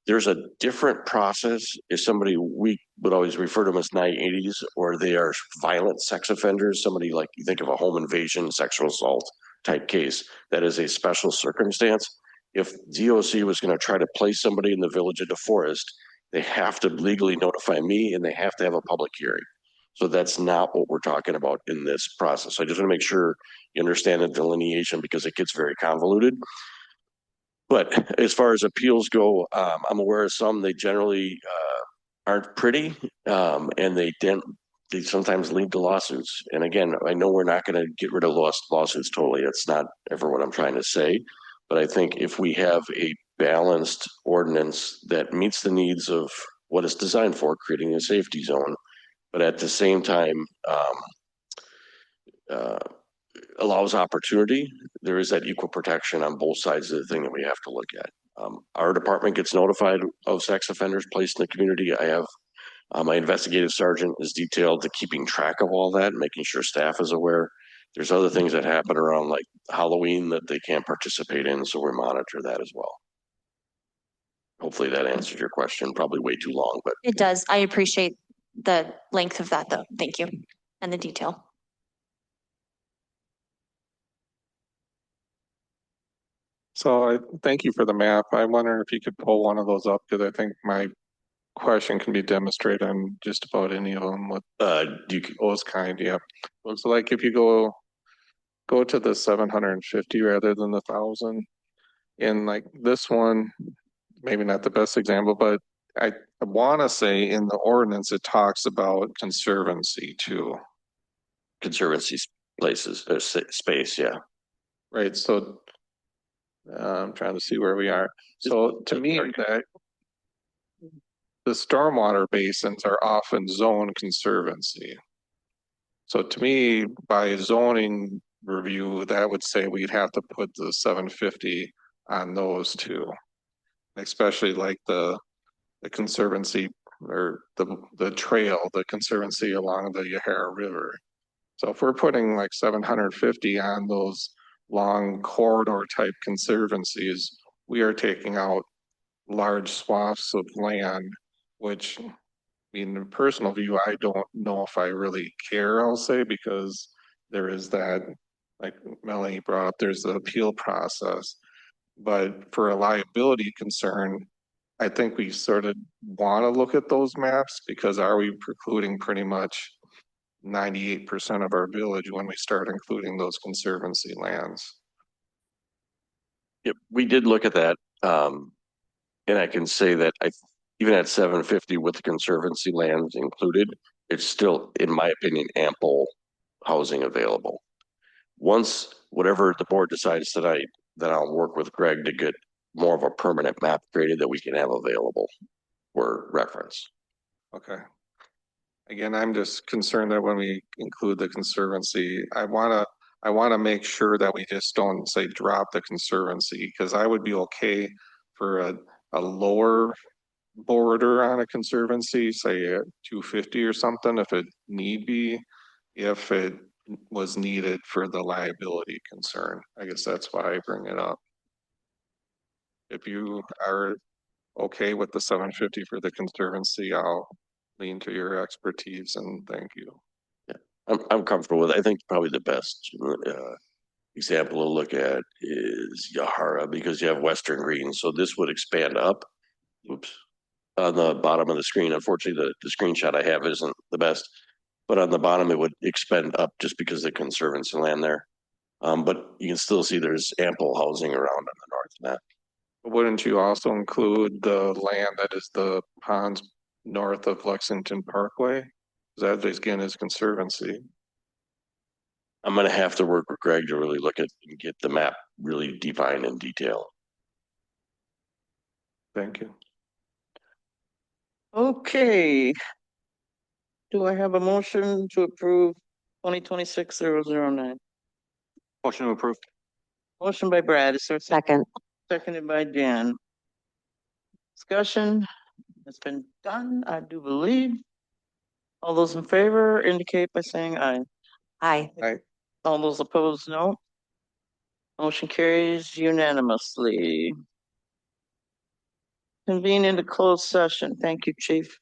There's a different process if somebody, we would always refer to them as 980s, or they are violent sex offenders, somebody like you think of a home invasion, sexual assault type case, that is a special circumstance. If DOC was going to try to place somebody in the village of DeForest, they have to legally notify me and they have to have a public hearing. So that's not what we're talking about in this process. I just want to make sure you understand the delineation because it gets very convoluted. But as far as appeals go, I'm aware of some, they generally aren't pretty, and they sometimes lead to lawsuits. And again, I know we're not going to get rid of lawsuits totally. That's not ever what I'm trying to say. But I think if we have a balanced ordinance that meets the needs of what it's designed for, creating a safety zone, but at the same time allows opportunity, there is that equal protection on both sides of the thing that we have to look at. Our department gets notified of sex offenders placed in the community. I have my investigative sergeant is detailed to keeping track of all that, making sure staff is aware. There's other things that happen around like Halloween that they can't participate in, so we monitor that as well. Hopefully that answers your question, probably way too long, but. It does. I appreciate the length of that though. Thank you. And the detail. So I thank you for the map. I wonder if you could pull one of those up because I think my question can be demonstrated on just about any of them with those kind. Yeah. So like if you go to the 750 rather than the 1,000, and like this one, maybe not the best example, but I want to say in the ordinance it talks about conservancy too. Conservancy places, space, yeah. Right, so I'm trying to see where we are. So to me, that the stormwater basins are often zone conservancy. So to me, by zoning review, that would say we'd have to put the 750 on those two. Especially like the conservancy or the trail, the conservancy along the Yahara River. So if we're putting like 750 on those long corridor type conservancies, we are taking out large swaths of land, which in personal view, I don't know if I really care, I'll say, because there is that, like Melanie brought up, there's the appeal process. But for a liability concern, I think we sort of want to look at those maps because are we precluding pretty much 98% of our village when we start including those conservancy lands? Yep, we did look at that. And I can say that even at 750 with the conservancy lands included, it's still, in my opinion, ample housing available. Once whatever the board decides tonight, then I'll work with Greg to get more of a permanent map created that we can have available for reference. Okay. Again, I'm just concerned that when we include the conservancy, I wanna make sure that we just don't say drop the conservancy, because I would be okay for a lower border on a conservancy, say at 250 or something, if it need be, if it was needed for the liability concern. I guess that's why I bring it up. If you are okay with the 750 for the conservancy, I'll lean to your expertise and thank you. Yeah, I'm comfortable with it. I think probably the best example to look at is Yahara because you have Western Green. So this would expand up. Oops. On the bottom of the screen, unfortunately, the screenshot I have isn't the best, but on the bottom it would expand up just because of the conservancy land there. But you can still see there's ample housing around on the north of that. Wouldn't you also include the land that is the ponds north of Lexington Parkway? That again is conservancy. I'm gonna have to work with Greg to really look at and get the map really defined in detail. Thank you. Okay. Do I have a motion to approve 2026-009? Motion to approve. Motion by Brad, is there a Second. seconded by Jan? Discussion has been done, I do believe. All those in favor indicate by saying aye. Aye. Aye. All those opposed, no. Motion carries unanimously. Convene into closed session. Thank you, Chief.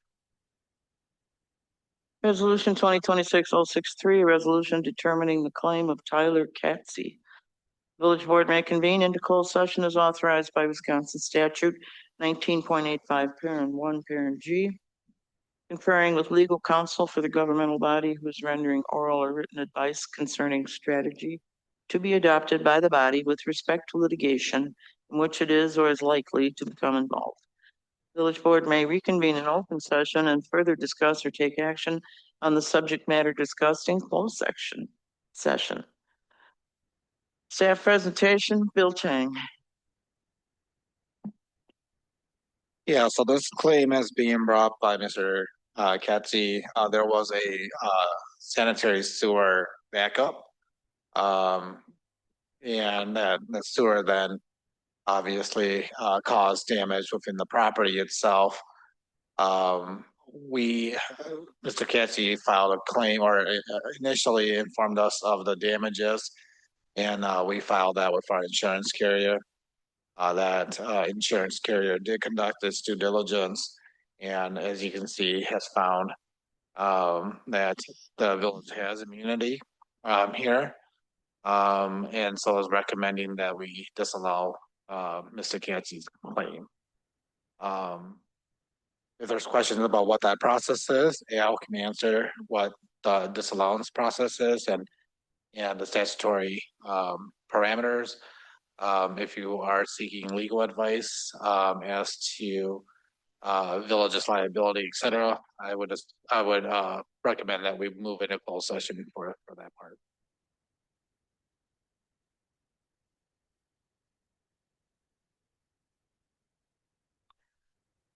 Resolution 2026-063, a resolution determining the claim of Tyler Katsy. Village Board may convene into closed session as authorized by Wisconsin statute 19.85, parent 1, parent G. Conferring with legal counsel for the governmental body who is rendering oral or written advice concerning strategy to be adopted by the body with respect to litigation in which it is or is likely to become involved. Village Board may reconvene in open session and further discuss or take action on the subject matter discussed in closed session. Staff presentation, Bill Chang. Yeah, so this claim is being brought by Mr. Katsy. There was a sanitary sewer backup. And that the sewer then obviously caused damage within the property itself. Mr. Katsy filed a claim or initially informed us of the damages. And we filed that with our insurance carrier. That insurance carrier did conduct its due diligence, and as you can see, has found that the village has immunity here, and so is recommending that we disallow Mr. Katsy's claim. If there's questions about what that process is, Al can answer what the disallowance process is and the statutory parameters. If you are seeking legal advice as to village's liability, et cetera, I would recommend that we move into closed session for that part.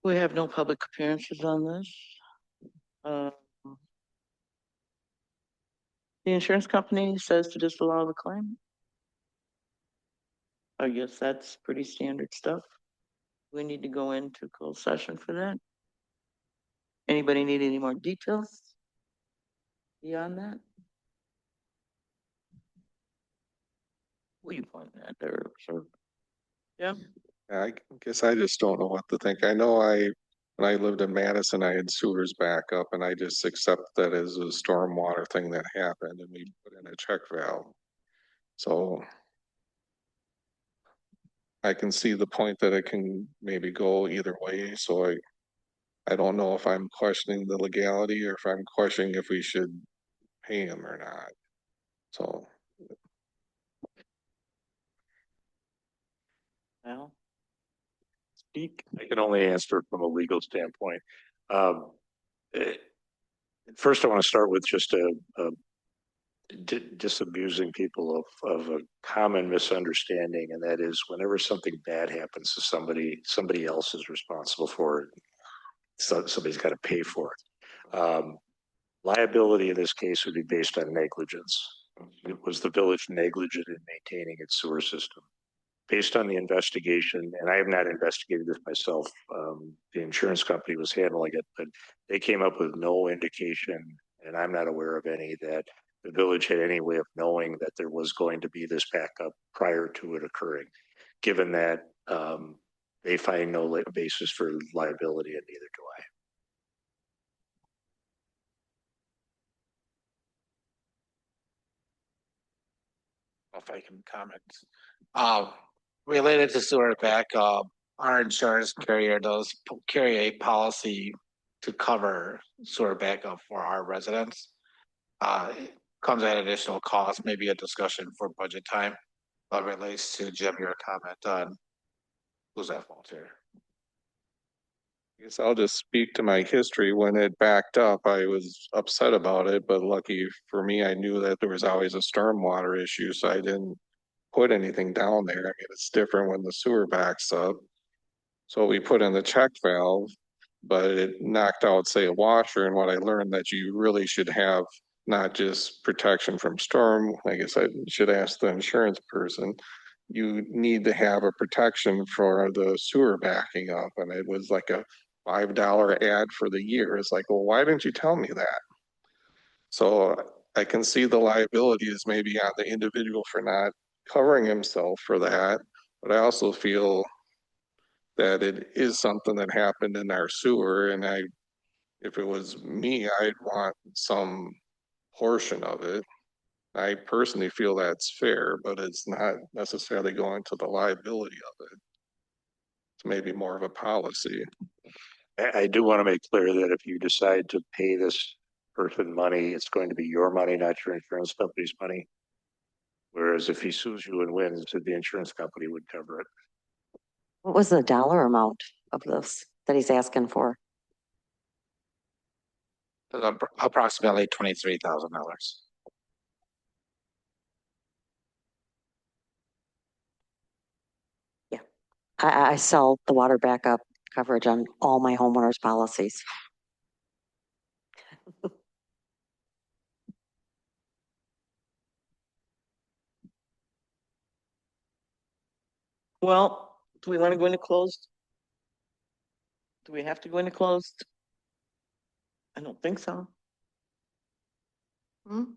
We have no public appearances on this. Uh, The insurance company says to disallow the claim. I guess that's pretty standard stuff. We need to go into closed session for that. Anybody need any more details beyond that? What are you pointing at there, sir? Yeah. I guess I just don't know what to think. I know when I lived in Madison, I had sewers back up and I just accept that as a stormwater thing that happened and we put in a check valve. So I can see the point that it can maybe go either way, so I don't know if I'm questioning the legality or if I'm questioning if we should pay him or not. So Well, Speak. I can only answer from a legal standpoint. Eh, First, I want to start with just disabusing people of a common misunderstanding, and that is whenever something bad happens to somebody else is responsible for it. So somebody's got to pay for it. Liability in this case would be based on negligence. Was the village negligent in maintaining its sewer system? Based on the investigation, and I have not investigated this myself, the insurance company was handling it, but they came up with no indication, and I'm not aware of any, that the village had any way of knowing that there was going to be this backup prior to it occurring, given that they find no basis for liability, and neither do I. If I can comment. Related to sewer backup, our insurance carrier does carry a policy to cover sewer backup for our residents. It comes at additional cost, maybe a discussion for budget time, but relates to Jim, your comment on who's at fault here. I guess I'll just speak to my history. When it backed up, I was upset about it, but lucky for me, I knew that there was always a stormwater issue, so I didn't put anything down there. I mean, it's different when the sewer backs up. So we put in the check valve, but it knocked out, say, a washer. And what I learned that you really should have not just protection from storm. I guess I should ask the insurance person. You need to have a protection for the sewer backing up. And it was like a $5 ad for the year. It's like, well, why didn't you tell me that? So I can see the liability is maybe on the individual for not covering himself for that, but I also feel that it is something that happened in our sewer, and if it was me, I'd want some portion of it. I personally feel that's fair, but it's not necessarily going to the liability of it. It's maybe more of a policy. I do want to make clear that if you decide to pay this person money, it's going to be your money, not your insurance company's money. Whereas if he sues you and wins, the insurance company would cover it. What was the dollar amount of this that he's asking for? Approximately $23,000. Yeah, I sell the water backup coverage on all my homeowners policies. well, do we want to go into closed? Do we have to go into closed? I don't think so. No?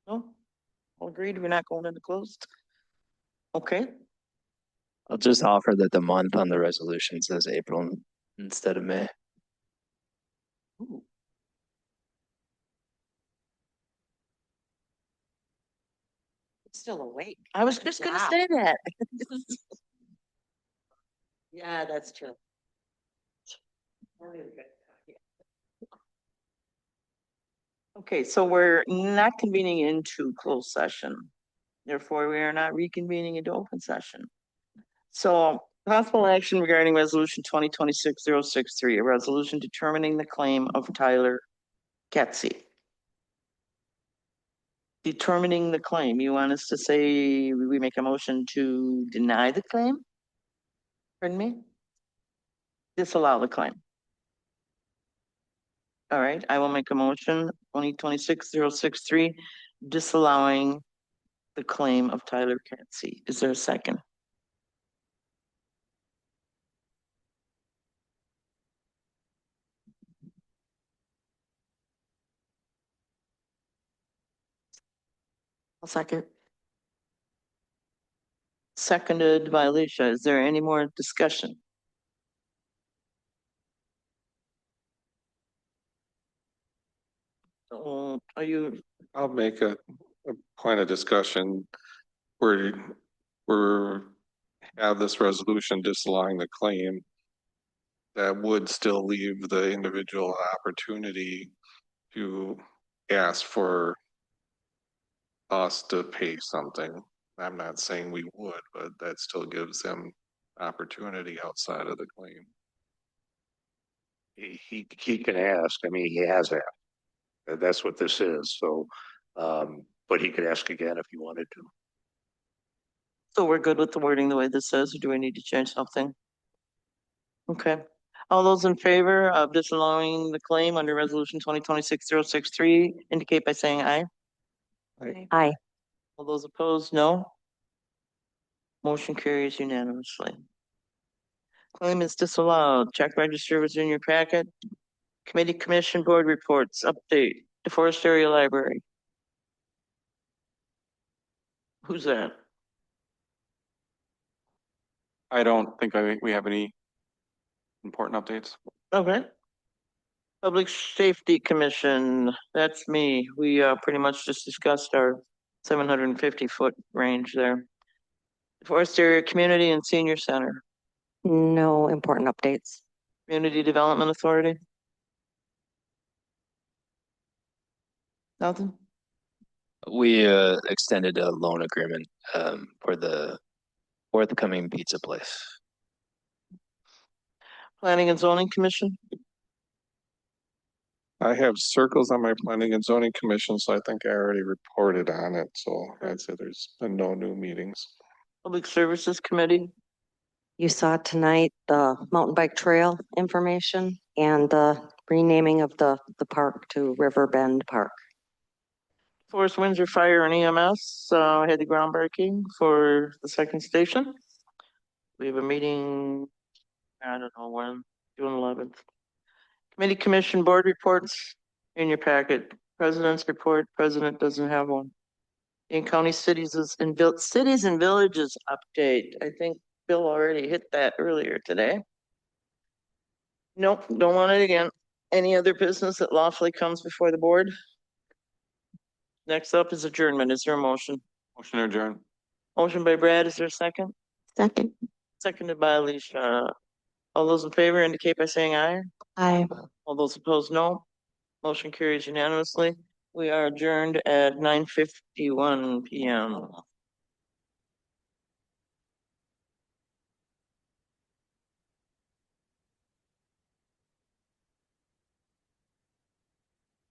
All agreed, we're not going into closed? Okay, I'll just offer that the month on the resolution says April instead of May. Still awake. I was just gonna Wow. say that. Yeah, that's true. Okay, so we're not convening into closed session. Therefore, we are not reconvening into open session. So possible action regarding resolution 2026-063, a resolution determining the claim of Tyler Ketsey. Determining the claim, you want us to say we make a motion to deny the claim? Pardon me? disallow the claim. All right, I will make a motion, 2026-063, disallowing the claim of Tyler Catsey. Is there a second? I'll second. Seconded by Alicia. Is there any more discussion? Are you, I'll make a point of discussion where we're have this resolution disallowing the claim. That would still leave the individual opportunity to ask for us to pay something. I'm not saying we would, but that still gives them opportunity outside of the claim. He can ask, I mean, he has asked. That's what this is, so, but he could ask again if he wanted to. so we're good with the wording the way this says, or do we need to change something? Okay. All those in favor of disallowing the claim under resolution 2026-063 indicate by saying aye. Aye. All those opposed, no. Motion carries unanimously. Claim is disallowed. Check register was in your packet. Committee commission board reports, update, DeForest Area Library. Who's that? I don't think we have any important updates. Okay. Public Safety Commission, that's me. We pretty much just discussed our 750-foot range there. Forest Area Community and Senior Center, No important updates. Community Development Authority. Nothing? We extended a loan agreement for the forthcoming pizza place. Planning and Zoning Commission, I have circles on my planning and zoning commission, so I think I already reported on it, so I'd say there's been no new meetings. Public Services Committee, You saw tonight the mountain bike trail information and the renaming of the park to River Bend Park. Forest Windsor Fire and EMS, had the groundbreaking for the second station. We have a meeting, I don't know when, June 11th. Committee Commission Board reports in your packet. President's report, President doesn't have one. In county cities and villages update. I think Bill already hit that earlier today. Nope, don't want it again. Any other business that lawfully comes before the board? Next up is adjournment. Is there a motion? Motion to adjourn. Motion by Brad, is there a second? Second. Seconded by Alicia. All those in favor indicate by saying aye. Aye. All those opposed, no. Motion carries unanimously. We are adjourned at 9:51 p.m.